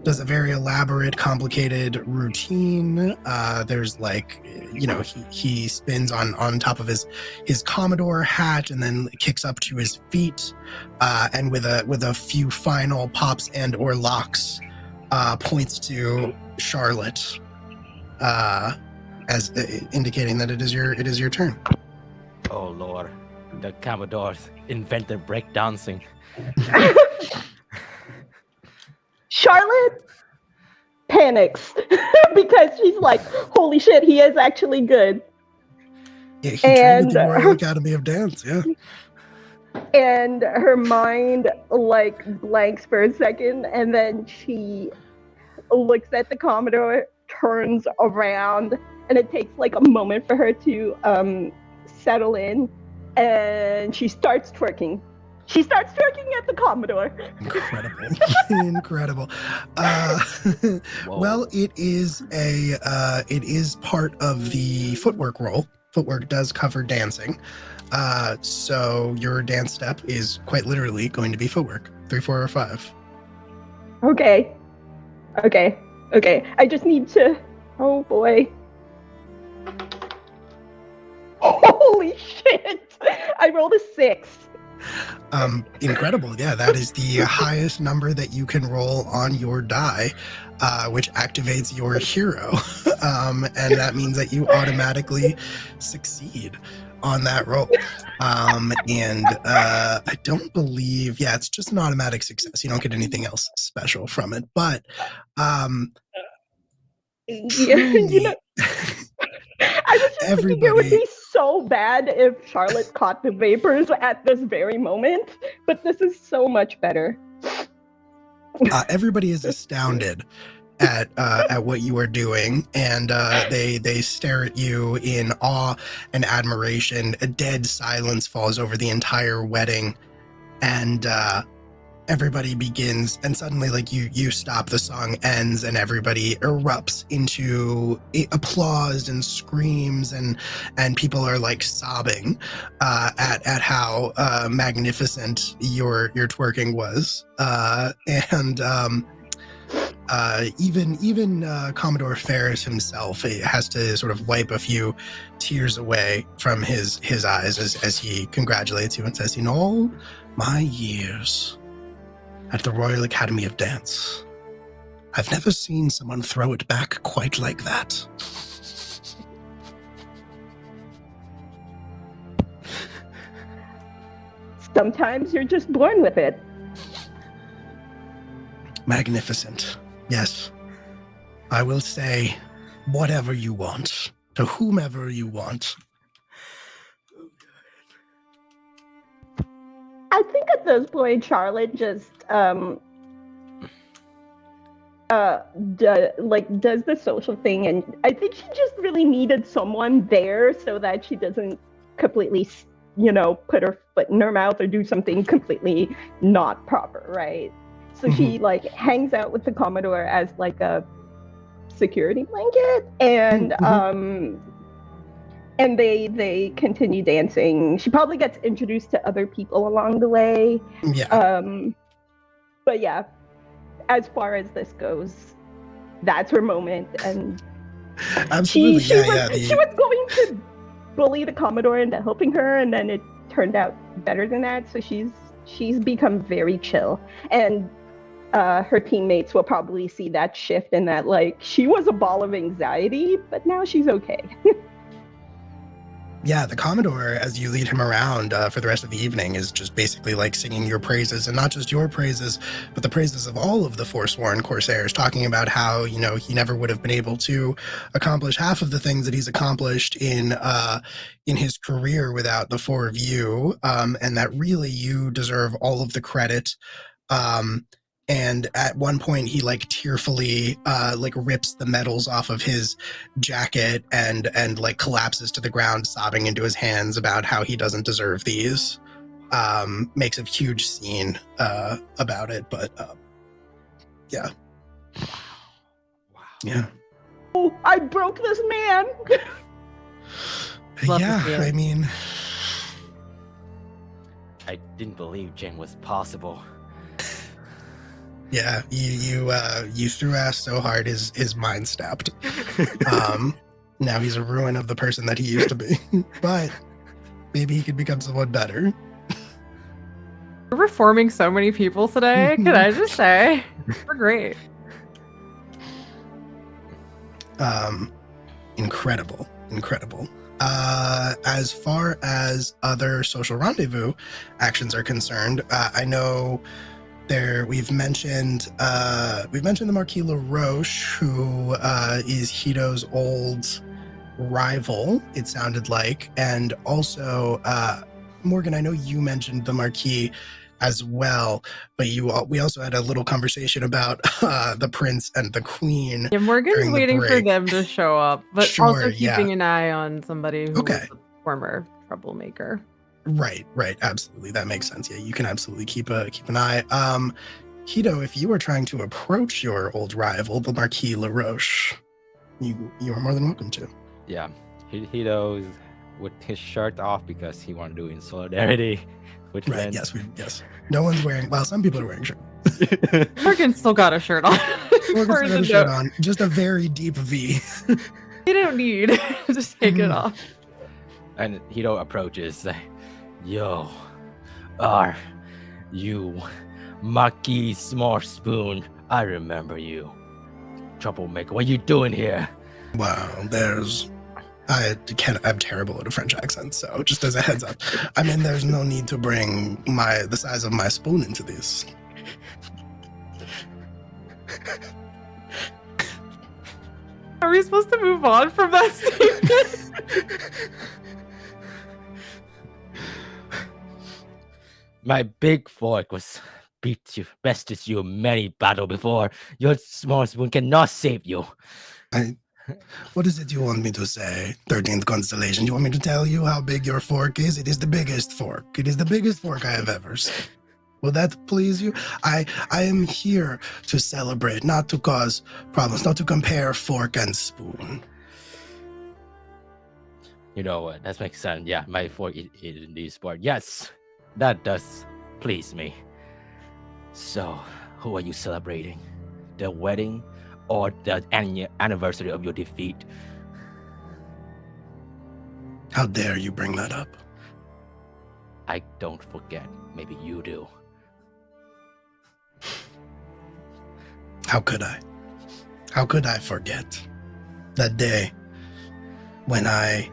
Speaker 3: does a very elaborate, complicated routine. There's he spins on top of his Commodore hat and then kicks up to his feet, and with a few final pops and or locks, points to Charlotte, as indicating that it is your turn.
Speaker 6: Oh Lord, the Commodores invented breakdancing.
Speaker 5: Charlotte panics because she's like, holy shit, he is actually good.
Speaker 3: Yeah, he trained at the Royal Academy of Dance, yeah.
Speaker 5: And her mind blanks for a second, and then she looks at the Commodore, turns around, and it takes a moment for her to settle in, and she starts twerking. She starts twerking at the Commodore.
Speaker 3: Incredible. Well, it is part of the footwork role. Footwork does cover dancing. So your dance step is quite literally going to be footwork. 3, 4, or 5.
Speaker 5: Okay. I just need to. Oh boy. Holy shit! I rolled a 6.
Speaker 3: Incredible. Yeah, that is the highest number that you can roll on your die, which activates your hero. And that means that you automatically succeed on that roll. And I don't believe, it's just an automatic success. You don't get anything else special from it. But truly,
Speaker 5: I was just thinking it would be so bad if Charlotte caught the vapors at this very moment, but this is so much better.
Speaker 3: Everybody is astounded at what you are doing, and they stare at you in awe and admiration. A dead silence falls over the entire wedding, and everybody begins, and suddenly you stop, the song ends, and everybody erupts into applause and screams, and people are sobbing at how magnificent your twerking was, and even Commodore Ferris himself has to sort of wipe a few tears away from his eyes as he congratulates you and says, in all my years at the Royal Academy of Dance, I've never seen someone throw it back quite like that.
Speaker 5: sometimes you're just born with it.
Speaker 3: Magnificent. Yes. I will say whatever you want to whomever you want.
Speaker 5: I think at this point, Charlotte just does the social thing, and I think she just really needed someone there so that she doesn't completely, put her foot in her mouth or do something completely not proper, right? So she hangs out with the Commodore as a security blanket, and and they continue dancing. She probably gets introduced to other people along the way.
Speaker 3: Yeah.
Speaker 5: But yeah, as far as this goes, that's her moment, and
Speaker 3: Absolutely.
Speaker 5: she was going to bully the Commodore into helping her, and then it turned out better than that. So she's become very chill, and her teammates will probably see that shift in that she was a ball of anxiety, but now she's okay.
Speaker 3: Yeah, the Commodore, as you lead him around for the rest of the evening, is just basically singing your praises, and not just your praises, but the praises of all of the Foursworn Corsairs, talking about how, he never would have been able to accomplish half of the things that he's accomplished in his career without the four of you, and that really you deserve all of the credit. And at one point he tearfully rips the medals off of his jacket and collapses to the ground, sobbing into his hands about how he doesn't deserve these. Makes a huge scene about it, but yeah.
Speaker 6: Wow.
Speaker 3: Yeah.
Speaker 5: Oh, I broke this man.
Speaker 3: Yeah, I mean,
Speaker 6: I didn't believe Jen was possible.
Speaker 3: yeah, you threw ass so hard his mind snapped. Now he's a ruin of the person that he used to be. But maybe he could become someone better.
Speaker 7: We're reforming so many people today. Can I just say, we're great.
Speaker 3: Incredible. As far as other social rendezvous actions are concerned, I know we've mentioned the Marquis LaRoche, who is Hito's old rival, it sounded like, and also Morgan, I know you mentioned the Marquis as well, but we also had a little conversation about the Prince and the Queen.
Speaker 7: Yeah, Morgan's waiting for
Speaker 3: break.
Speaker 7: them to show up, but
Speaker 3: Sure,
Speaker 7: also
Speaker 3: yeah.
Speaker 7: keeping an eye on somebody who
Speaker 3: Okay.
Speaker 7: was a former troublemaker.
Speaker 3: Right, absolutely, that makes sense. Yeah, you can absolutely keep an eye. Hito, if you were trying to approach your old rival, the Marquis LaRoche, you are more than welcome to.
Speaker 6: Yeah, Hito's with his shirt off because he wanted to do it in solidarity. Which
Speaker 3: Right, yes. No one's wearing, well, some people are wearing shirts.
Speaker 7: Morgan's still got a shirt on.
Speaker 3: Morgan's got a shirt on, just a very deep V.
Speaker 7: You don't need. Just take it off.
Speaker 6: And Hito approaches, yo, are you Marquis Small Spoon? I remember you. Troublemaker, what are you doing here?
Speaker 3: Wow, I'm terrible at a French accent, so just as a heads up. I mean, there's no need to bring the size of my spoon into this.
Speaker 7: Are we supposed to move on from that statement?
Speaker 6: My big fork was bested you in many battle before. Your small spoon cannot save you.
Speaker 3: What is it you want me to say, 13th Constellation? You want me to tell you how big your fork is? It is the biggest fork. It is the biggest fork I have ever seen. Will that please you? I am here to celebrate, not to cause problems, not to compare fork and spoon.
Speaker 6: You know what? That makes sense. Yeah, my fork is indeed sport. Yes, that does please me. So, who are you celebrating? The wedding or the anniversary of your defeat?
Speaker 3: How dare you bring that up?
Speaker 6: I don't forget. Maybe you do.
Speaker 3: How could I? How could I forget that day when I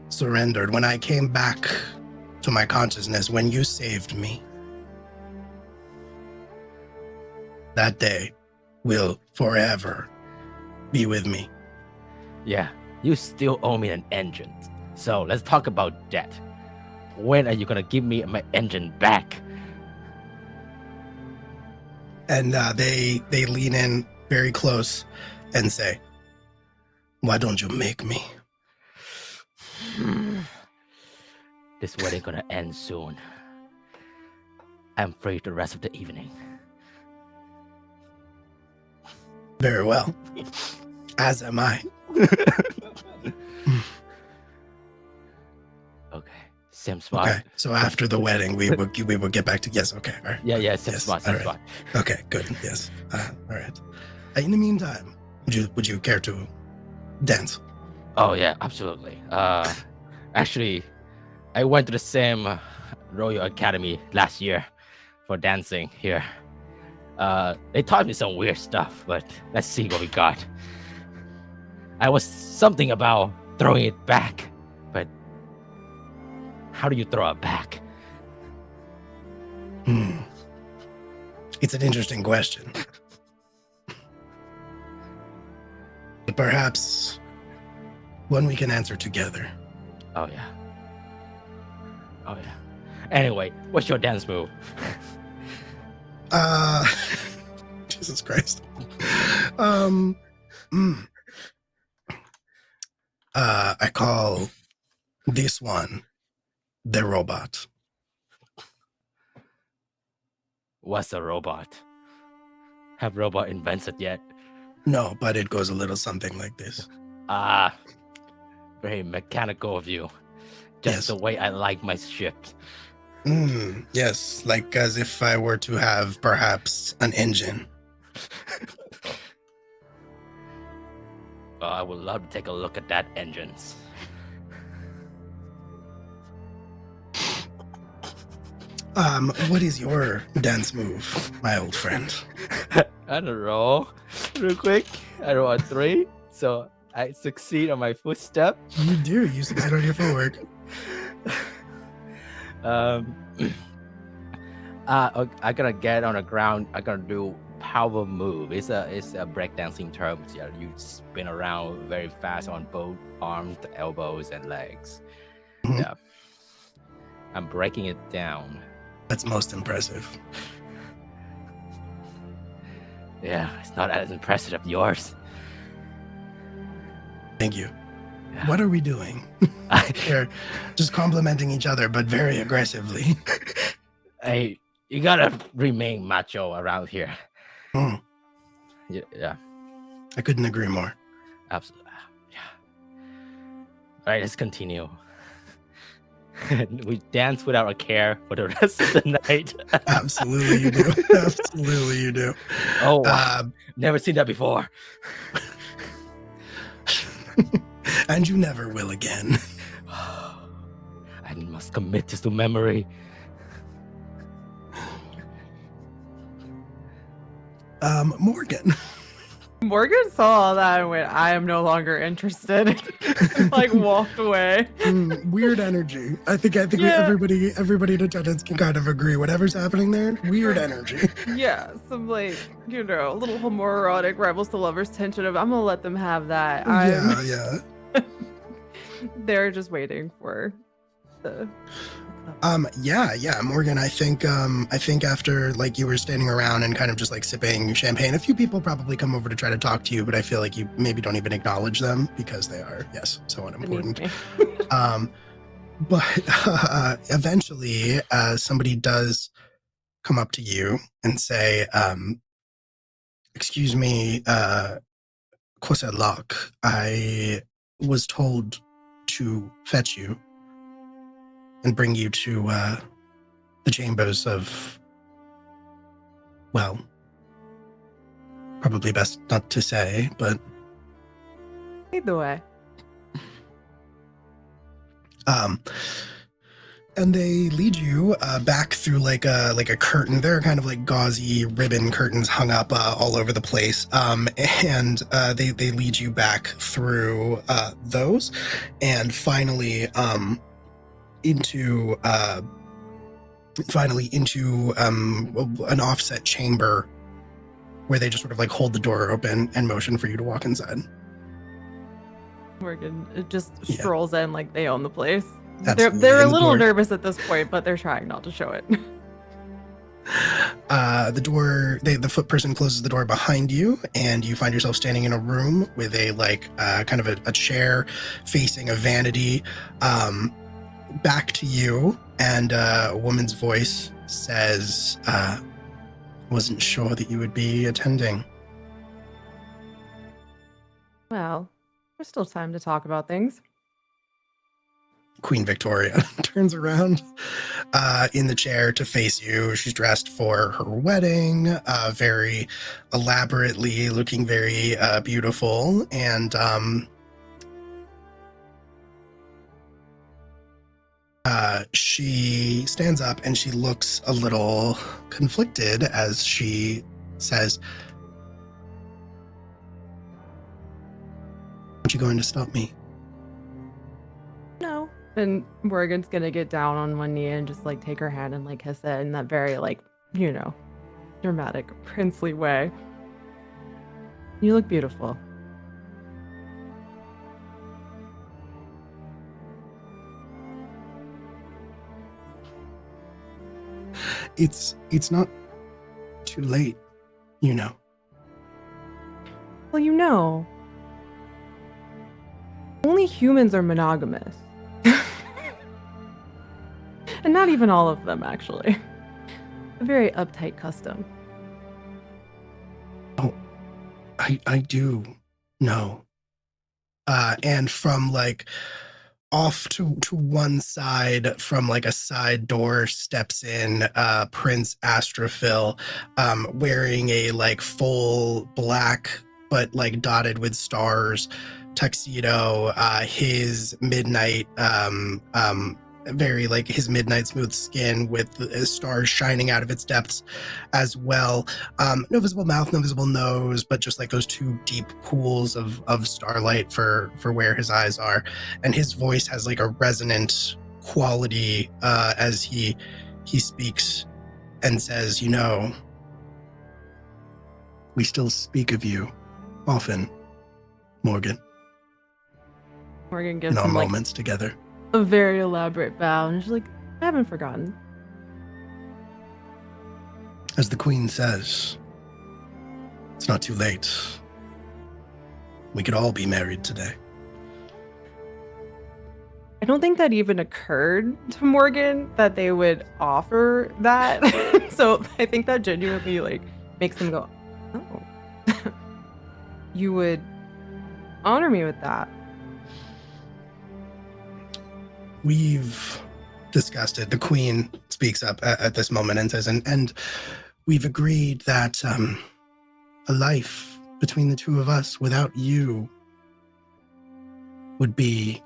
Speaker 3: surrendered, when I came back to my consciousness when you saved me. That day will forever be with me.
Speaker 6: Yeah, you still owe me an engine. So let's talk about that. When are you gonna give me my engine back?
Speaker 3: And they lean in very close and say, "Why don't you make me?"
Speaker 6: This wedding gonna end soon. I'm free the rest of the evening.
Speaker 3: Very well. As am I.
Speaker 6: Okay, same spot.
Speaker 3: Okay, so after the wedding, we will get back to yes. Okay, all right.
Speaker 6: Yeah, same spot, same
Speaker 3: all right.
Speaker 6: spot.
Speaker 3: Okay, good. Yes. All right. In the meantime, would you care to dance?
Speaker 6: Oh yeah, absolutely. Actually, I went to the same Royal Academy last year for dancing here. They taught me some weird stuff, but let's see what we got. I was something about throwing it back, but how do you throw it back?
Speaker 3: It's an interesting question. But perhaps one we can answer together.
Speaker 6: Oh yeah. Anyway, what's your dance move?
Speaker 3: Jesus Christ. I call this one the robot.
Speaker 6: What's a robot? Have robot invented yet?
Speaker 3: No, but it goes a little something like this.
Speaker 6: Very mechanical of you. Just
Speaker 3: Yes.
Speaker 6: the way I like my ships.
Speaker 3: Yes, like as if I were to have perhaps an engine.
Speaker 6: I would love to take a look at that engines.
Speaker 3: What is your dance move, my old friend?
Speaker 6: I don't roll real quick. I roll a 3, so I succeed on my footstep.
Speaker 3: You do. You succeed on your footwork.
Speaker 6: I gotta get on the ground. I gotta do power move. It's a breakdancing term. Yeah, you spin around very fast on both arms, elbows, and legs.
Speaker 3: Mhm.
Speaker 6: Yeah, I'm breaking it down.
Speaker 3: That's most impressive.
Speaker 6: Yeah, it's not as impressive as yours.
Speaker 3: Thank you.
Speaker 6: Yeah.
Speaker 3: What are we doing? We're just complimenting each other, but very aggressively.
Speaker 6: Hey, you gotta remain macho around here.
Speaker 3: Mm,
Speaker 6: Yeah,
Speaker 3: I couldn't agree more.
Speaker 6: absolutely. Yeah. All right, let's continue. We dance without a care for the rest of the night.
Speaker 3: Absolutely, you do. Absolutely, you do.
Speaker 6: Oh, wow. Never seen that before.
Speaker 3: And you never will again.
Speaker 6: I must commit this to memory.
Speaker 3: Morgan.
Speaker 7: Morgan saw all that and went, I am no longer interested. Like walked away.
Speaker 3: Weird energy. I think
Speaker 7: Yeah.
Speaker 3: everybody in attendance can kind of agree. Whatever's happening there, weird energy.
Speaker 7: Yeah, some like, a little homoerotic rivals to lovers tension of I'm gonna let them have that.
Speaker 3: Yeah.
Speaker 7: They're just waiting for the
Speaker 3: Yeah, Morgan, I think after like you were standing around and kind of just like sipping champagne, a few people probably come over to try to talk to you, but I feel like you maybe don't even acknowledge them because they are, yes, so unimportant. But eventually somebody does come up to you and say, excuse me, Corsairs, I was told to fetch you and bring you to the chambers of, well, probably best not to say, but
Speaker 7: Either way.
Speaker 3: and they lead you back through like a curtain. There are kind of like gauzy ribbon curtains hung up all over the place, and they lead you back through those, and finally into finally into an offset chamber where they just sort of like hold the door open and motion for you to walk inside.
Speaker 7: Morgan just
Speaker 3: Yeah.
Speaker 7: strolls in like they own the place.
Speaker 3: Absolutely.
Speaker 7: They're a
Speaker 3: And the
Speaker 7: little
Speaker 3: door-
Speaker 7: nervous at this point, but they're trying not to show it.
Speaker 3: The door, the foot person closes the door behind you, and you find yourself standing in a room with a kind of a chair facing a vanity back to you, and a woman's voice says, wasn't sure that you would be attending.
Speaker 7: Well, there's still time to talk about things.
Speaker 3: Queen Victoria turns around in the chair to face you. She's dressed for her wedding, very elaborately, looking very beautiful. And she stands up and she looks a little conflicted as she says, "Aren't you going to stop me?"
Speaker 7: No. And Morgan's gonna get down on one knee and just like take her hand and like kiss it in that very like, dramatic, princely way. You look beautiful.
Speaker 3: It's not too late, you know.
Speaker 7: Well, only humans are monogamous. And not even all of them, actually. A very uptight custom.
Speaker 3: Oh, I do know. And from like off to one side, from like a side door, steps in Prince Astrophil, wearing a like full black but like dotted with stars tuxedo, his midnight very like his midnight smooth skin with stars shining out of its depths as well. No visible mouth, no visible nose, but just like those two deep pools of starlight for where his eyes are. And his voice has like a resonant quality as he speaks and says, we still speak of you often, Morgan,
Speaker 7: Morgan gives
Speaker 3: in our
Speaker 7: him like
Speaker 3: moments together.
Speaker 7: a very elaborate bow, and she's like, I haven't forgotten.
Speaker 3: As the Queen says, it's not too late. We could all be married today.
Speaker 7: I don't think that even occurred to Morgan that they would offer that. So I think that genuinely like makes them go, oh, you would honor me with that.
Speaker 3: We've discussed it. The Queen speaks up at this moment and says, and we've agreed that a life between the two of us without you would be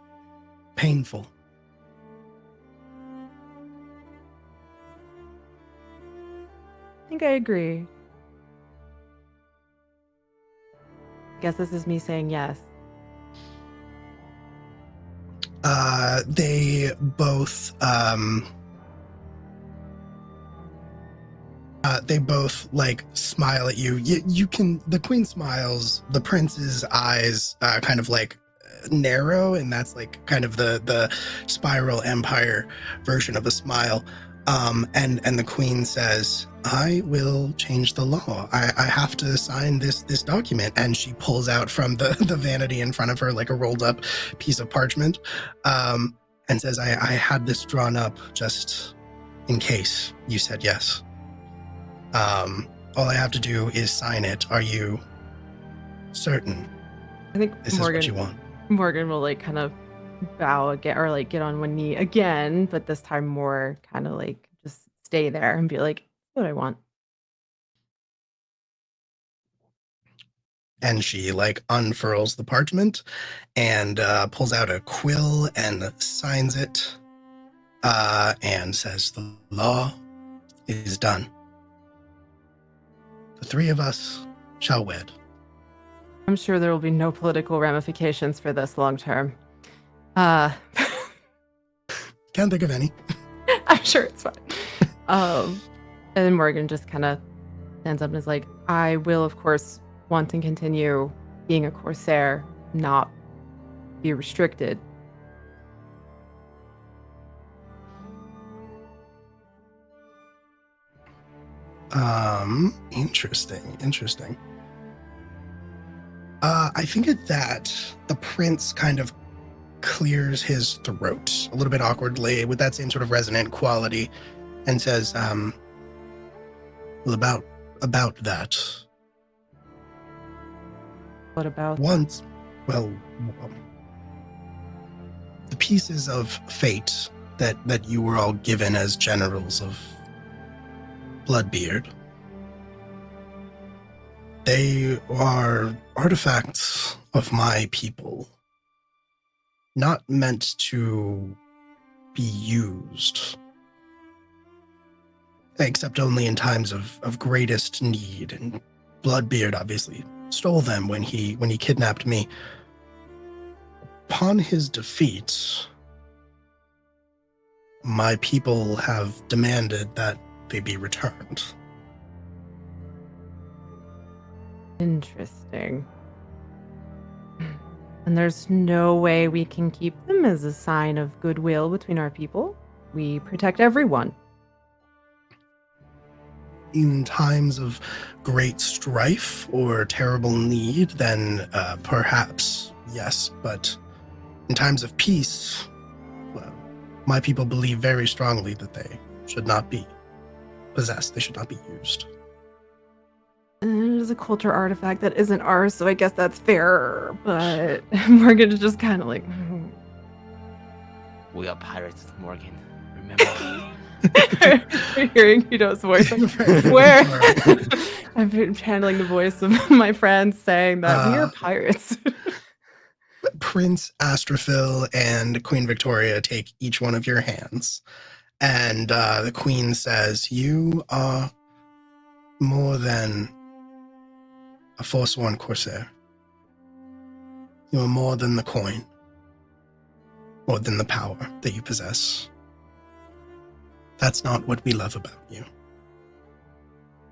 Speaker 3: painful.
Speaker 7: I think I agree. Guess this is me saying yes.
Speaker 3: They both like smile at you. You can, the Queen smiles, the Prince's eyes kind of like narrow, and that's like kind of the Spiral Empire version of a smile. And the Queen says, I will change the law. I have to sign this document. And she pulls out from the vanity in front of her like a rolled up piece of parchment, and says, I had this drawn up just in case you said yes. All I have to do is sign it. Are you certain
Speaker 7: I think
Speaker 3: this is what you want?
Speaker 7: Morgan will like kind of bow again, or like get on one knee again, but this time more kind of like just stay there and be like, what I want.
Speaker 3: And she like unfurls the parchment and pulls out a quill and signs it, and says, the law is done. The three of us shall wed.
Speaker 7: I'm sure there will be no political ramifications for this long term.
Speaker 3: Can't think of any.
Speaker 7: I'm sure it's fine. And then Morgan just kind of stands up and is like, I will, of course, want to continue being a Corsair, not be restricted.
Speaker 3: Interesting. I think at that, the prince kind of clears his throat a little bit awkwardly with that same sort of resonant quality and says, well, about that.
Speaker 7: What about
Speaker 3: Once, well, the pieces of fate that you were all given as generals of Bloodbeard, they are artifacts of my people, not meant to be used, except only in times of greatest need. And Bloodbeard obviously stole them when he kidnapped me. Upon his defeat, my people have demanded that they be returned.
Speaker 7: Interesting. And there's no way we can keep them as a sign of goodwill between our people? We protect everyone.
Speaker 3: In times of great strife or terrible need, then perhaps, yes. But in times of peace, well, my people believe very strongly that they should not be possessed. They should not be used.
Speaker 7: And it is a culture artifact that isn't ours, so I guess that's fair. But Morgan is just kind of like...
Speaker 6: We are pirates, Morgan. Remember?
Speaker 7: Hearing Hito's voice. Where? I've been channeling the voice of my friends saying that we are pirates.
Speaker 3: Prince Astrophil and Queen Victoria take each one of your hands. And the queen says, you are more than a Foursworn Corsair. You are more than the coin, more than the power that you possess. That's not what we love about you.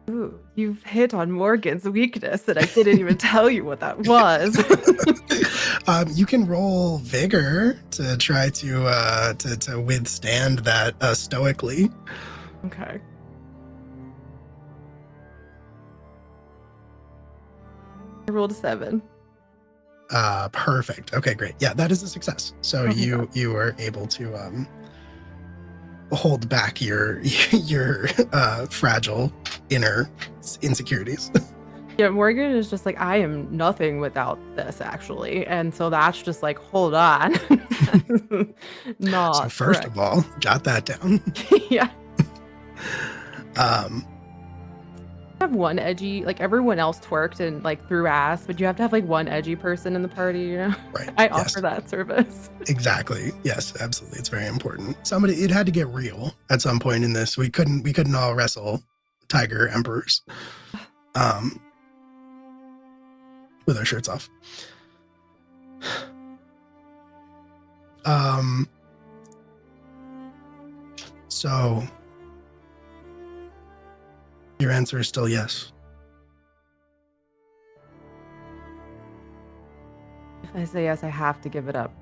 Speaker 7: Ooh, you've hit on Morgan's weakness, and I didn't even tell you what that was.
Speaker 3: You can roll vigor to try to withstand that stoically.
Speaker 7: Okay. I rolled a 7.
Speaker 3: Perfect. Okay, great. Yeah, that is a success. So you were able to hold back your fragile inner insecurities.
Speaker 7: Yeah, Morgan is just like, I am nothing without this, actually. And so that's just like, hold on. Not
Speaker 3: So first
Speaker 7: correct.
Speaker 3: of all, jot that down.
Speaker 7: Yeah. Have one edgy, like everyone else twerked and like threw ass, but you have to have like one edgy person in the party, you know?
Speaker 3: Right.
Speaker 7: I
Speaker 3: yes.
Speaker 7: offer that service.
Speaker 3: Exactly. Yes, absolutely. It's very important. It had to get real at some point in this. We couldn't all wrestle tiger emperors. With our shirts off. So your answer is still yes.
Speaker 7: If I say yes, I have to give it up.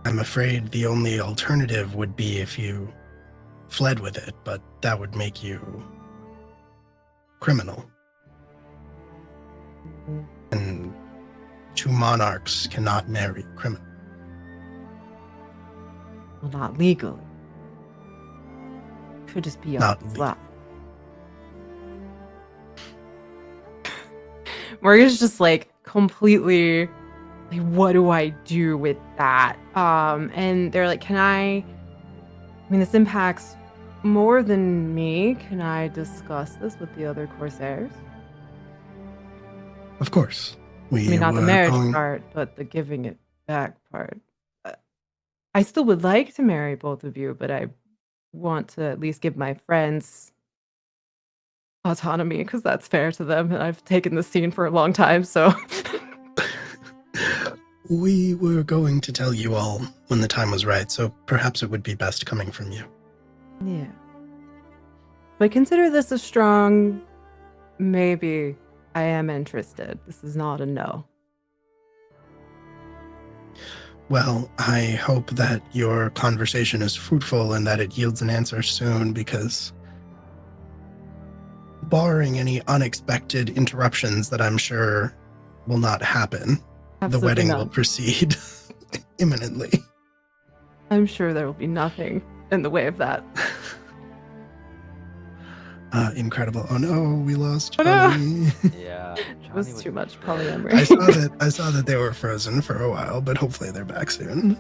Speaker 3: I'm afraid the only alternative would be if you fled with it, but that would make you criminal.
Speaker 7: Mm-hmm.
Speaker 3: And two monarchs cannot marry a criminal.
Speaker 7: Well, not legally. Could just be
Speaker 3: Not
Speaker 7: on slap. Morgan's just like completely like, what do I do with that? And they're like, I mean, this impacts more than me. Can I discuss this with the other Corsairs?
Speaker 3: Of course.
Speaker 7: I mean, not the marriage part, but the giving it back part. I still would like to marry both of you, but I want to at least give my friends autonomy because that's fair to them. And I've taken this scene for a long time, so.
Speaker 3: We were going to tell you all when the time was right, so perhaps it would be best coming from you.
Speaker 7: Yeah. But consider this a strong maybe. I am interested. This is not a no.
Speaker 3: Well, I hope that your conversation is fruitful and that it yields an answer soon, because barring any unexpected interruptions that I'm sure will not happen,
Speaker 7: Absolutely
Speaker 3: the wedding
Speaker 7: not.
Speaker 3: will proceed imminently.
Speaker 7: I'm sure there will be nothing in the way of that.
Speaker 3: Incredible. Oh no, we lost
Speaker 7: Oh, no.
Speaker 3: Johnny.
Speaker 6: Yeah.
Speaker 7: It was too much
Speaker 3: I
Speaker 7: polyamory.
Speaker 3: saw that they were frozen for a while, but hopefully they're back soon.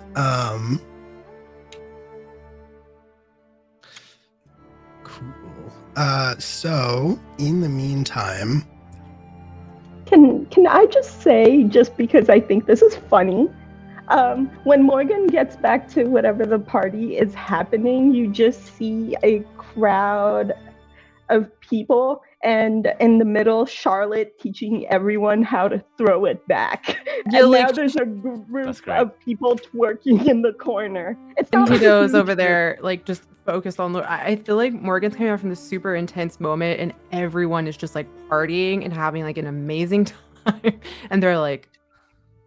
Speaker 3: Cool. So in the meantime,
Speaker 5: Can I just say, just because I think this is funny, when Morgan gets back to whatever the party is happening, you just see a crowd of people, and in the middle, Charlotte teaching everyone how to throw it back.
Speaker 7: Yeah,
Speaker 5: and
Speaker 7: like,
Speaker 5: now there's a group
Speaker 6: That's great.
Speaker 5: of people twerking in the corner. It's
Speaker 7: and
Speaker 5: not a
Speaker 7: kiddos
Speaker 5: huge
Speaker 7: over
Speaker 5: group.
Speaker 7: there, like, just focused on the. I feel like Morgan's coming out from this super intense moment, and everyone is just like partying and having like an amazing time. And they're like,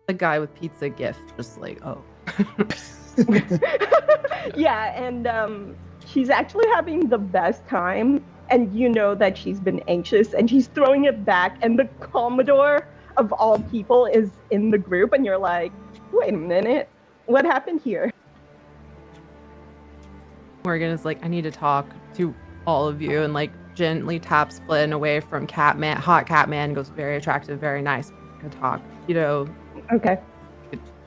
Speaker 7: the guy with pizza gift, just like, oh.
Speaker 5: Yeah, and she's actually having the best time, and you know that she's been anxious, and she's throwing it back, and the Commodore of all people is in the group, and you're like, wait a minute, what happened here?
Speaker 7: Morgan is like, I need to talk to all of you, and like gently taps Flynn away from Catman, hot Catman, goes, very attractive, very nice, good talk. You know,
Speaker 5: Okay.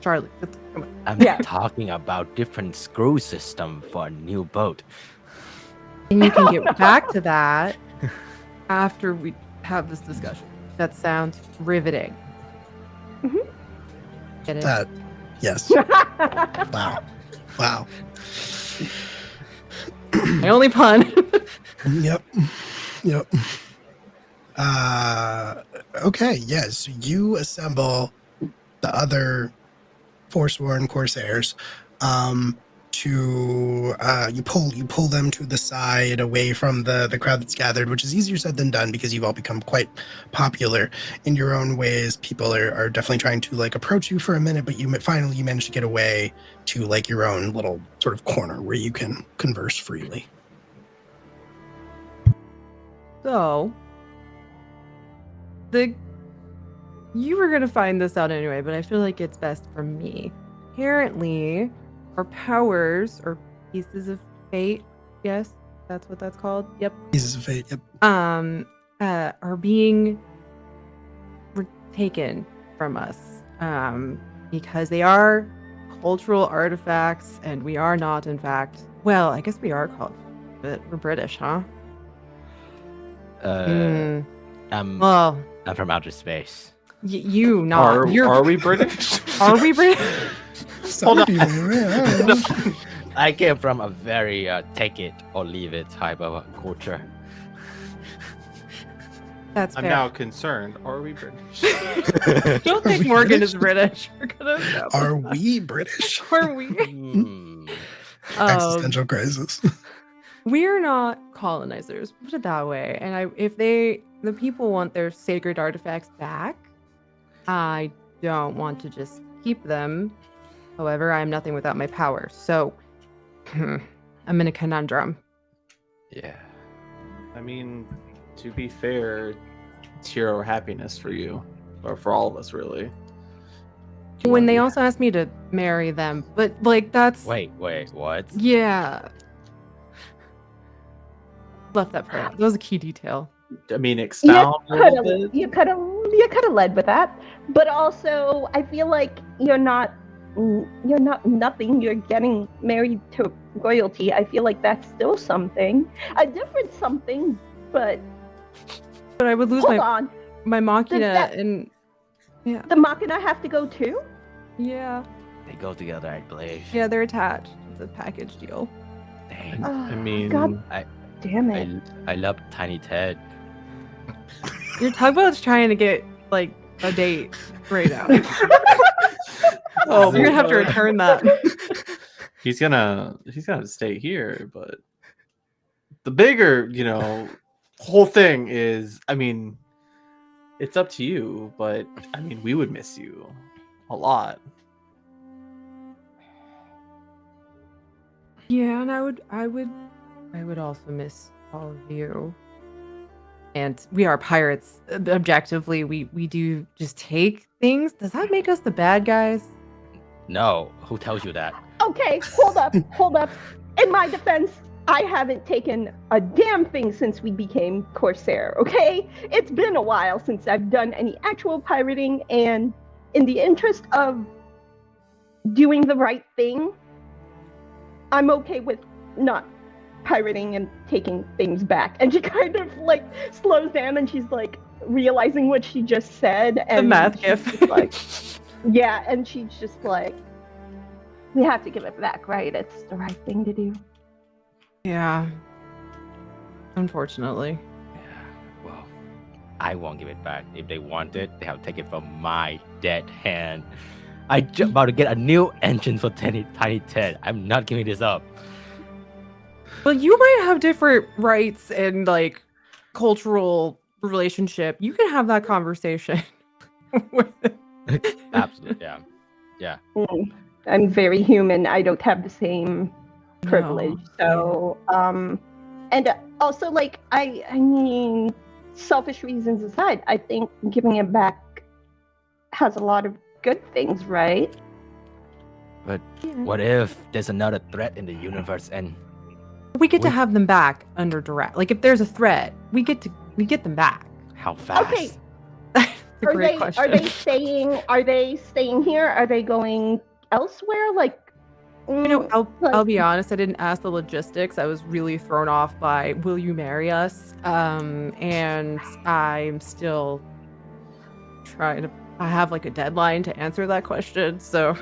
Speaker 7: Charlie, come on.
Speaker 6: I'm
Speaker 5: Yeah.
Speaker 6: talking about different screw system for a new boat.
Speaker 7: And you can get back to that after we have this discussion. That sounds riveting.
Speaker 5: Mhm.
Speaker 7: Get it?
Speaker 3: that, yes. Wow.
Speaker 7: My only pun.
Speaker 3: Yep. Okay, yes. You assemble the other Foursworn Corsairs. You pull them to the side, away from the crowd that's gathered, which is easier said than done because you've all become quite popular in your own ways. People are definitely trying to like approach you for a minute, but you finally manage to get away to like your own little sort of corner where you can converse freely.
Speaker 7: So, you were gonna find this out anyway, but I feel like it's best for me. Apparently, our powers or pieces of fate, yes, that's what that's called. Yep.
Speaker 3: Pieces of fate. Yep.
Speaker 7: Are being taken from us, because they are cultural artifacts, and we are not, in fact. Well, I guess we are called, but we're British, huh?
Speaker 6: I'm
Speaker 7: Well,
Speaker 6: from outer space.
Speaker 7: you not.
Speaker 4: Are we British?
Speaker 7: Are we British?
Speaker 3: Some people, yeah, I don't know.
Speaker 6: I came from a very take it or leave it type of culture.
Speaker 7: That's
Speaker 4: I'm
Speaker 7: fair.
Speaker 4: now concerned. Are we British?
Speaker 7: Don't think
Speaker 3: we
Speaker 7: Morgan
Speaker 3: British?
Speaker 7: is British. We're gonna know.
Speaker 3: Are we British?
Speaker 7: Are we?
Speaker 6: Hmm.
Speaker 3: Existential crisis.
Speaker 7: We're not colonizers. Put it that way. And if the people want their sacred artifacts back, I don't want to just keep them. However, I am nothing without my power. So I'm in a conundrum.
Speaker 6: Yeah.
Speaker 4: I mean, to be fair, it's hero happiness for you, or for all of us, really. Do you
Speaker 7: When
Speaker 4: wanna
Speaker 7: they
Speaker 4: be-
Speaker 7: also asked me to marry them, but like that's
Speaker 6: Wait, what?
Speaker 7: yeah. Left that part out. That was a key detail.
Speaker 4: I mean, expound a little bit.
Speaker 5: You could have led with that, but also I feel like you're not nothing. You're getting married to royalty. I feel like that's still something, a different something. But
Speaker 7: But I would lose
Speaker 5: hold on,
Speaker 7: my machina
Speaker 5: that-
Speaker 7: and yeah.
Speaker 5: the Machina have to go too.
Speaker 7: Yeah.
Speaker 6: They go together, I believe.
Speaker 7: Yeah, they're attached. It's a package deal.
Speaker 6: Dang.
Speaker 5: Oh,
Speaker 4: I mean,
Speaker 5: God damn it.
Speaker 6: I love Tiny Ted.
Speaker 7: Your tugboat's trying to get like a date right now. Oh, we're gonna have to return that.
Speaker 4: He's gonna stay here, but the bigger, whole thing is, I mean, it's up to you, but I mean, we would miss you a lot.
Speaker 7: Yeah, and I would also miss all of you. And we are pirates. Objectively, we do just take things. Does that make us the bad guys?
Speaker 6: No, who tells you that?
Speaker 5: Okay, hold up. In my defense, I haven't taken a damn thing since we became Corsair, okay? It's been a while since I've done any actual pirating, and in the interest of doing the right thing, I'm okay with not pirating and taking things back. And she kind of like slows down and she's like realizing what she just said. And
Speaker 7: the math gif.
Speaker 5: Like, yeah, and she's just like, we have to give it back, right? It's the right thing to do.
Speaker 7: Yeah. Unfortunately.
Speaker 6: Yeah, well, I won't give it back. If they want it, they have to take it from my dead hand. I'm about to get a new engine for Tiny Ted. I'm not giving this up.
Speaker 7: Well, you might have different rights and like cultural relationship. You can have that conversation.
Speaker 6: Absolutely, yeah.
Speaker 5: I'm very human. I don't have the same privilege.
Speaker 7: No.
Speaker 5: So, and also, like, I mean, selfish reasons aside, I think giving it back has a lot of good things, right?
Speaker 6: But what if there's another threat in the universe and
Speaker 7: We get to have them back under direct. Like if there's a threat, we get them back.
Speaker 6: how fast?
Speaker 5: Okay.
Speaker 7: That's a great question.
Speaker 5: Are they staying here? Are they going elsewhere? Like,
Speaker 7: I'll be honest, I didn't ask the logistics. I was really thrown off by will you marry us? And I'm still trying to I have like a deadline to answer that question. So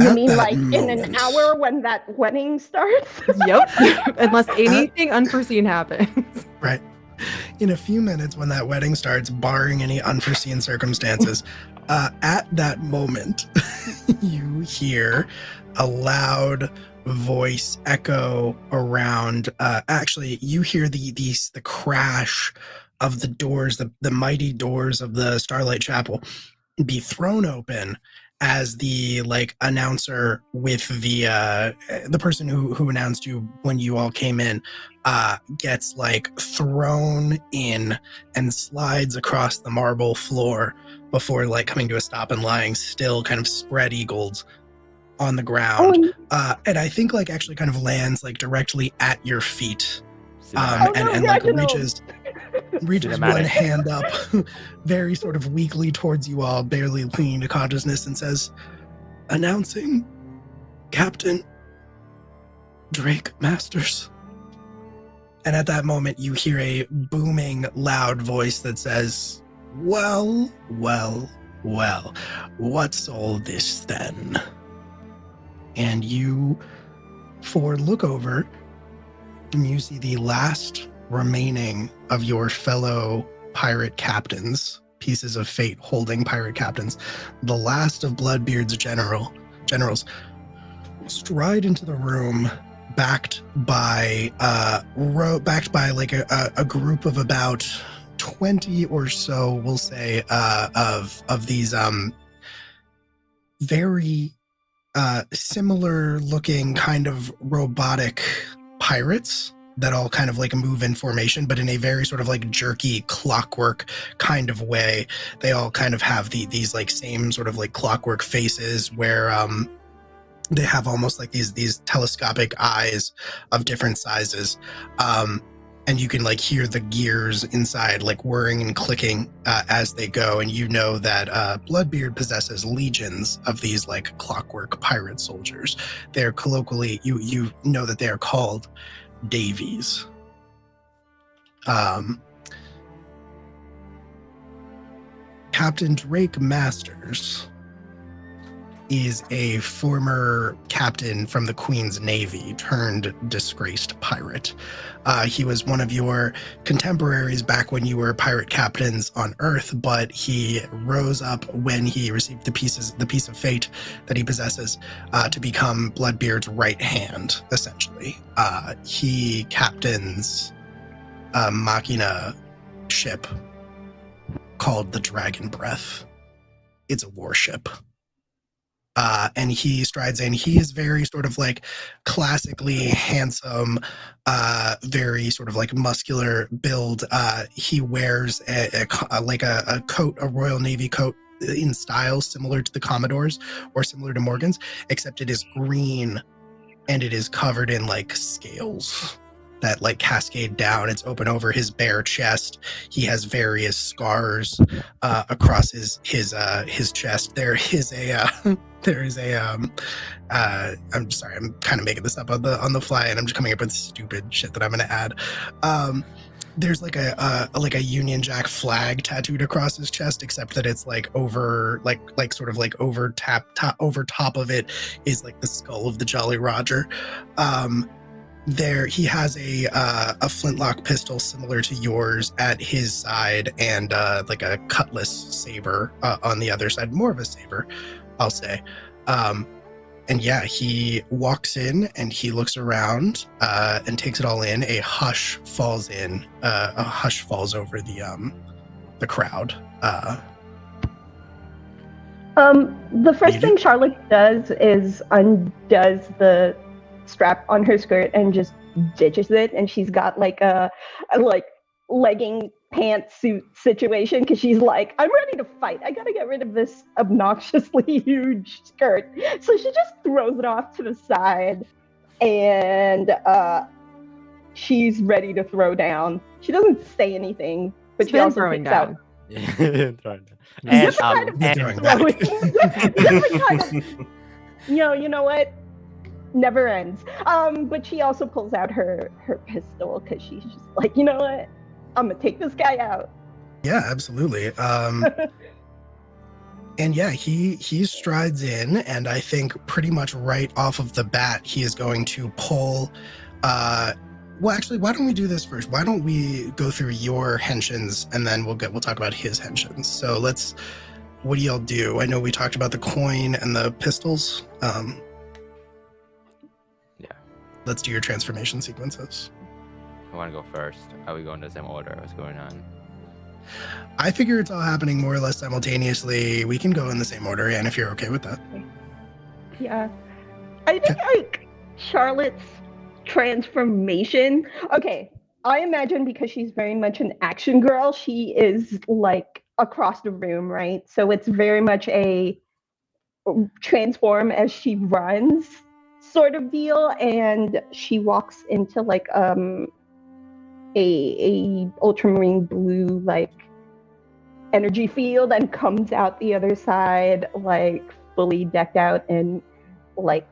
Speaker 3: At
Speaker 5: mean
Speaker 3: that
Speaker 5: like in an
Speaker 3: moment-
Speaker 5: hour when that wedding starts?
Speaker 7: yep. Unless anything unforeseen happens.
Speaker 3: Right. In a few minutes, when that wedding starts, barring any unforeseen circumstances, at that moment, you hear a loud voice echo around. Actually, you hear the crash of the doors, the mighty doors of the Starlight Chapel, be thrown open as the announcer with the person who announced you when you all came in gets thrown in and slides across the marble floor before coming to a stop and lying still, kind of spread eagled on the ground. And I think actually kind of lands directly at your feet. Reaches one hand up very sort of weakly towards you all, barely clinging to consciousness, and says, announcing Captain Drake Masters. And at that moment you hear a booming loud voice that says, well, what's all this then? And you look over and you see the last remaining of your fellow pirate captains, pieces of fate holding pirate captains, the last of Bloodbeard's generals, stride into the room, backed by a group of about 20 or so, we'll say, of these very similar looking kind of robotic pirates that all kind of move in formation, but in a very sort of jerky clockwork kind of way. They all kind of have these same sort of clockwork faces where they have almost these telescopic eyes of different sizes. And you can hear the gears inside whirring and clicking as they go. And you know that Bloodbeard possesses legions of these clockwork pirate soldiers. They're colloquially, you know that they are called Davies. Captain Drake Masters, is a former captain from the Queen's Navy turned disgraced pirate. He was one of your contemporaries back when you were pirate captains on Earth, but he rose up when he received the piece of fate that he possesses to become Bloodbeard's right hand, essentially. He captains a machina ship called the Dragon Breath. It's a warship. And he strides in. He is very sort of like classically handsome, very sort of like muscular build. He wears a coat, a Royal Navy coat in style similar to the Commodore's or similar to Morgan's, except it is green and it is covered in like scales that like cascade down. It's open over his bare chest. He has various scars across his chest. There is a I'm sorry, I'm kind of making this up on the fly, and I'm just coming up with stupid shit that I'm gonna add. There's like a Union Jack flag tattooed across his chest, except that it's like over like sort of like over top of it is like the skull of the Jolly Roger. There he has a flintlock pistol similar to yours at his side, and like a cutlass saber on the other side, more of a saber, I'll say. And yeah, he walks in and he looks around and takes it all in. A hush falls over the crowd.
Speaker 5: The first thing Charlotte does is undoes the strap on her skirt and just ditches it, and she's got like a legging pantsuit situation because she's like, I'm ready to fight. I gotta get rid of this obnoxiously huge skirt. So she just throws it off to the side, and she's ready to throw down. She doesn't say anything, but she also
Speaker 7: throwing
Speaker 5: picks
Speaker 7: down.
Speaker 5: You know what? Never ends. But she also pulls out her pistol because she's just like, you know what? I'm gonna take this guy out.
Speaker 3: Yeah, absolutely. And yeah, he strides in, and I think pretty much right off of the bat, he is going to pull. Well, actually, why don't we do this first? Why don't we go through your henshins, and then we'll talk about his henshins. So what do y'all do? I know we talked about the coin and the pistols.
Speaker 6: Yeah.
Speaker 3: Let's do your transformation sequences.
Speaker 6: I want to go first. Are we going in the same order? What's going on?
Speaker 3: I figure it's all happening more or less simultaneously. We can go in the same order, and if you're okay with that.
Speaker 5: Yeah. I think like Charlotte's transformation. Okay, I imagine because she's very much an action girl, she is like across the room, right? So it's very much a transform as she runs sort of deal, and she walks into like a ultramarine blue like energy field and comes out the other side like fully decked out in like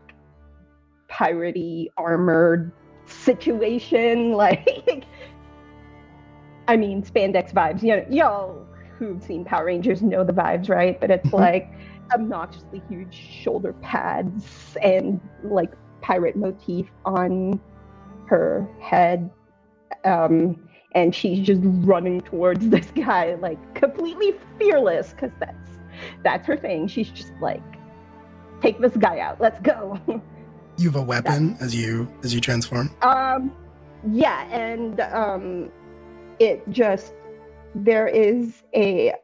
Speaker 5: piratey armored situation, like I mean spandex vibes. You know, y'all who've seen Power Rangers know the vibes, right? But it's like obnoxiously huge shoulder pads and like pirate motif on her head, and she's just running towards this guy like completely fearless because that's her thing. She's just like, take this guy out, let's go.
Speaker 3: You have a weapon as you transform?
Speaker 5: Yeah, and it just there is a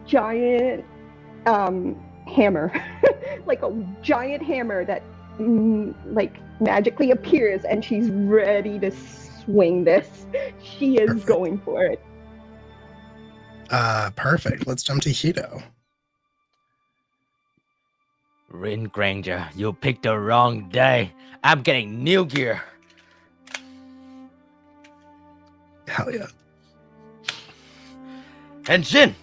Speaker 5: giant hammer, like a giant hammer that like magically appears, and she's ready to swing this. She is
Speaker 3: Perfect.
Speaker 5: going for it.
Speaker 3: Perfect. Let's jump to Hito.
Speaker 6: Rin Granger, you picked the wrong day. I'm getting new gear.
Speaker 3: Hell yeah.
Speaker 6: Henshin!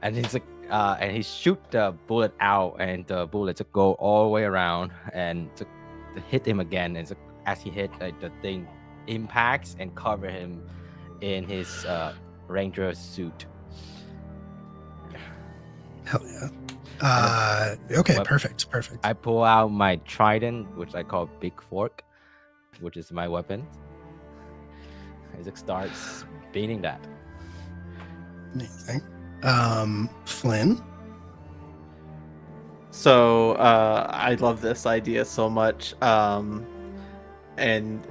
Speaker 6: And he's like, and he shoot the bullet out, and the bullets go all the way around and to hit him again. And as he hit, like the thing impacts and cover him in his ranger suit.
Speaker 3: Hell yeah. Okay,
Speaker 6: Well,
Speaker 3: perfect.
Speaker 6: I pull out my trident, which I call Big Fork, which is my weapon. Isaac starts beating that.
Speaker 3: Amazing. Flynn.
Speaker 4: So I love this idea so much. And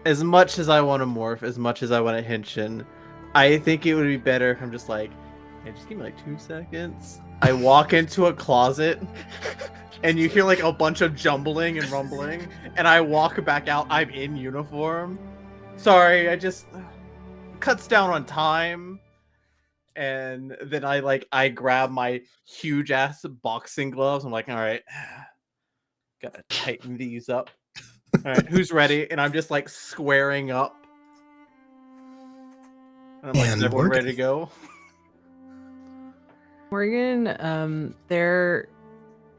Speaker 4: as much as I want to morph, as much as I want to henshin, I think it would be better if I'm just like, hey, just give me like 2 seconds. I walk into a closet and you hear like a bunch of jumbling and rumbling, and I walk back out. I'm in uniform. Sorry, I just cuts down on time. And then I grab my huge ass boxing gloves. I'm like, all right, gotta tighten these up. All right, who's ready? And I'm just like squaring up. And I'm like, is everyone ready to go?
Speaker 7: Morgan, they're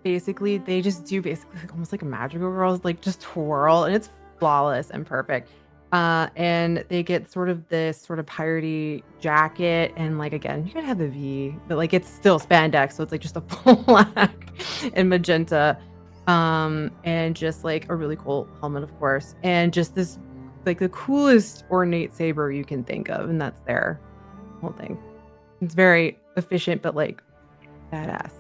Speaker 7: basically, they just do basically like, almost like a magical girls, like just twirl, and it's flawless and perfect. And they get sort of this sort of piratey jacket, and like again, you could have the V, but like it's still spandex, so it's like just a black and magenta, and just like a really cool helmet, of course, and just this like the coolest ornate saber you can think of, and that's their whole thing. It's very efficient, but like badass.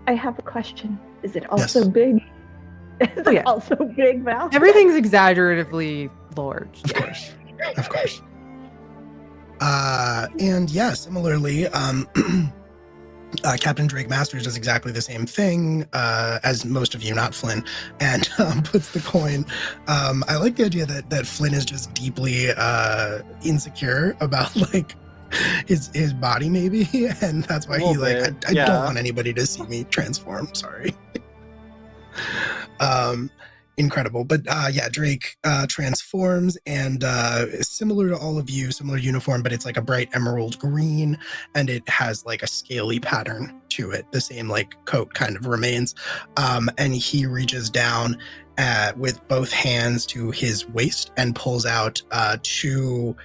Speaker 5: I have a question. Is it also big? Is it also big, Val?
Speaker 7: Everything's exaggeratively large.
Speaker 3: Of course. Of course. And yeah, similarly, Captain Drake Masters does exactly the same thing as most of you, not Flynn, and puts the coin. I like the idea that Flynn is just deeply insecure about like his body, maybe, and that's why he like I don't want anybody to see me transform. Sorry. Incredible, but yeah, Drake transforms, and similar to all of you, similar uniform, but it's like a bright emerald green, and it has like a scaly pattern to it. The same like coat kind of remains, and he reaches down with both hands to his waist and pulls out 2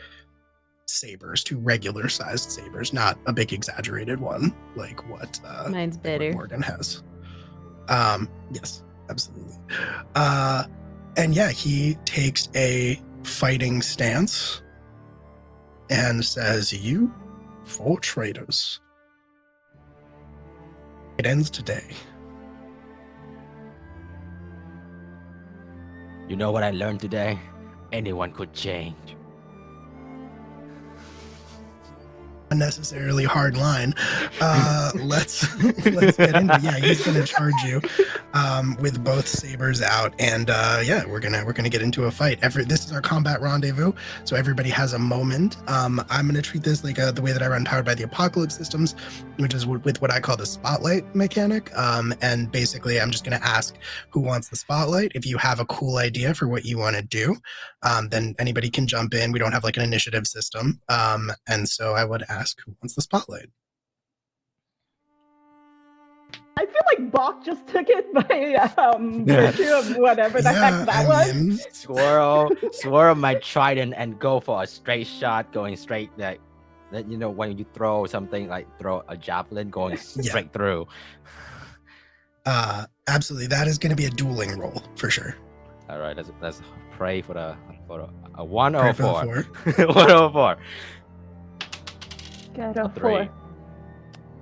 Speaker 3: sabers, 2 regular sized sabers, not a big exaggerated one like what
Speaker 7: mine's better.
Speaker 3: Morgan has. Yes. Absolutely. And yeah, he takes a fighting stance and says, "You 4 traitors. It ends today."
Speaker 6: You know what I learned today? Anyone could change.
Speaker 3: Unnecessarily hard line. Let's get into it. Yeah, he's gonna charge you with both sabers out, and yeah, we're gonna get into a fight. This is our combat rendezvous, so everybody has a moment. I'm gonna treat this like the way that I run Powered by the Apocalypse systems, which is with what I call the spotlight mechanic. And basically, I'm just gonna ask who wants the spotlight. If you have a cool idea for what you want to do, then anybody can jump in. We don't have like an initiative system, and so I would ask who wants the spotlight.
Speaker 5: I feel like Bach just took it by virtue of whatever the heck that was.
Speaker 6: Swirl my trident and go for a straight shot, going straight like that. You know when you throw something like throw a javelin going straight through.
Speaker 3: Absolutely, that is going to be a dueling roll for sure.
Speaker 6: All right, let's pray for a 104.
Speaker 3: 104.
Speaker 5: Got a 4.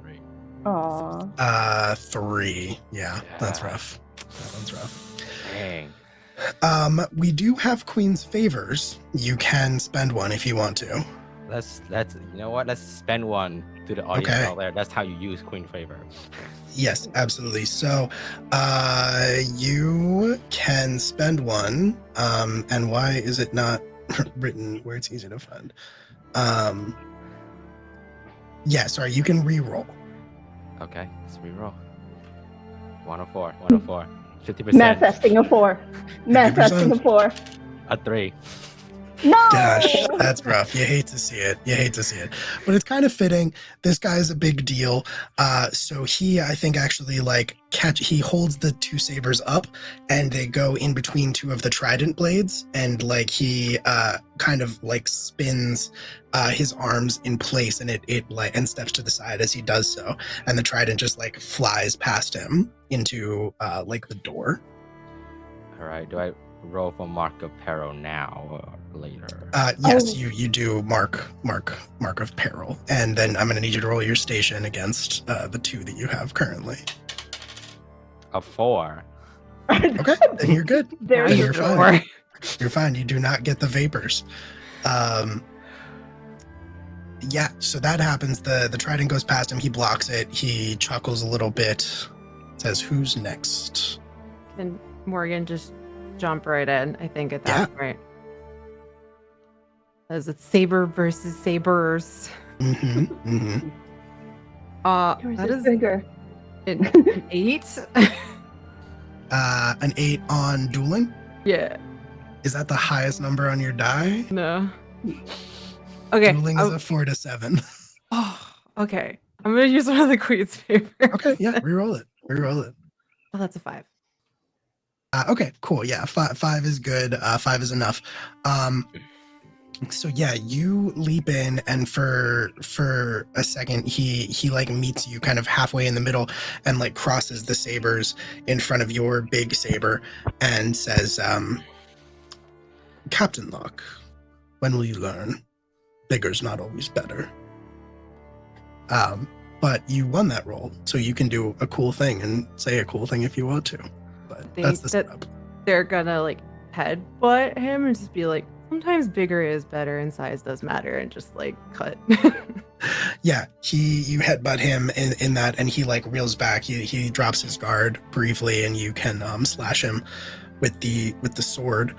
Speaker 6: 3.
Speaker 5: Aww.
Speaker 3: 3. Yeah, that's rough. That one's rough.
Speaker 6: Dang.
Speaker 3: We do have Queen's favors. You can spend one if you want to.
Speaker 6: Let's you know what? Let's spend one to the audience out there. That's how you use Queen favor.
Speaker 3: Yes, absolutely. So, you can spend one. And why is it not written where it's easy to find? Yeah, sorry, you can re-roll.
Speaker 6: Okay, let's re-roll. 104. 50%.
Speaker 5: Manifesting a 4. Manifesting a 4.
Speaker 6: A 3.
Speaker 5: No.
Speaker 3: Gosh, that's rough. You hate to see it. You hate to see it. But it's kind of fitting. This guy's a big deal. So he, I think, actually he holds the two sabers up and they go in between two of the trident blades, and he kind of spins his arms in place, and it steps to the side as he does so, and the trident just flies past him into the door.
Speaker 6: All right. Do I roll for mark of peril now or later?
Speaker 3: Yes, you do mark of peril, and then I'm going to need you to roll your station against the 2 that you have currently.
Speaker 6: A 4.
Speaker 3: Okay, then you're good.
Speaker 5: There
Speaker 3: Then
Speaker 5: you
Speaker 3: you're
Speaker 5: go.
Speaker 3: fine. You're fine. You do not get the vapors. Yeah, so that happens. The trident goes past him. He blocks it. He chuckles a little bit. Says, "Who's next?"
Speaker 7: Can Morgan just jump right in? I think at that point, as it's saber versus sabers.
Speaker 3: Mm-hmm. Mm-hmm.
Speaker 5: Yours
Speaker 7: That
Speaker 5: is
Speaker 7: is
Speaker 5: bigger.
Speaker 7: an 8.
Speaker 3: An 8 on dueling.
Speaker 7: Yeah.
Speaker 3: Is that the highest number on your die?
Speaker 7: No. Okay.
Speaker 3: Dueling is a 4 to 7.
Speaker 7: Oh, okay. I'm gonna use one of the queen's favors.
Speaker 3: Okay, yeah, reroll it. Reroll it.
Speaker 7: Oh, that's a 5.
Speaker 3: Okay, cool. Yeah, five is good. 5 is enough. So yeah, you leap in, and for a second, he meets you kind of halfway in the middle, and crosses the sabers in front of your big saber, and says, "Captain Locke, when will you learn? Bigger's not always better." But you won that roll, so you can do a cool thing and say a cool thing if you want to. But that's the setup.
Speaker 7: They're gonna headbutt him and just be like, sometimes bigger is better and size does matter, and just cut.
Speaker 3: Yeah, you headbutt him in that, and he reels back. He drops his guard briefly, and you can slash him with the sword.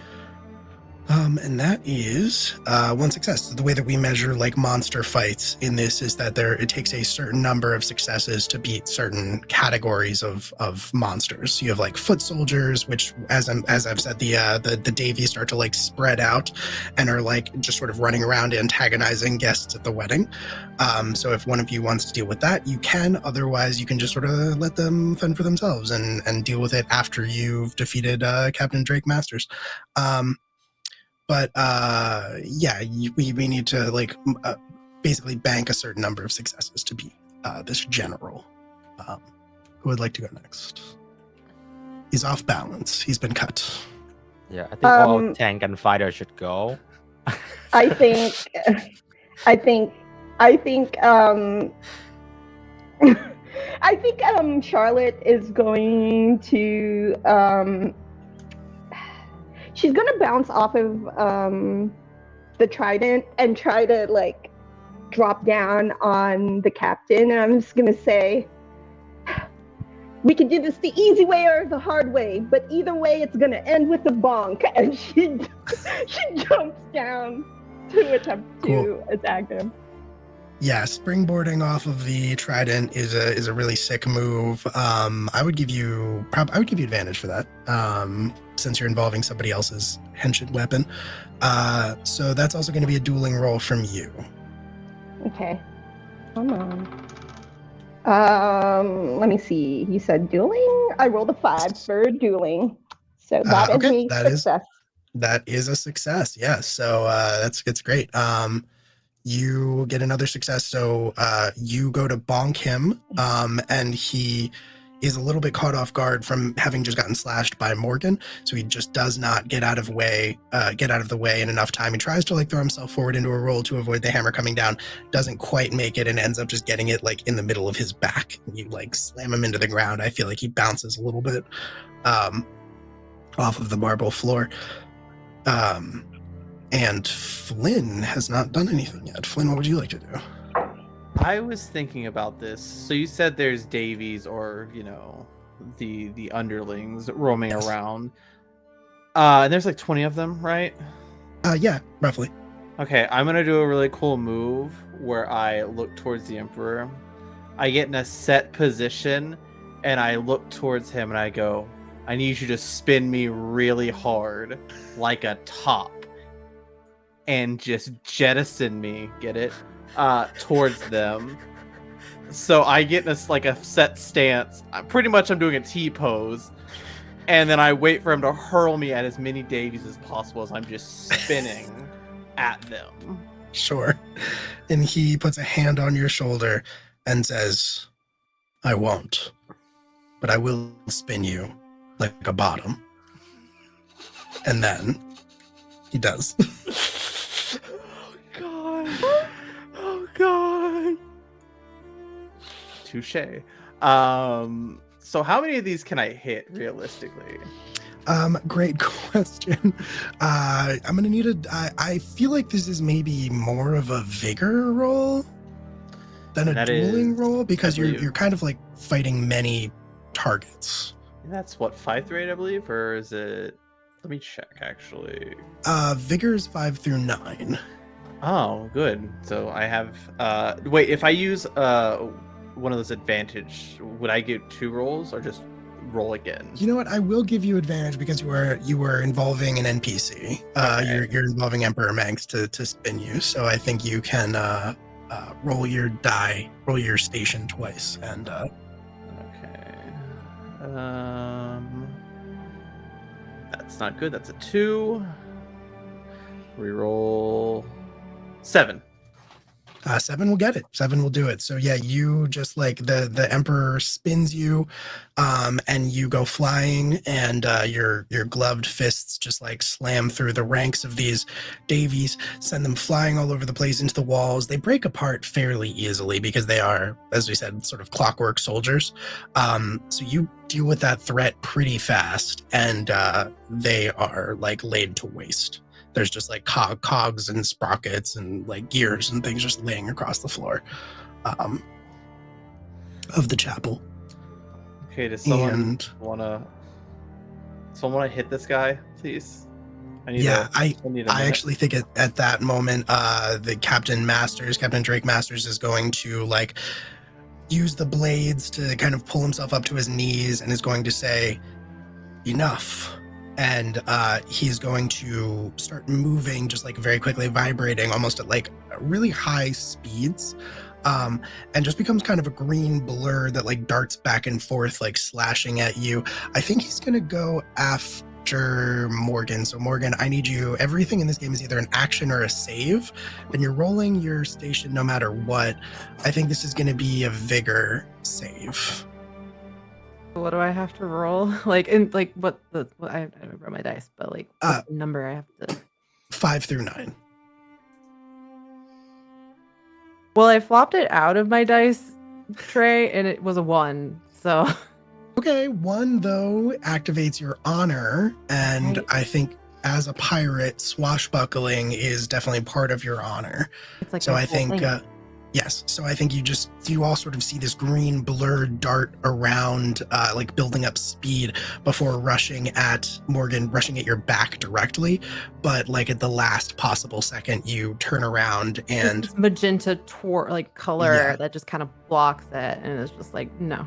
Speaker 3: And that is 1 success. So the way that we measure monster fights in this is that it takes a certain number of successes to beat certain categories of monsters. So you have foot soldiers, which as I've said, the Davies start to spread out and are just sort of running around antagonizing guests at the wedding. So if one of you wants to deal with that, you can. Otherwise, you can just sort of let them fend for themselves and deal with it after you've defeated Captain Drake Masters. But yeah, we need to basically bank a certain number of successes to beat this general. Who would like to go next? He's off balance. He's been cut.
Speaker 6: Yeah, I think all tank and fighter should go.
Speaker 5: I think I think Charlotte is going to she's gonna bounce off of the trident and try to drop down on the captain, and I'm just gonna say, we can do this the easy way or the hard way, but either way it's gonna end with a bonk. And she jumps down to attempt to attack him.
Speaker 3: Yeah, springboarding off of the trident is a really sick move. I would give you advantage for that, since you're involving somebody else's henchant weapon. So that's also going to be a dueling roll from you.
Speaker 5: Okay, come on. Let me see. You said dueling. I rolled a 5 for dueling, so that is
Speaker 3: okay,
Speaker 5: a success.
Speaker 3: That is a success. Yes. So it's great. You get another success, so you go to bonk him, and he is a little bit caught off guard from having just gotten slashed by Morgan, so he just does not get out of the way in enough time. He tries to throw himself forward into a roll to avoid the hammer coming down, doesn't quite make it, and ends up just getting it in the middle of his back. You slam him into the ground. I feel like he bounces a little bit off of the marble floor. And Flynn has not done anything yet. Flynn, what would you like to do?
Speaker 4: I was thinking about this. So you said there's Davies, or the underlings roaming around. And there's 20 of them, right?
Speaker 3: Yeah, roughly.
Speaker 4: Okay, I'm gonna do a really cool move where I look towards the Emperor. I get in a set position, and I look towards him, and I go, "I need you to spin me really hard, like a top." and just jettison me, get it, towards them. So I get in a set stance. Pretty much I'm doing a T-pose. And then I wait for him to hurl me at as many Davies as possible as I'm just spinning at them.
Speaker 3: Sure. And he puts a hand on your shoulder and says, I won't, but I will spin you like a bottom. And then he does.
Speaker 4: Oh, God. Oh, God. Touche. So how many of these can I hit realistically?
Speaker 3: Great question. I'm gonna need I feel like this is maybe more of a vigor roll than a dueling roll because you're kind of like fighting many targets.
Speaker 4: That's what, 5 through 8, I believe, or is it? Let me check actually.
Speaker 3: Vigor is 5 through 9.
Speaker 4: Oh, good. So I have. Wait, if I use one of those advantage, would I get 2 rolls or just roll again?
Speaker 3: You know what? I will give you advantage because you were involving an NPC.
Speaker 4: Okay.
Speaker 3: You're involving Emperor Manx to spin you. So I think you can roll your station twice. And
Speaker 4: okay. That's not good. That's a 2. Reroll 7.
Speaker 3: 7 will get it. 7 will do it. So yeah, you just like the Emperor spins you, and you go flying, and your gloved fists just like slam through the ranks of these Davies, send them flying all over the place into the walls. They break apart fairly easily because they are, as we said, sort of clockwork soldiers. So you deal with that threat pretty fast, and they are like laid to waste. There's just like cogs and sprockets and like gears and things just laying across the floor of the chapel.
Speaker 4: Okay, does someone wanna hit this guy, please?
Speaker 3: I actually think at that moment, the Captain Drake Masters is going to like use the blades to kind of pull himself up to his knees and is going to say, enough. And he's going to start moving just like very quickly, vibrating almost at like really high speeds, and just becomes kind of a green blur that like darts back and forth, like slashing at you. I think he's going to go after Morgan. So Morgan, I need you. Everything in this game is either an action or a save, and you're rolling your station no matter what. I think this is going to be a vigor save.
Speaker 7: What do I have to roll? Like, in like what I don't roll my dice, but like what number I have to?
Speaker 3: 5 through 9.
Speaker 7: Well, I flopped it out of my dice tray, and it was a 1. So.
Speaker 3: Okay, 1 though activates your honor, and right. I think as a pirate, swashbuckling is definitely part of your honor.
Speaker 7: It's like
Speaker 3: so I think. Yes, so I think you all sort of see this green blur dart around, like building up speed before rushing at Morgan, rushing at your back directly. But like at the last possible second, you turn around and
Speaker 7: this magenta color that just kind of blocks it, and it's just like no.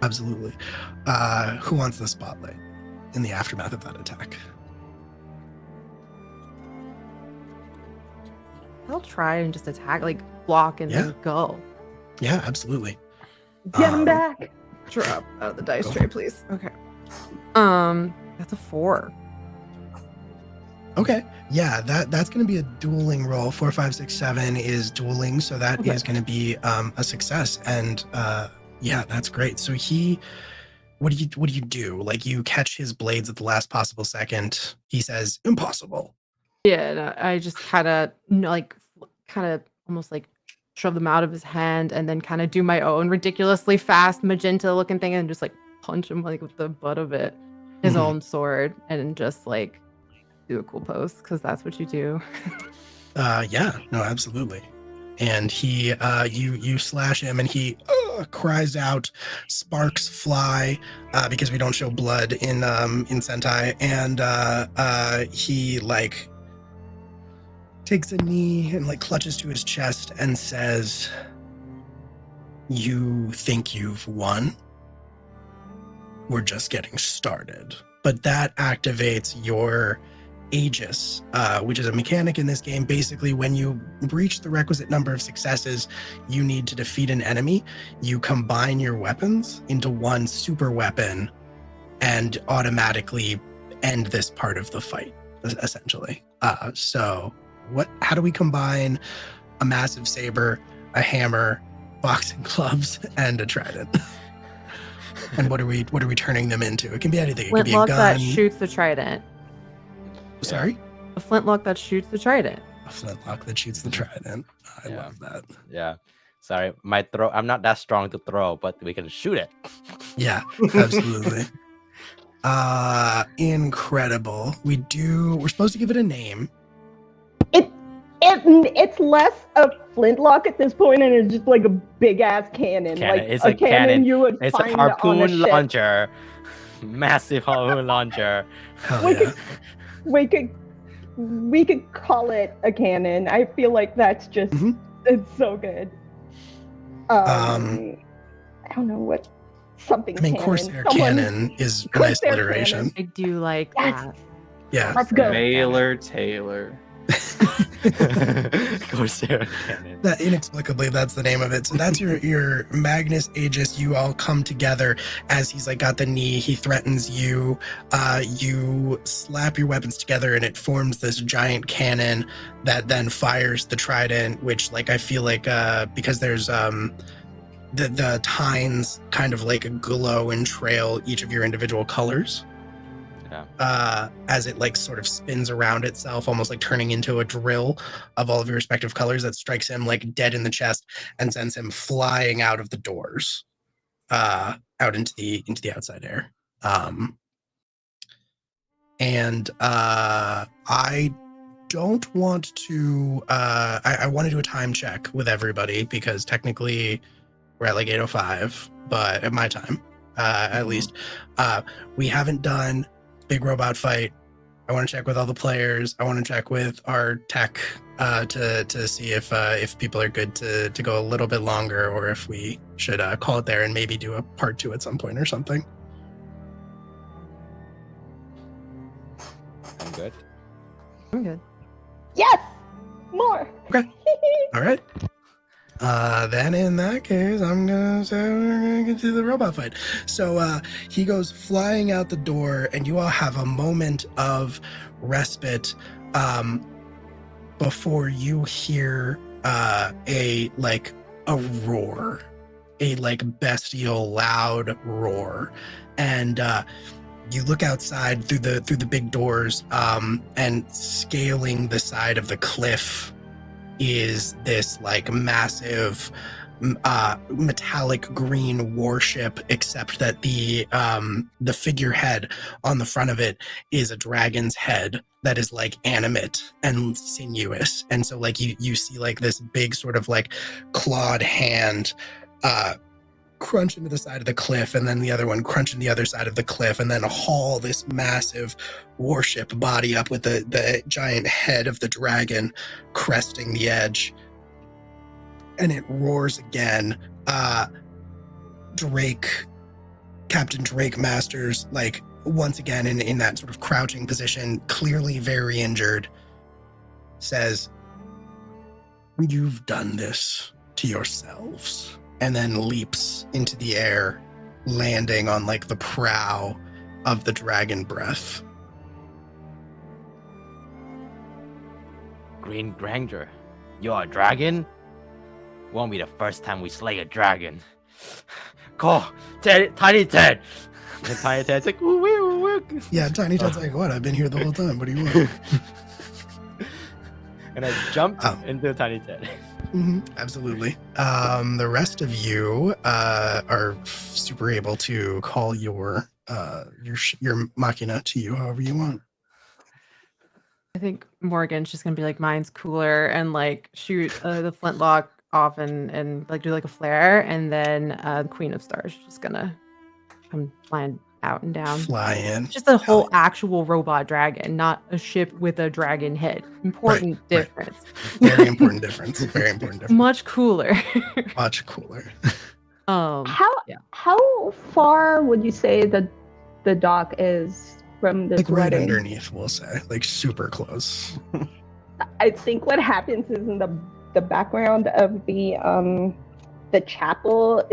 Speaker 3: Absolutely. Who wants the spotlight in the aftermath of that attack?
Speaker 7: I'll try and just attack, like block and then go.
Speaker 3: Yeah, absolutely.
Speaker 5: Get him back.
Speaker 7: Drop out of the dice tray, please. Okay. That's a 4.
Speaker 3: Okay. Yeah, that's going to be a dueling roll. 4, 5, 6, 7 is dueling, so that is going to be a success. And yeah, that's great. So what do you do? Like you catch his blades at the last possible second. He says, "Impossible."
Speaker 7: Yeah, no, I just kind of almost like shove them out of his hand and then kind of do my own ridiculously fast magenta looking thing and just like punch him like with the butt of it, his own sword, and just like do a cool pose because that's what you do.
Speaker 3: Yeah, no, absolutely. And he, you slash him and he cries out, sparks fly because we don't show blood in Sentai, and he like takes a knee and like clutches to his chest and says, "You think you've won? We're just getting started." But that activates your Aegis, which is a mechanic in this game. Basically, when you reach the requisite number of successes you need to defeat an enemy, you combine your weapons into one super weapon and automatically end this part of the fight, essentially. So how do we combine a massive saber, a hammer, boxing gloves, and a trident? And what are we turning them into? It can be anything. It can be a
Speaker 7: Flintlock
Speaker 3: gun.
Speaker 7: that shoots the trident.
Speaker 3: Sorry?
Speaker 7: A flintlock that shoots the trident.
Speaker 3: A flintlock that shoots the trident. I
Speaker 6: Yeah.
Speaker 3: love that.
Speaker 6: Yeah. Sorry, my throw. I'm not that strong to throw, but we can shoot it.
Speaker 3: Yeah, absolutely. Incredible. We're supposed to give it a name.
Speaker 5: It's less a flintlock at this point, and it's just like a big ass cannon. Like
Speaker 6: It's
Speaker 5: a cannon you would
Speaker 6: It's
Speaker 5: find
Speaker 6: a harpoon
Speaker 5: on a ship.
Speaker 6: launcher. Massive harpoon launcher.
Speaker 3: Hell
Speaker 5: We
Speaker 3: yeah.
Speaker 5: we could call it a cannon. I feel like that's just it's so good. I don't know what something.
Speaker 3: I mean,
Speaker 5: cannon.
Speaker 3: Corsair
Speaker 5: Someone-
Speaker 3: cannon is a
Speaker 5: Corsair
Speaker 3: nice alliteration.
Speaker 7: I do like
Speaker 5: Yes.
Speaker 7: that.
Speaker 3: Yeah.
Speaker 5: Let's go.
Speaker 4: Mailer Taylor.
Speaker 6: Corsair cannon.
Speaker 3: That inexplicably, that's the name of it. So that's your Magnus Aegis. You all come together as he's like got the knee. He threatens you. You slap your weapons together, and it forms this giant cannon that then fires the trident. Which, like, I feel like because there's the tines kind of like glow and trail each of your individual colors. As it like sort of spins around itself, almost like turning into a drill of all of your respective colors, that strikes him like dead in the chest and sends him flying out of the doors, out into the outside air. I don't want to. I want to do a time check with everybody because technically we're at like 8:05, but at my time, at least, we haven't done big robot fight. I want to check with all the players. I want to check with our tech to see if people are good to go a little bit longer, or if we should call it there and maybe do a part 2 at some point or something.
Speaker 6: I'm good.
Speaker 7: I'm good.
Speaker 5: Yes, more.
Speaker 3: All right. Then in that case, I'm gonna say we're gonna get to the robot fight. So he goes flying out the door, and you all have a moment of respite before you hear a roar, a like bestial loud roar, and you look outside through the big doors, and scaling the side of the cliff is this like massive metallic green warship, except that the figurehead on the front of it is a dragon's head that is like animate and sinuous. And so like you see like this big sort of like clawed hand crunch into the side of the cliff, and then the other one crunch in the other side of the cliff, and then haul this massive warship body up with the giant head of the dragon cresting the edge. And it roars again. Captain Drake Masters, like once again in that sort of crouching position, clearly very injured, says, "You've done this to yourselves," and then leaps into the air, landing on like the prow of the Dragon Breath.
Speaker 6: Green Granger, you're a dragon? Won't be the first time we slay a dragon. Call Tiny Ted. And Tiny Ted's like, ooh, woo, woo.
Speaker 3: Yeah, Tiny Ted's like, "What? I've been here the whole time. What do you want?"
Speaker 6: And I jumped into Tiny Ted.
Speaker 3: Absolutely. The rest of you are super able to call your machina to you however you want.
Speaker 7: I think Morgan's just gonna be like, mine's cooler, and like shoot the flintlock off and like do like a flare, and then the Queen of Stars is just gonna come flying out and down.
Speaker 3: Fly in.
Speaker 7: Just a whole actual robot dragon, not a ship with a dragon head. Important difference.
Speaker 3: Very important difference. Very important difference.
Speaker 7: Much cooler.
Speaker 3: Much cooler.
Speaker 5: How far would you say that the dock is from this
Speaker 3: Like right
Speaker 5: wedding.
Speaker 3: underneath, we'll say, like super close.
Speaker 5: I think what happens is in the background of the chapel,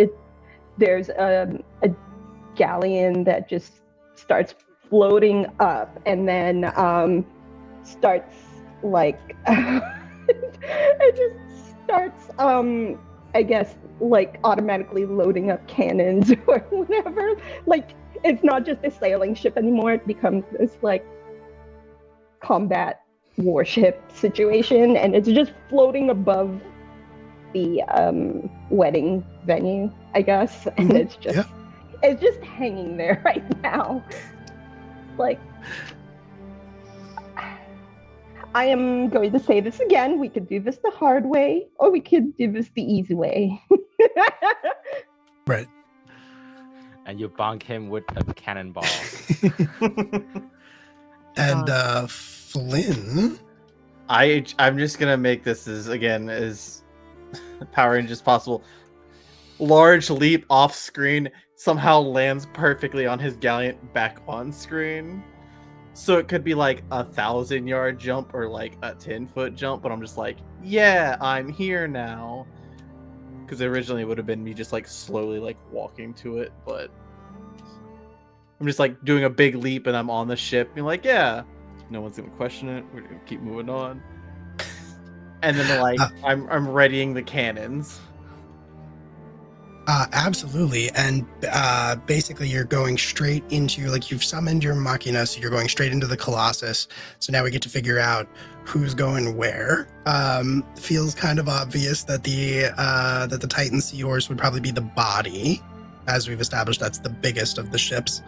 Speaker 5: there's a galleon that just starts floating up and then starts like it just starts I guess like automatically loading up cannons or whatever. Like it's not just a sailing ship anymore, it becomes this like combat warship situation, and it's just floating above the wedding venue, I guess, and it's just hanging there right now. Like, I am going to say this again, we could do this the hard way or we could do this the easy way.
Speaker 3: Right.
Speaker 6: And you bonk him with a cannonball.
Speaker 3: And Flynn,
Speaker 4: I'm just gonna make this as Power Rangers as possible. Large leap off screen, somehow lands perfectly on his galleon back on screen. So it could be like 1,000-yard jump or like a 10-foot jump, but I'm just like, yeah, I'm here now. Because originally it would have been me just like slowly like walking to it, but I'm just like doing a big leap and I'm on the ship, being like, yeah, no one's gonna question it. We're gonna keep moving on. And then like I'm readying the cannons.
Speaker 3: Absolutely, and basically you're going straight into, like, you've summoned your Machina, so you're going straight into the Colossus. So now we get to figure out who's going where. Feels kind of obvious that the Titan Seahorse would probably be the body, as we've established. That's the biggest of the ships.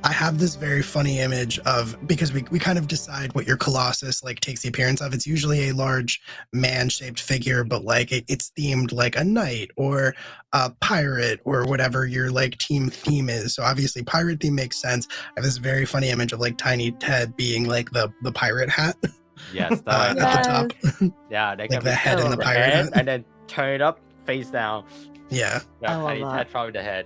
Speaker 3: I have this very funny image of, because we kind of decide what your Colossus like takes the appearance of. It's usually a large man-shaped figure, but like it's themed like a knight or a pirate or whatever your like team theme is. So obviously pirate theme makes sense. I have this very funny image of like Tiny Ted being like the pirate hat.
Speaker 6: Yes,
Speaker 3: At the top.
Speaker 6: Yeah, they
Speaker 3: Like
Speaker 6: can
Speaker 3: the head in the pirate hat.
Speaker 6: and then turn it up face down.
Speaker 3: Yeah.
Speaker 6: Yeah,
Speaker 7: I love
Speaker 6: Tiny
Speaker 7: that.
Speaker 6: Ted probably the head.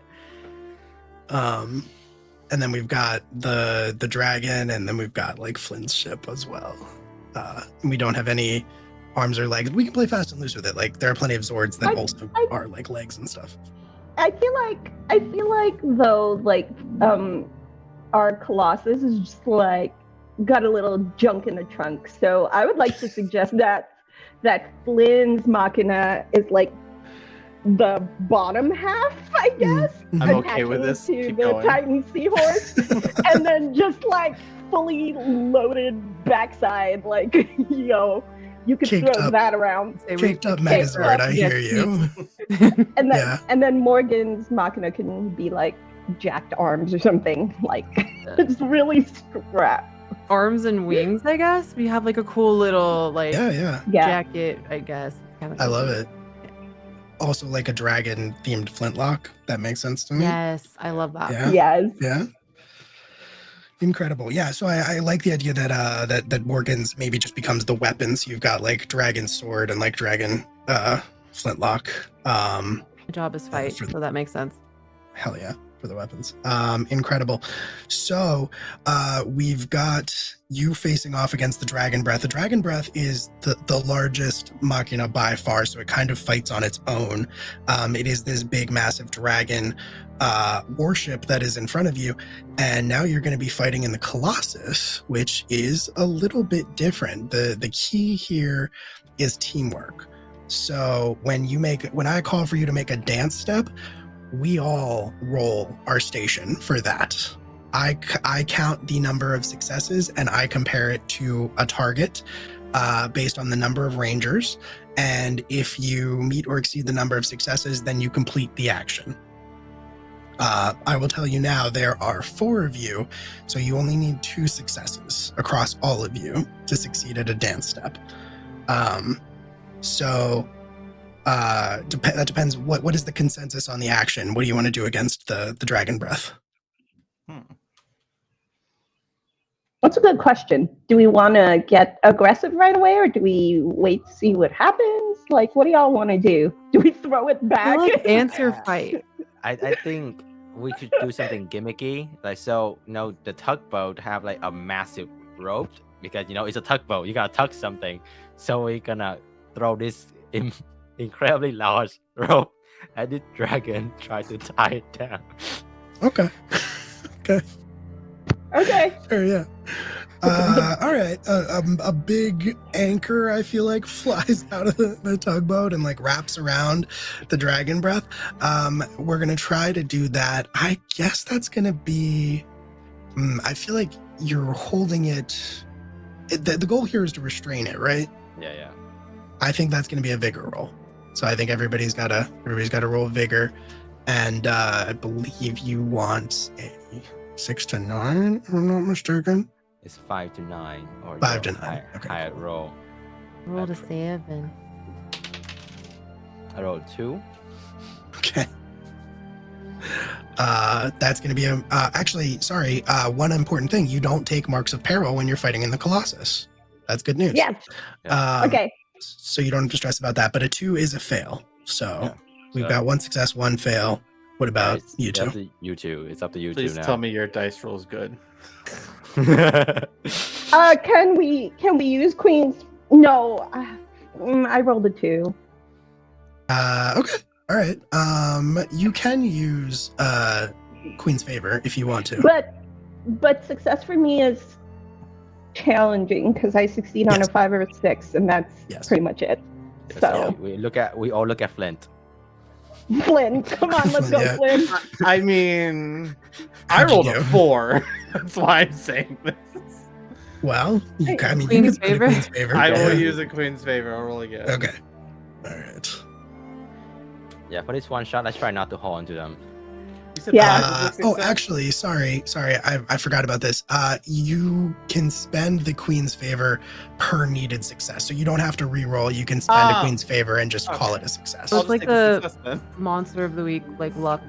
Speaker 3: And then we've got the dragon, and then we've got like Flynn's ship as well. And we don't have any arms or legs. We can play fast and loose with it. Like there are plenty of Zords that also are like legs and stuff.
Speaker 5: I feel like though, like our Colossus is just like got a little junk in the trunk. So I would like to suggest that Flynn's Machina is like the bottom half, I guess.
Speaker 4: I'm okay with this.
Speaker 5: To
Speaker 4: Keep
Speaker 5: the
Speaker 4: going.
Speaker 5: Titan Seahorse, and then just like fully loaded backside, like you could
Speaker 3: Caked
Speaker 5: throw
Speaker 3: up.
Speaker 5: that around.
Speaker 3: Caked up Megazord, I hear you.
Speaker 5: And then
Speaker 3: Yeah.
Speaker 5: and then Morgan's Machina can be like jacked arms or something. Like it's really scrap.
Speaker 7: Arms and wings, I guess. We have like a cool little like
Speaker 3: Yeah.
Speaker 5: Yeah.
Speaker 7: jacket, I guess. Kind of
Speaker 3: I love it. Also like a dragon themed flintlock. That makes sense to me.
Speaker 7: Yes, I love that.
Speaker 3: Yeah.
Speaker 5: Yes.
Speaker 3: Yeah. Incredible. Yeah. So I like the idea that Morgan's maybe just becomes the weapon. So you've got like dragon sword and like dragon flintlock.
Speaker 7: My job is fight,
Speaker 3: for-
Speaker 7: so that makes sense.
Speaker 3: Hell yeah, for the weapons. Incredible. So we've got you facing off against the Dragon Breath. The Dragon Breath is the largest Machina by far, so it kind of fights on its own. It is this big, massive dragon warship that is in front of you, and now you're going to be fighting in the Colossus, which is a little bit different. The key here is teamwork. So when I call for you to make a dance step, we all roll our station for that. I count the number of successes and I compare it to a target based on the number of rangers. And if you meet or exceed the number of successes, then you complete the action. I will tell you now, there are 4 of you, so you only need 2 successes across all of you to succeed at a dance step. That depends. What is the consensus on the action? What do you want to do against the Dragon Breath?
Speaker 5: That's a good question. Do we want to get aggressive right away, or do we wait to see what happens? Like, what do y'all want to do? Do we throw it
Speaker 7: I
Speaker 5: back?
Speaker 7: like answer fight.
Speaker 6: I think we could do something gimmicky, like so. The tugboat have like a massive rope because it's a tugboat. You gotta tug something, so we're gonna throw this incredibly large rope at the dragon, try to tie it down.
Speaker 3: Okay.
Speaker 5: Okay.
Speaker 3: Sure, yeah. All right. A big anchor, I feel like, flies out of the tugboat and like wraps around the dragon breath. We're gonna try to do that. I guess that's gonna be. I feel like you're holding it. The goal here is to restrain it, right?
Speaker 6: Yeah.
Speaker 3: I think that's gonna be a vigor roll. So I think everybody's got to roll vigor, and I believe you want a 6 to 9, if I'm not mistaken.
Speaker 6: It's 5 to 9 or
Speaker 3: 5 to 9. Okay.
Speaker 6: Higher roll.
Speaker 7: Rolled a 7.
Speaker 6: I rolled 2.
Speaker 3: Okay. That's going to be actually, sorry, one important thing. You don't take marks of peril when you're fighting in the Colossus. That's good news.
Speaker 5: Yes. Okay.
Speaker 3: So you don't have to stress about that, but a 2 is a fail. So we've got 1 success, 1 fail. What about you two?
Speaker 6: You two. It's up to you
Speaker 4: Please
Speaker 6: two now.
Speaker 4: tell me your dice roll is good.
Speaker 5: Can we use Queen's? No, I rolled a 2.
Speaker 3: Okay. All right. You can use Queen's Favor if you want to.
Speaker 5: But success for me is challenging because I succeed on a 5 or a 6, and that's pretty much it. So
Speaker 6: we all look at Flint.
Speaker 5: Flint, come on, let's go, Flint.
Speaker 4: I mean, I rolled a 4. That's why I'm saying this.
Speaker 3: Well, you can use
Speaker 7: Queen's Favor.
Speaker 3: Queen's Favor.
Speaker 4: I will use a Queen's Favor. I'll roll again.
Speaker 3: Okay. All right.
Speaker 6: Yeah, for this one shot, let's try not to hold on to them.
Speaker 4: You said
Speaker 5: Yeah.
Speaker 4: 5 is a success?
Speaker 3: Actually, sorry, I forgot about this. You can spend the Queen's Favor per needed success, so you don't have to re-roll. You can spend a Queen's Favor and just call it a success.
Speaker 7: So
Speaker 4: I'll
Speaker 7: it's like
Speaker 4: just take
Speaker 7: the
Speaker 4: success then.
Speaker 7: monster of the week, like luck.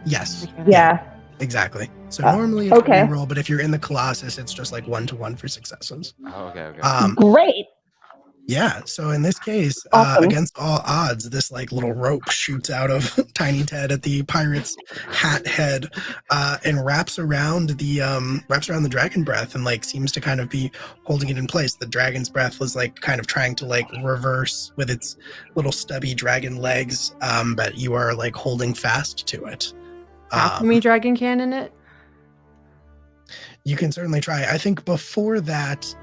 Speaker 3: Yes,
Speaker 5: Yeah.
Speaker 3: exactly. So normally it's
Speaker 5: okay.
Speaker 3: a re-roll, but if you're in the Colossus, it's just like 1-to-1 for successes.
Speaker 6: Oh, okay.
Speaker 5: Great.
Speaker 3: Yeah, so in this case,
Speaker 5: Awesome.
Speaker 3: against all odds, this like little rope shoots out of Tiny Ted at the pirate's hat head, and wraps around the dragon breath, and like seems to kind of be holding it in place. The dragon's breath was like kind of trying to like reverse with its little stubby dragon legs, but you are like holding fast to it.
Speaker 7: How can we dragon cannon it?
Speaker 3: You can certainly try. I think before that,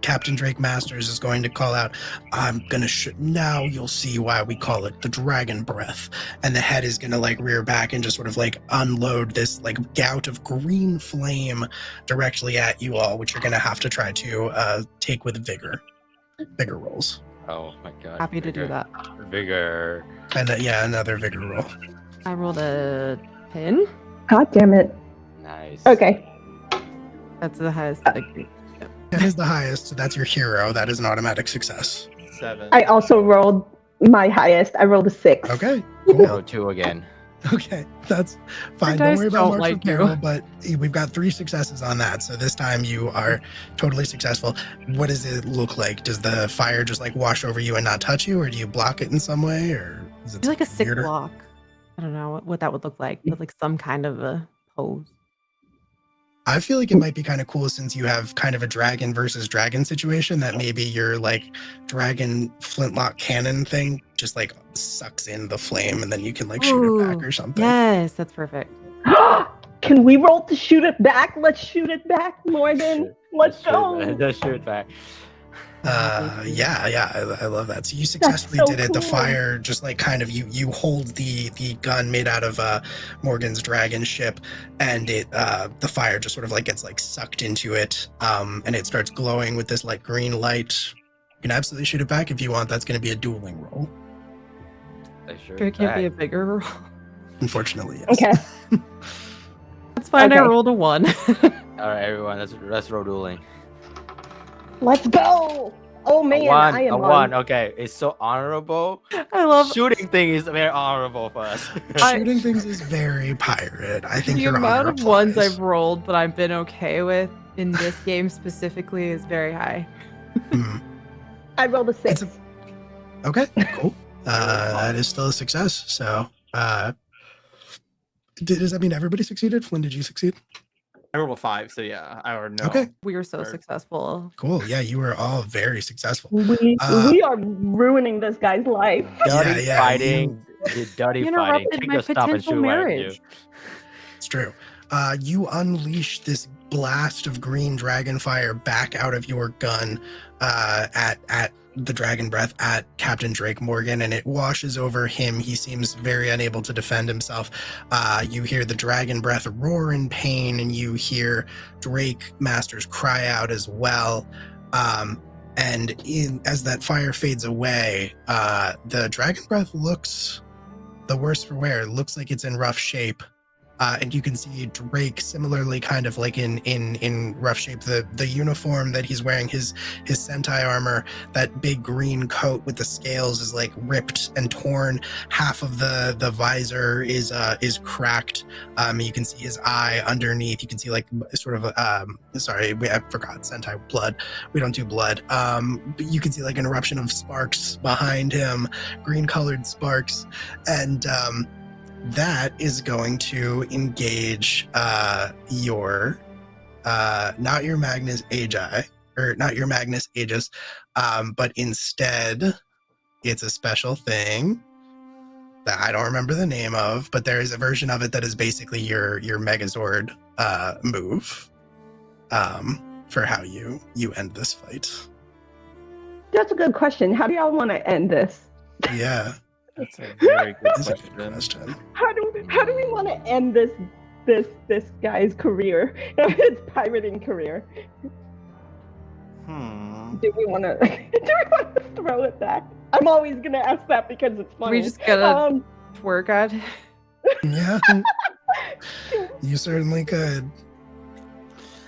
Speaker 3: Captain Drake Masters is going to call out, I'm going to now you'll see why we call it the dragon breath. And the head is going to like rear back and just sort of like unload this like gout of green flame directly at you all, which you're going to have to try to take with vigor rolls.
Speaker 6: Oh my god.
Speaker 7: Happy to do that.
Speaker 6: Vigor.
Speaker 3: And another vigor roll.
Speaker 7: I rolled a 10.
Speaker 5: God damn it.
Speaker 6: Nice.
Speaker 5: Okay.
Speaker 7: That's the highest.
Speaker 3: That is the highest. So that's your hero. That is an automatic success.
Speaker 4: 7.
Speaker 5: I also rolled my highest. I rolled a 6.
Speaker 3: Okay.
Speaker 6: Roll 2 again.
Speaker 3: Okay, that's fine.
Speaker 7: Your
Speaker 3: Don't
Speaker 7: dice
Speaker 3: worry about
Speaker 7: don't
Speaker 3: marks
Speaker 7: like
Speaker 3: of peril,
Speaker 7: you.
Speaker 3: but we've got 3 successes on that. So this time you are totally successful. What does it look like? Does the fire just like wash over you and not touch you, or do you block it in some way, or is it
Speaker 7: It's like a sick
Speaker 3: weirder?
Speaker 7: block. I don't know what that would look like, but like some kind of a pose.
Speaker 3: I feel like it might be kind of cool since you have kind of a dragon versus dragon situation that maybe your like dragon flintlock cannon thing just like sucks in the flame and then you can like shoot it back or something.
Speaker 7: Yes, that's perfect.
Speaker 5: Can we roll to shoot it back? Let's shoot it back, Morgan. Let's go.
Speaker 6: Let's shoot it back.
Speaker 3: Yeah, I love that. So you successfully
Speaker 5: so
Speaker 3: did it. The
Speaker 5: cool.
Speaker 3: fire just like kind of you hold the gun made out of Morgan's dragon ship, and it the fire just sort of like gets like sucked into it, and it starts glowing with this like green light. You can absolutely shoot it back if you want. That's going to be a dueling roll.
Speaker 6: Sure
Speaker 7: Sure, it can't be a bigger roll.
Speaker 3: Unfortunately, yes.
Speaker 5: Okay.
Speaker 7: That's fine. I
Speaker 5: Okay.
Speaker 7: rolled a 1.
Speaker 6: All right, everyone, let's roll dueling.
Speaker 5: Let's go. Oh man, I am
Speaker 6: a
Speaker 5: on.
Speaker 6: 1. Okay, it's so honorable.
Speaker 7: I love
Speaker 6: Shooting thing is very honorable for us.
Speaker 3: Shooting things is very pirate. I think
Speaker 7: the
Speaker 3: your
Speaker 7: amount
Speaker 3: honor
Speaker 7: of ones
Speaker 3: applies.
Speaker 7: I've rolled, but I've been okay with in this game specifically is very high.
Speaker 3: Hmm.
Speaker 5: I rolled a 6.
Speaker 3: It's Okay, cool. That is still a success. So Does that mean everybody succeeded? Flynn, did you succeed?
Speaker 4: I rolled a 5, so yeah, I already know.
Speaker 3: Okay.
Speaker 7: We were so
Speaker 4: Or-
Speaker 7: successful.
Speaker 3: Cool. Yeah, you were all very successful.
Speaker 5: We are ruining this guy's life.
Speaker 6: Dirty
Speaker 3: yeah,
Speaker 6: fighting. The dirty
Speaker 7: You
Speaker 6: fighting.
Speaker 7: interrupted
Speaker 6: Take
Speaker 7: my
Speaker 6: your stuff and
Speaker 7: potential
Speaker 6: shoot right at you.
Speaker 7: marriage.
Speaker 3: It's true. You unleash this blast of green dragon fire back out of your gun at the dragon breath at Captain Drake Morgan, and it washes over him. He seems very unable to defend himself. You hear the dragon breath roar in pain, and you hear Drake Masters cry out as well. And as that fire fades away, the dragon breath looks the worse for wear. It looks like it's in rough shape. And you can see Drake similarly kind of like in rough shape. The uniform that he's wearing, his Sentai armor, that big green coat with the scales is like ripped and torn. Half of the visor is cracked. You can see his eye underneath. You can see like sort of I forgot Sentai blood. We don't do blood. But you can see like an eruption of sparks behind him, green colored sparks. And that is going to engage your not your Magnus Agi, or not your Magnus Aegis, but instead it's a special thing that I don't remember the name of, but there is a version of it that is basically your Megazord move for how you end this fight.
Speaker 5: That's a good question. How do y'all want to end this?
Speaker 3: Yeah.
Speaker 4: That's a very good
Speaker 3: That's a good
Speaker 4: question.
Speaker 3: question.
Speaker 5: How do we want to end this guy's career, his pirating career? Do we want to throw it back? I'm always gonna ask that because it's funny.
Speaker 7: We just gotta twerk at.
Speaker 3: Yeah, you certainly could.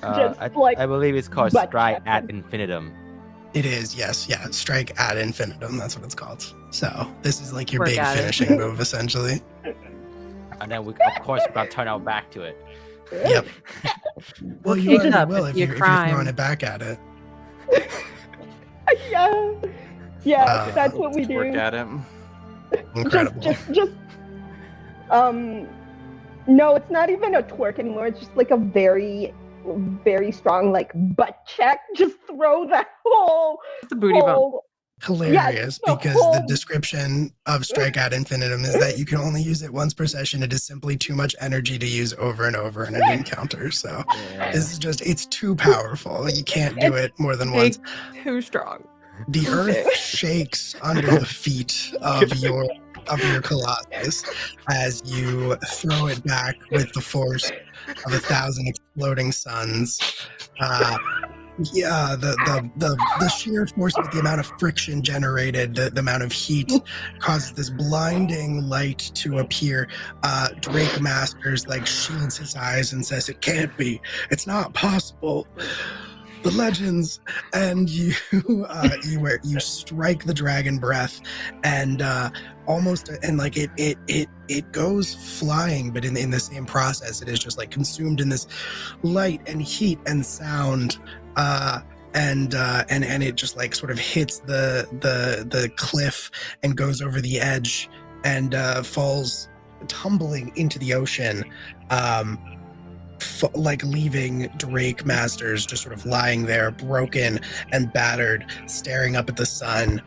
Speaker 5: Just
Speaker 6: I
Speaker 5: like
Speaker 6: believe it's called
Speaker 5: butt
Speaker 6: Strike
Speaker 5: tapping.
Speaker 6: at Infinitum.
Speaker 3: It is, yes, yeah. Strike ad infinitum. That's what it's called. So this is like your
Speaker 7: Work
Speaker 3: big
Speaker 7: at it.
Speaker 3: finishing move, essentially.
Speaker 6: And then we, of course, we gotta turn our back to it.
Speaker 3: Yep. Well, you
Speaker 7: take it
Speaker 3: already
Speaker 7: up
Speaker 3: will
Speaker 7: if
Speaker 3: if
Speaker 7: you
Speaker 3: you're
Speaker 7: crime.
Speaker 3: throwing it back at it.
Speaker 5: Yeah, that's what we
Speaker 4: Let's work
Speaker 5: do.
Speaker 4: at him.
Speaker 3: Incredible.
Speaker 5: Just no, it's not even a twerk anymore. It's just like a very, very strong like butt check. Just throw that whole
Speaker 7: The booty bump.
Speaker 5: whole
Speaker 3: Hilarious,
Speaker 5: the
Speaker 3: because the
Speaker 5: whole-
Speaker 3: description of Strike ad infinitum is that you can only use it once per session. It is simply too much energy to use over and over in an encounter. So
Speaker 6: Yeah.
Speaker 3: this is just, it's too powerful. You can't do it more than once.
Speaker 7: Too strong.
Speaker 3: The earth shakes under the feet of your Colossus as you throw it back with the force of 1,000 exploding suns. Yeah, the sheer force of the amount of friction generated, the amount of heat causes this blinding light to appear. Drake Masters like shields his eyes and says, "It can't be. It's not possible. The legends." And you strike the dragon breath, and almost, and like it goes flying, but in the same process, it is just like consumed in this light and heat and sound. And it just like sort of hits the cliff and goes over the edge and falls tumbling into the ocean, like leaving Drake Masters just sort of lying there, broken and battered, staring up at the sun,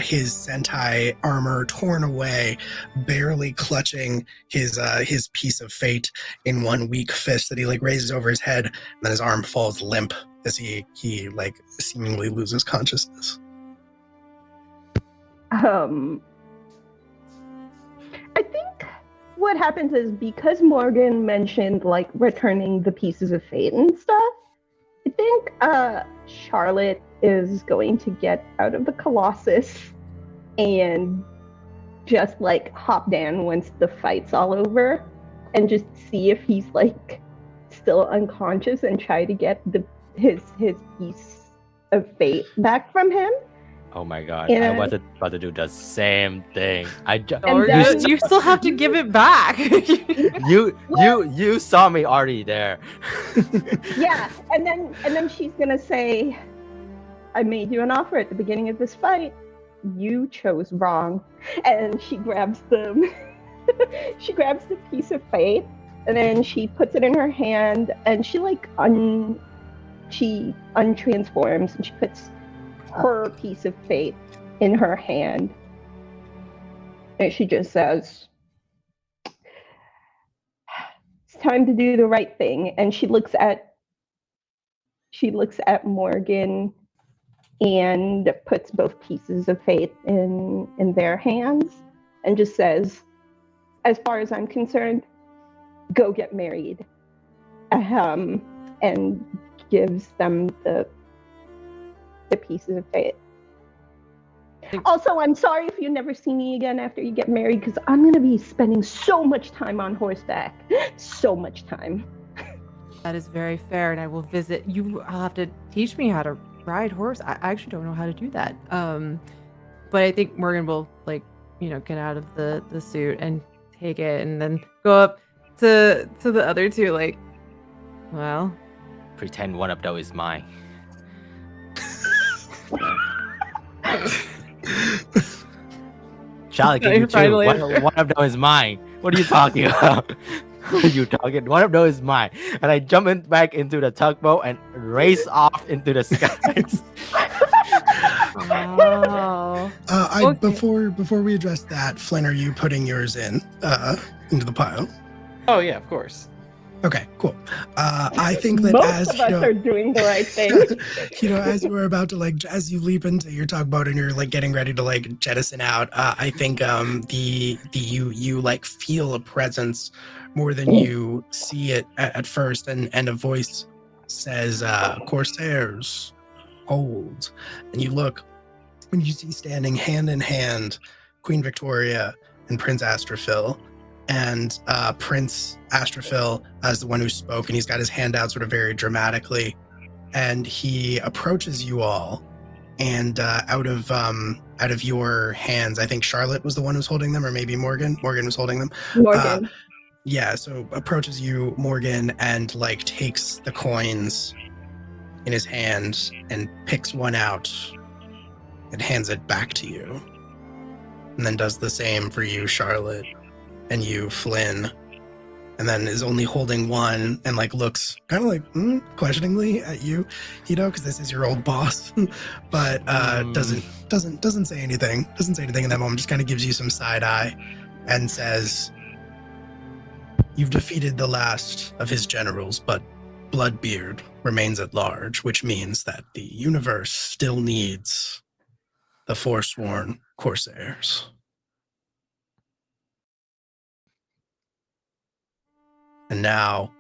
Speaker 3: his Sentai armor torn away, barely clutching his piece of fate in one weak fist that he like raises over his head, and then his arm falls limp as he like seemingly loses consciousness.
Speaker 5: I think what happens is, because Morgan mentioned like returning the pieces of fate and stuff, I think Charlotte is going to get out of the Colossus and just like hop down once the fight's all over and just see if he's like still unconscious and try to get his piece of fate back from him.
Speaker 6: Oh my god,
Speaker 5: Yeah.
Speaker 6: I was about to do the same thing.
Speaker 5: And
Speaker 7: Or
Speaker 5: then-
Speaker 7: you still have to give it back.
Speaker 6: You saw me already there.
Speaker 5: Yeah, and then she's gonna say, "I made you an offer at the beginning of this fight. You chose wrong." And she grabs the she grabs the piece of fate And then she puts it in her hand, and she she untransforms, and she puts her piece of fate in her hand. And she just says, "It's time to do the right thing." And she looks at Morgan and puts both pieces of fate in their hands and just says, "As far as I'm concerned, go get married." And gives them the pieces of fate. Also, I'm sorry if you never see me again after you get married, because I'm going to be spending so much time on horseback. So much time.
Speaker 7: That is very fair, and I will visit. I'll have to teach me how to ride horse. I actually don't know how to do that. But I think Morgan will, get out of the suit and take it, and then go up to the other two, well,
Speaker 6: Pretend one of those is mine. Charlie, give you two. One of those is mine. What are you talking about? What are you talking? One of those is mine. And I jump back into the tugboat and race off into the skies.
Speaker 7: Wow.
Speaker 3: Before we address that, Flynn, are you putting yours into the pile?
Speaker 4: Oh yeah, of course.
Speaker 3: Okay, cool. I think that
Speaker 5: Most of us are doing the right thing.
Speaker 3: As you were about to as you leap into your tugboat and you're getting ready to jettison out, I think you feel a presence more than you see it at first, and a voice says, "Corsairs, hold." And you look, and you see standing hand in hand Queen Victoria and Prince Astrophil. And Prince Astrophil is the one who spoke, and he's got his hand out sort of very dramatically, and he approaches you all, and out of your hands, I think Charlotte was the one who's holding them, or maybe Morgan was holding them.
Speaker 5: Morgan.
Speaker 3: Yeah, so approaches you, Morgan, and takes the coins in his hand and picks one out and hands it back to you, and then does the same for you, Charlotte, and you, Flynn, and then is only holding one and looks kind of questioningly at you, because this is your old boss, but doesn't say anything. Doesn't say anything in that moment. Just kind of gives you some side eye and says, "You've defeated the last of his generals, but Bloodbeard remains at large, which means that the universe still needs the Foursworn Corsairs. And now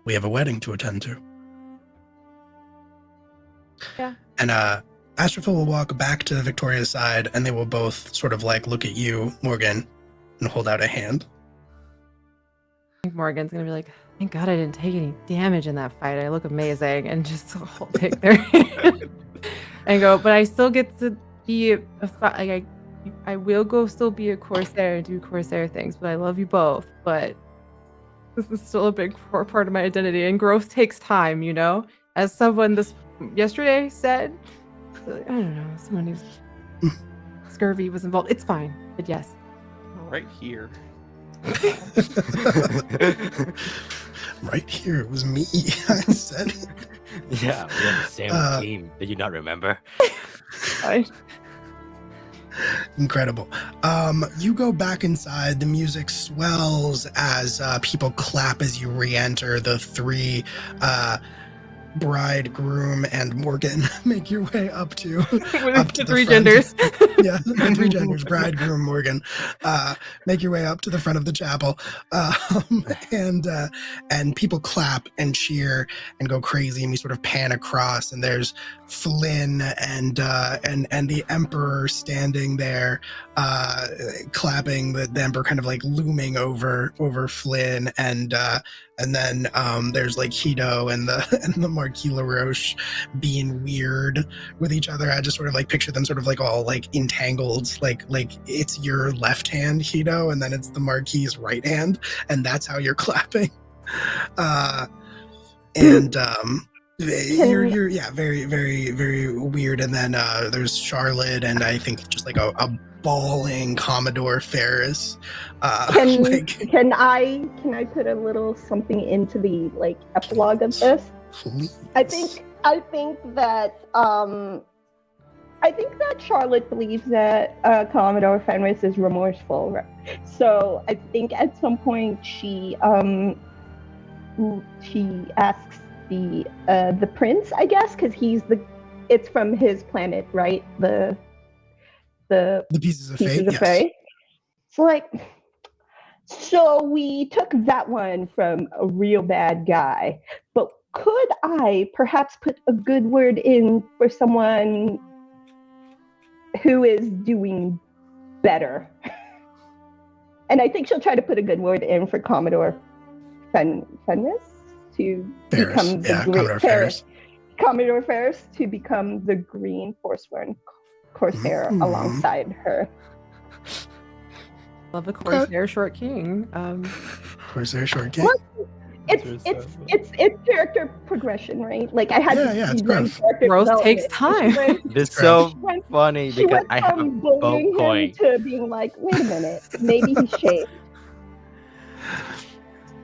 Speaker 3: we have a wedding to attend to."
Speaker 7: Yeah.
Speaker 3: And Astrophil will walk back to Victoria's side, and they will both sort of look at you, Morgan, and hold out a hand.
Speaker 7: I think Morgan's gonna be like, "Thank God I didn't take any damage in that fight. I look amazing," and just take their hand and go. But I still get to be I will go still be a Corsair and do Corsair things, but I love you both. But this is still a big part of my identity, and growth takes time, As someone yesterday said, I don't know, someone who's scurvy was involved. It's fine, but yes.
Speaker 4: Right here.
Speaker 3: Right here, it was me. I said it.
Speaker 6: Yeah, we're on the same team. Did you not remember?
Speaker 3: Incredible. You go back inside. The music swells as people clap as you re-enter. The three bride, groom, and Morgan make your way up to
Speaker 7: the three genders.
Speaker 3: Yeah, the three genders, bride, groom, Morgan, make your way up to the front of the chapel, and people clap and cheer and go crazy, and we sort of pan across, and there's Flynn and the Emperor standing there, clapping. The Emperor kind of looming over Flynn, and then there's Hito and the Marquis LaRoche being weird with each other. I just sort of picture them sort of all entangled, like it's your left hand, Hito, and then it's the Marquis's right hand, and that's how you're clapping. And You're very, very, very weird. And then there's Charlotte, and I think just like a bawling Commodore Ferris.
Speaker 5: Can I put a little something into the like epilogue of this?
Speaker 3: Please.
Speaker 5: I think that Charlotte believes that Commodore Fenris is remorseful. Right? So I think at some point she asks the prince, I guess, because it's from his planet, right? The
Speaker 3: Pieces of Fate. Yes.
Speaker 5: Fate. So like, so we took that one from a real bad guy, but could I perhaps put a good word in for someone who is doing better? And I think she'll try to put a good word in for Commodore Fenris to become Commodore Ferris to become the green Foursworn Corsair alongside her.
Speaker 7: Love the Corsair Short King.
Speaker 3: Corsair Short King.
Speaker 5: It's character progression, right? Like I had
Speaker 3: it's growth.
Speaker 7: Growth takes time.
Speaker 6: It's so funny
Speaker 5: she
Speaker 6: because
Speaker 5: went
Speaker 6: I have a
Speaker 5: from
Speaker 6: boat
Speaker 5: bullying him
Speaker 6: coin.
Speaker 5: to being like, wait a minute, maybe he's shaved.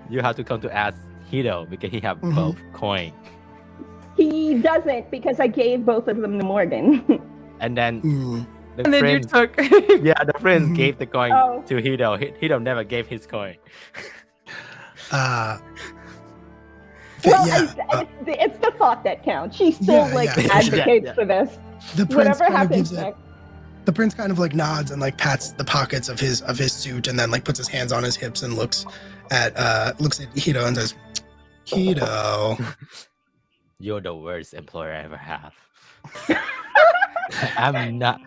Speaker 6: You have to come to ask Hito because he have both coin.
Speaker 5: He doesn't because I gave both of them to Morgan.
Speaker 6: And then the
Speaker 7: And then you
Speaker 6: prince,
Speaker 7: took.
Speaker 6: the prince gave the coin
Speaker 5: Oh.
Speaker 6: to Hito. Hito never gave his coin.
Speaker 5: It's the thought that counts. She still advocates for this.
Speaker 3: The prince
Speaker 5: Whatever
Speaker 3: kind of
Speaker 5: happens
Speaker 3: gives it.
Speaker 5: next.
Speaker 3: The prince kind of like nods and like pats the pockets of his suit, and then like puts his hands on his hips and looks at Hito and says, "Hito,
Speaker 6: You're the worst employer I ever have. I'm not.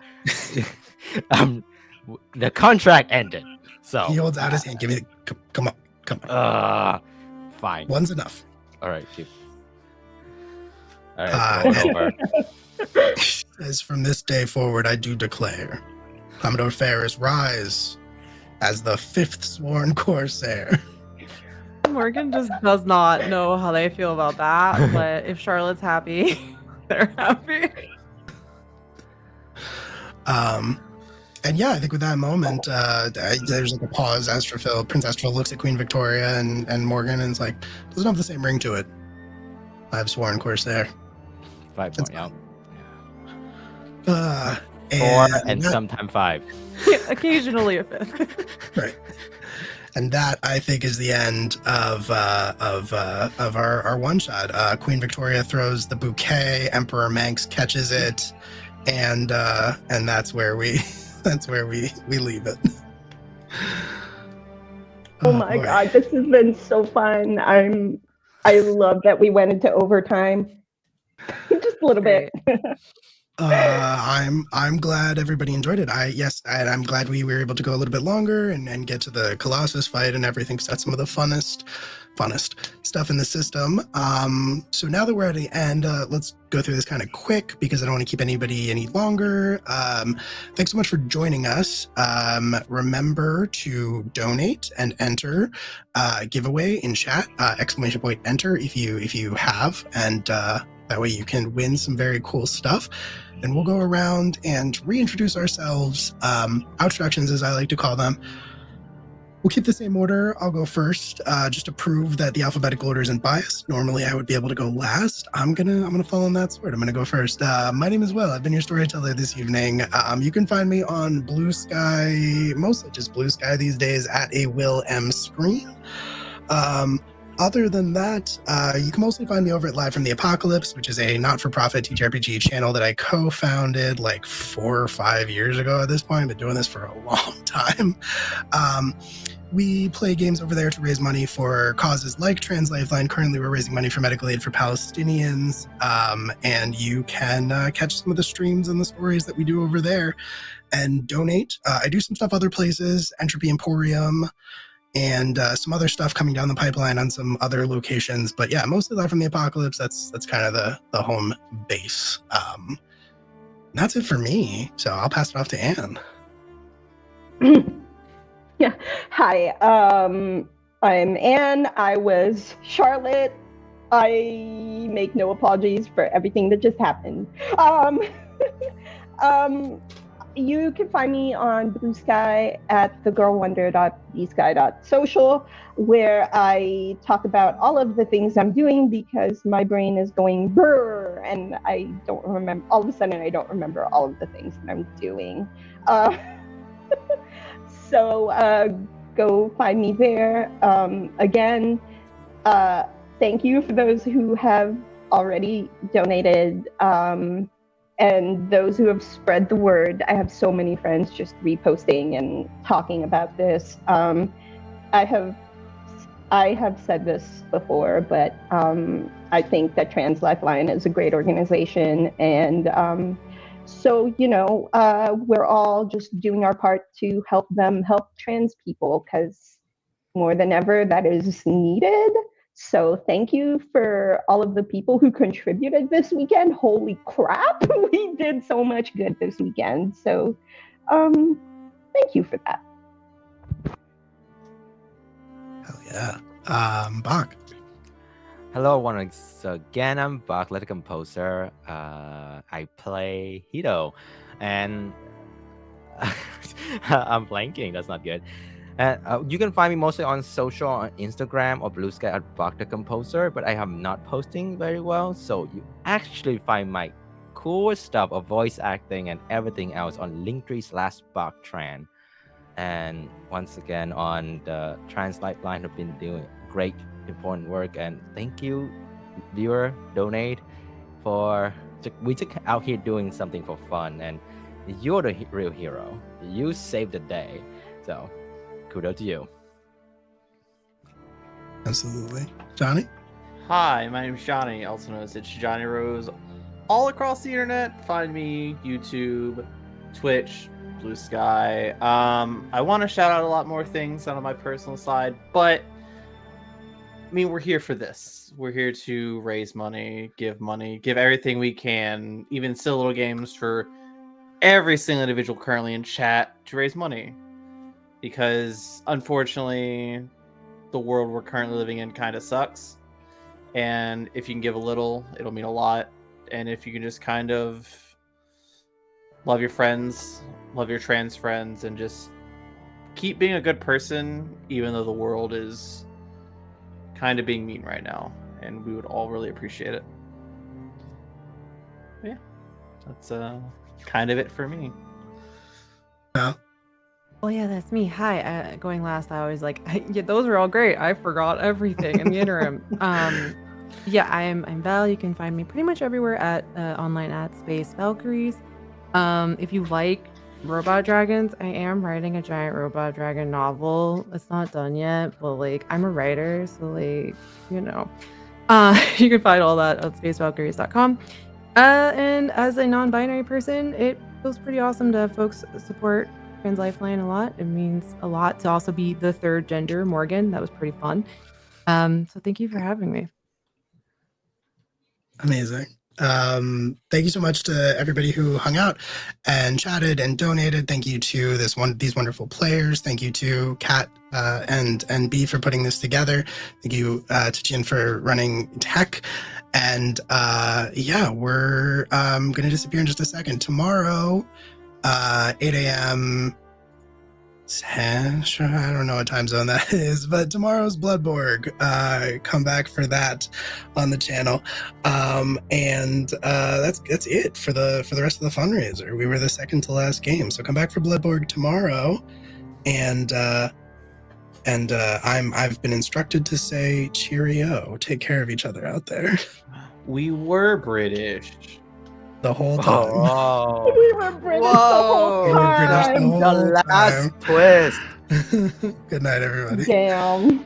Speaker 6: The contract ended. So
Speaker 3: He holds out his hand. Give me. Come on.
Speaker 6: Fine.
Speaker 3: One's enough.
Speaker 6: All right. All right. Roll over.
Speaker 3: As from this day forward, I do declare, Commodore Ferris rise as the 5th sworn Corsair.
Speaker 7: Morgan just does not know how they feel about that, but if Charlotte's happy, they're happy.
Speaker 3: And yeah, I think with that moment, there's like a pause. Prince Astrophil looks at Queen Victoria and Morgan and is like, doesn't have the same ring to it. I've sworn Corsair.
Speaker 6: 5 point out.
Speaker 3: 4
Speaker 6: and sometimes 5.
Speaker 7: Occasionally a 5th.
Speaker 3: Right. And that, I think, is the end of our one shot. Queen Victoria throws the bouquet. Emperor Manx catches it, and that's where we leave it.
Speaker 5: Oh my god, this has been so fun. I love that we went into overtime. Just a little bit.
Speaker 3: I'm glad everybody enjoyed it. I'm glad we were able to go a little bit longer and get to the Colossus fight and everything, because that's some of the funnest stuff in the system. So now that we're at the end, let's go through this kind of quick because I don't want to keep anybody any longer. Thanks so much for joining us. Remember to donate and enter giveaway in chat, ! Enter if you have, and that way you can win some very cool stuff. And we'll go around and reintroduce ourselves, introductions as I like to call them. We'll keep the same order. I'll go first, just to prove that the alphabetical order isn't biased. Normally I would be able to go last. I'm gonna follow in that sword. I'm gonna go first. My name is Will. I've been your storyteller this evening. You can find me on Blue Sky, mostly just Blue Sky these days, at a Will M Screen. Other than that, you can mostly find me over at Live from the Apocalypse, which is a not-for-profit TTRPG channel that I co-founded like 4 or 5 years ago at this point. I've been doing this for a long time. We play games over there to raise money for causes like Trans Lifeline. Currently, we're raising money for medical aid for Palestinians. And you can catch some of the streams and the stories that we do over there and donate. I do some stuff other places, Entropy Emporium, and some other stuff coming down the pipeline on some other locations. But yeah, mostly Live from the Apocalypse. That's kind of the home base. That's it for me. So I'll pass it off to Anne.
Speaker 5: Yeah. Hi. I'm Anne. I was Charlotte I make no apologies for everything that just happened. You can find me on Blue Sky at thegirlwonder.bsky.social, where I talk about all of the things I'm doing because my brain is going brrr, and I don't remember. All of a sudden, I don't remember all of the things that I'm doing. So go find me there. Again, thank you for those who have already donated. And those who have spread the word. I have so many friends just reposting and talking about this. I have said this before, but I think that Trans Lifeline is a great organization, and so we're all just doing our part to help them help trans people, because more than ever that is needed. So thank you for all of the people who contributed this weekend. Holy crap, we did so much good this weekend. So thank you for that.
Speaker 3: Hell yeah. Bach.
Speaker 6: Hello, once again. I'm Bach, the composer. I play Hito, and I'm blanking. That's not good. You can find me mostly on social, on Instagram or Blue Sky at Bach the Composer, but I am not posting very well. So you actually find my cool stuff of voice acting and everything else on Linktree/BachTran. And once again, on the Trans Lifeline, have been doing great, important work. And thank you, viewer, donate we just out here doing something for fun. And you're the real hero. You saved the day. So kudos to you.
Speaker 3: Absolutely. Johnny?
Speaker 4: Hi, my name is Johnny, also known as It's Johnny Rose. All across the internet, find me, YouTube, Twitch, Blue Sky. I want to shout out a lot more things on my personal side, but I mean, we're here for this. We're here to raise money, give everything we can, even silly little games for every single individual currently in chat to raise money. Because unfortunately, the world we're currently living in kind of sucks. And if you can give a little, it'll mean a lot. And if you can just kind of love your friends, love your trans friends, and just keep being a good person, even though the world is kind of being mean right now. And we would all really appreciate it. But yeah, that's kind of it for me.
Speaker 3: No.
Speaker 7: Oh yeah, that's me. Hi. Going last, I was like, yeah, those were all great. I forgot everything in the interim. Yeah, I'm Val. You can find me pretty much everywhere at online at Space Valkyries. If you like robot dragons, I am writing a giant robot dragon novel. It's not done yet, but like I'm a writer, so like you can find all that at spacevalkyries.com. And as a non-binary person, it feels pretty awesome to have folks support Trans Lifeline a lot. It means a lot to also be the third gender, Morgan. That was pretty fun. So thank you for having me.
Speaker 3: Amazing. Thank you so much to everybody who hung out and chatted and donated. Thank you to these wonderful players. Thank you to Kat and B for putting this together. Thank you to Jin for running tech. And yeah, we're gonna disappear in just a second. Tomorrow, 8 a.m. I don't know what time zone that is, but tomorrow's Bloodborg. Come back for that on the channel, and that's it for the rest of the fundraiser. We were the second to last game, so come back for Bloodborg tomorrow, and I've been instructed to say cheerio. Take care of each other out there.
Speaker 4: We were British.
Speaker 3: The whole time.
Speaker 6: Oh,
Speaker 5: We were British the whole
Speaker 3: We were British
Speaker 5: time.
Speaker 3: the whole
Speaker 6: the last
Speaker 3: time.
Speaker 6: twist.
Speaker 3: Good night, everybody.
Speaker 5: Damn.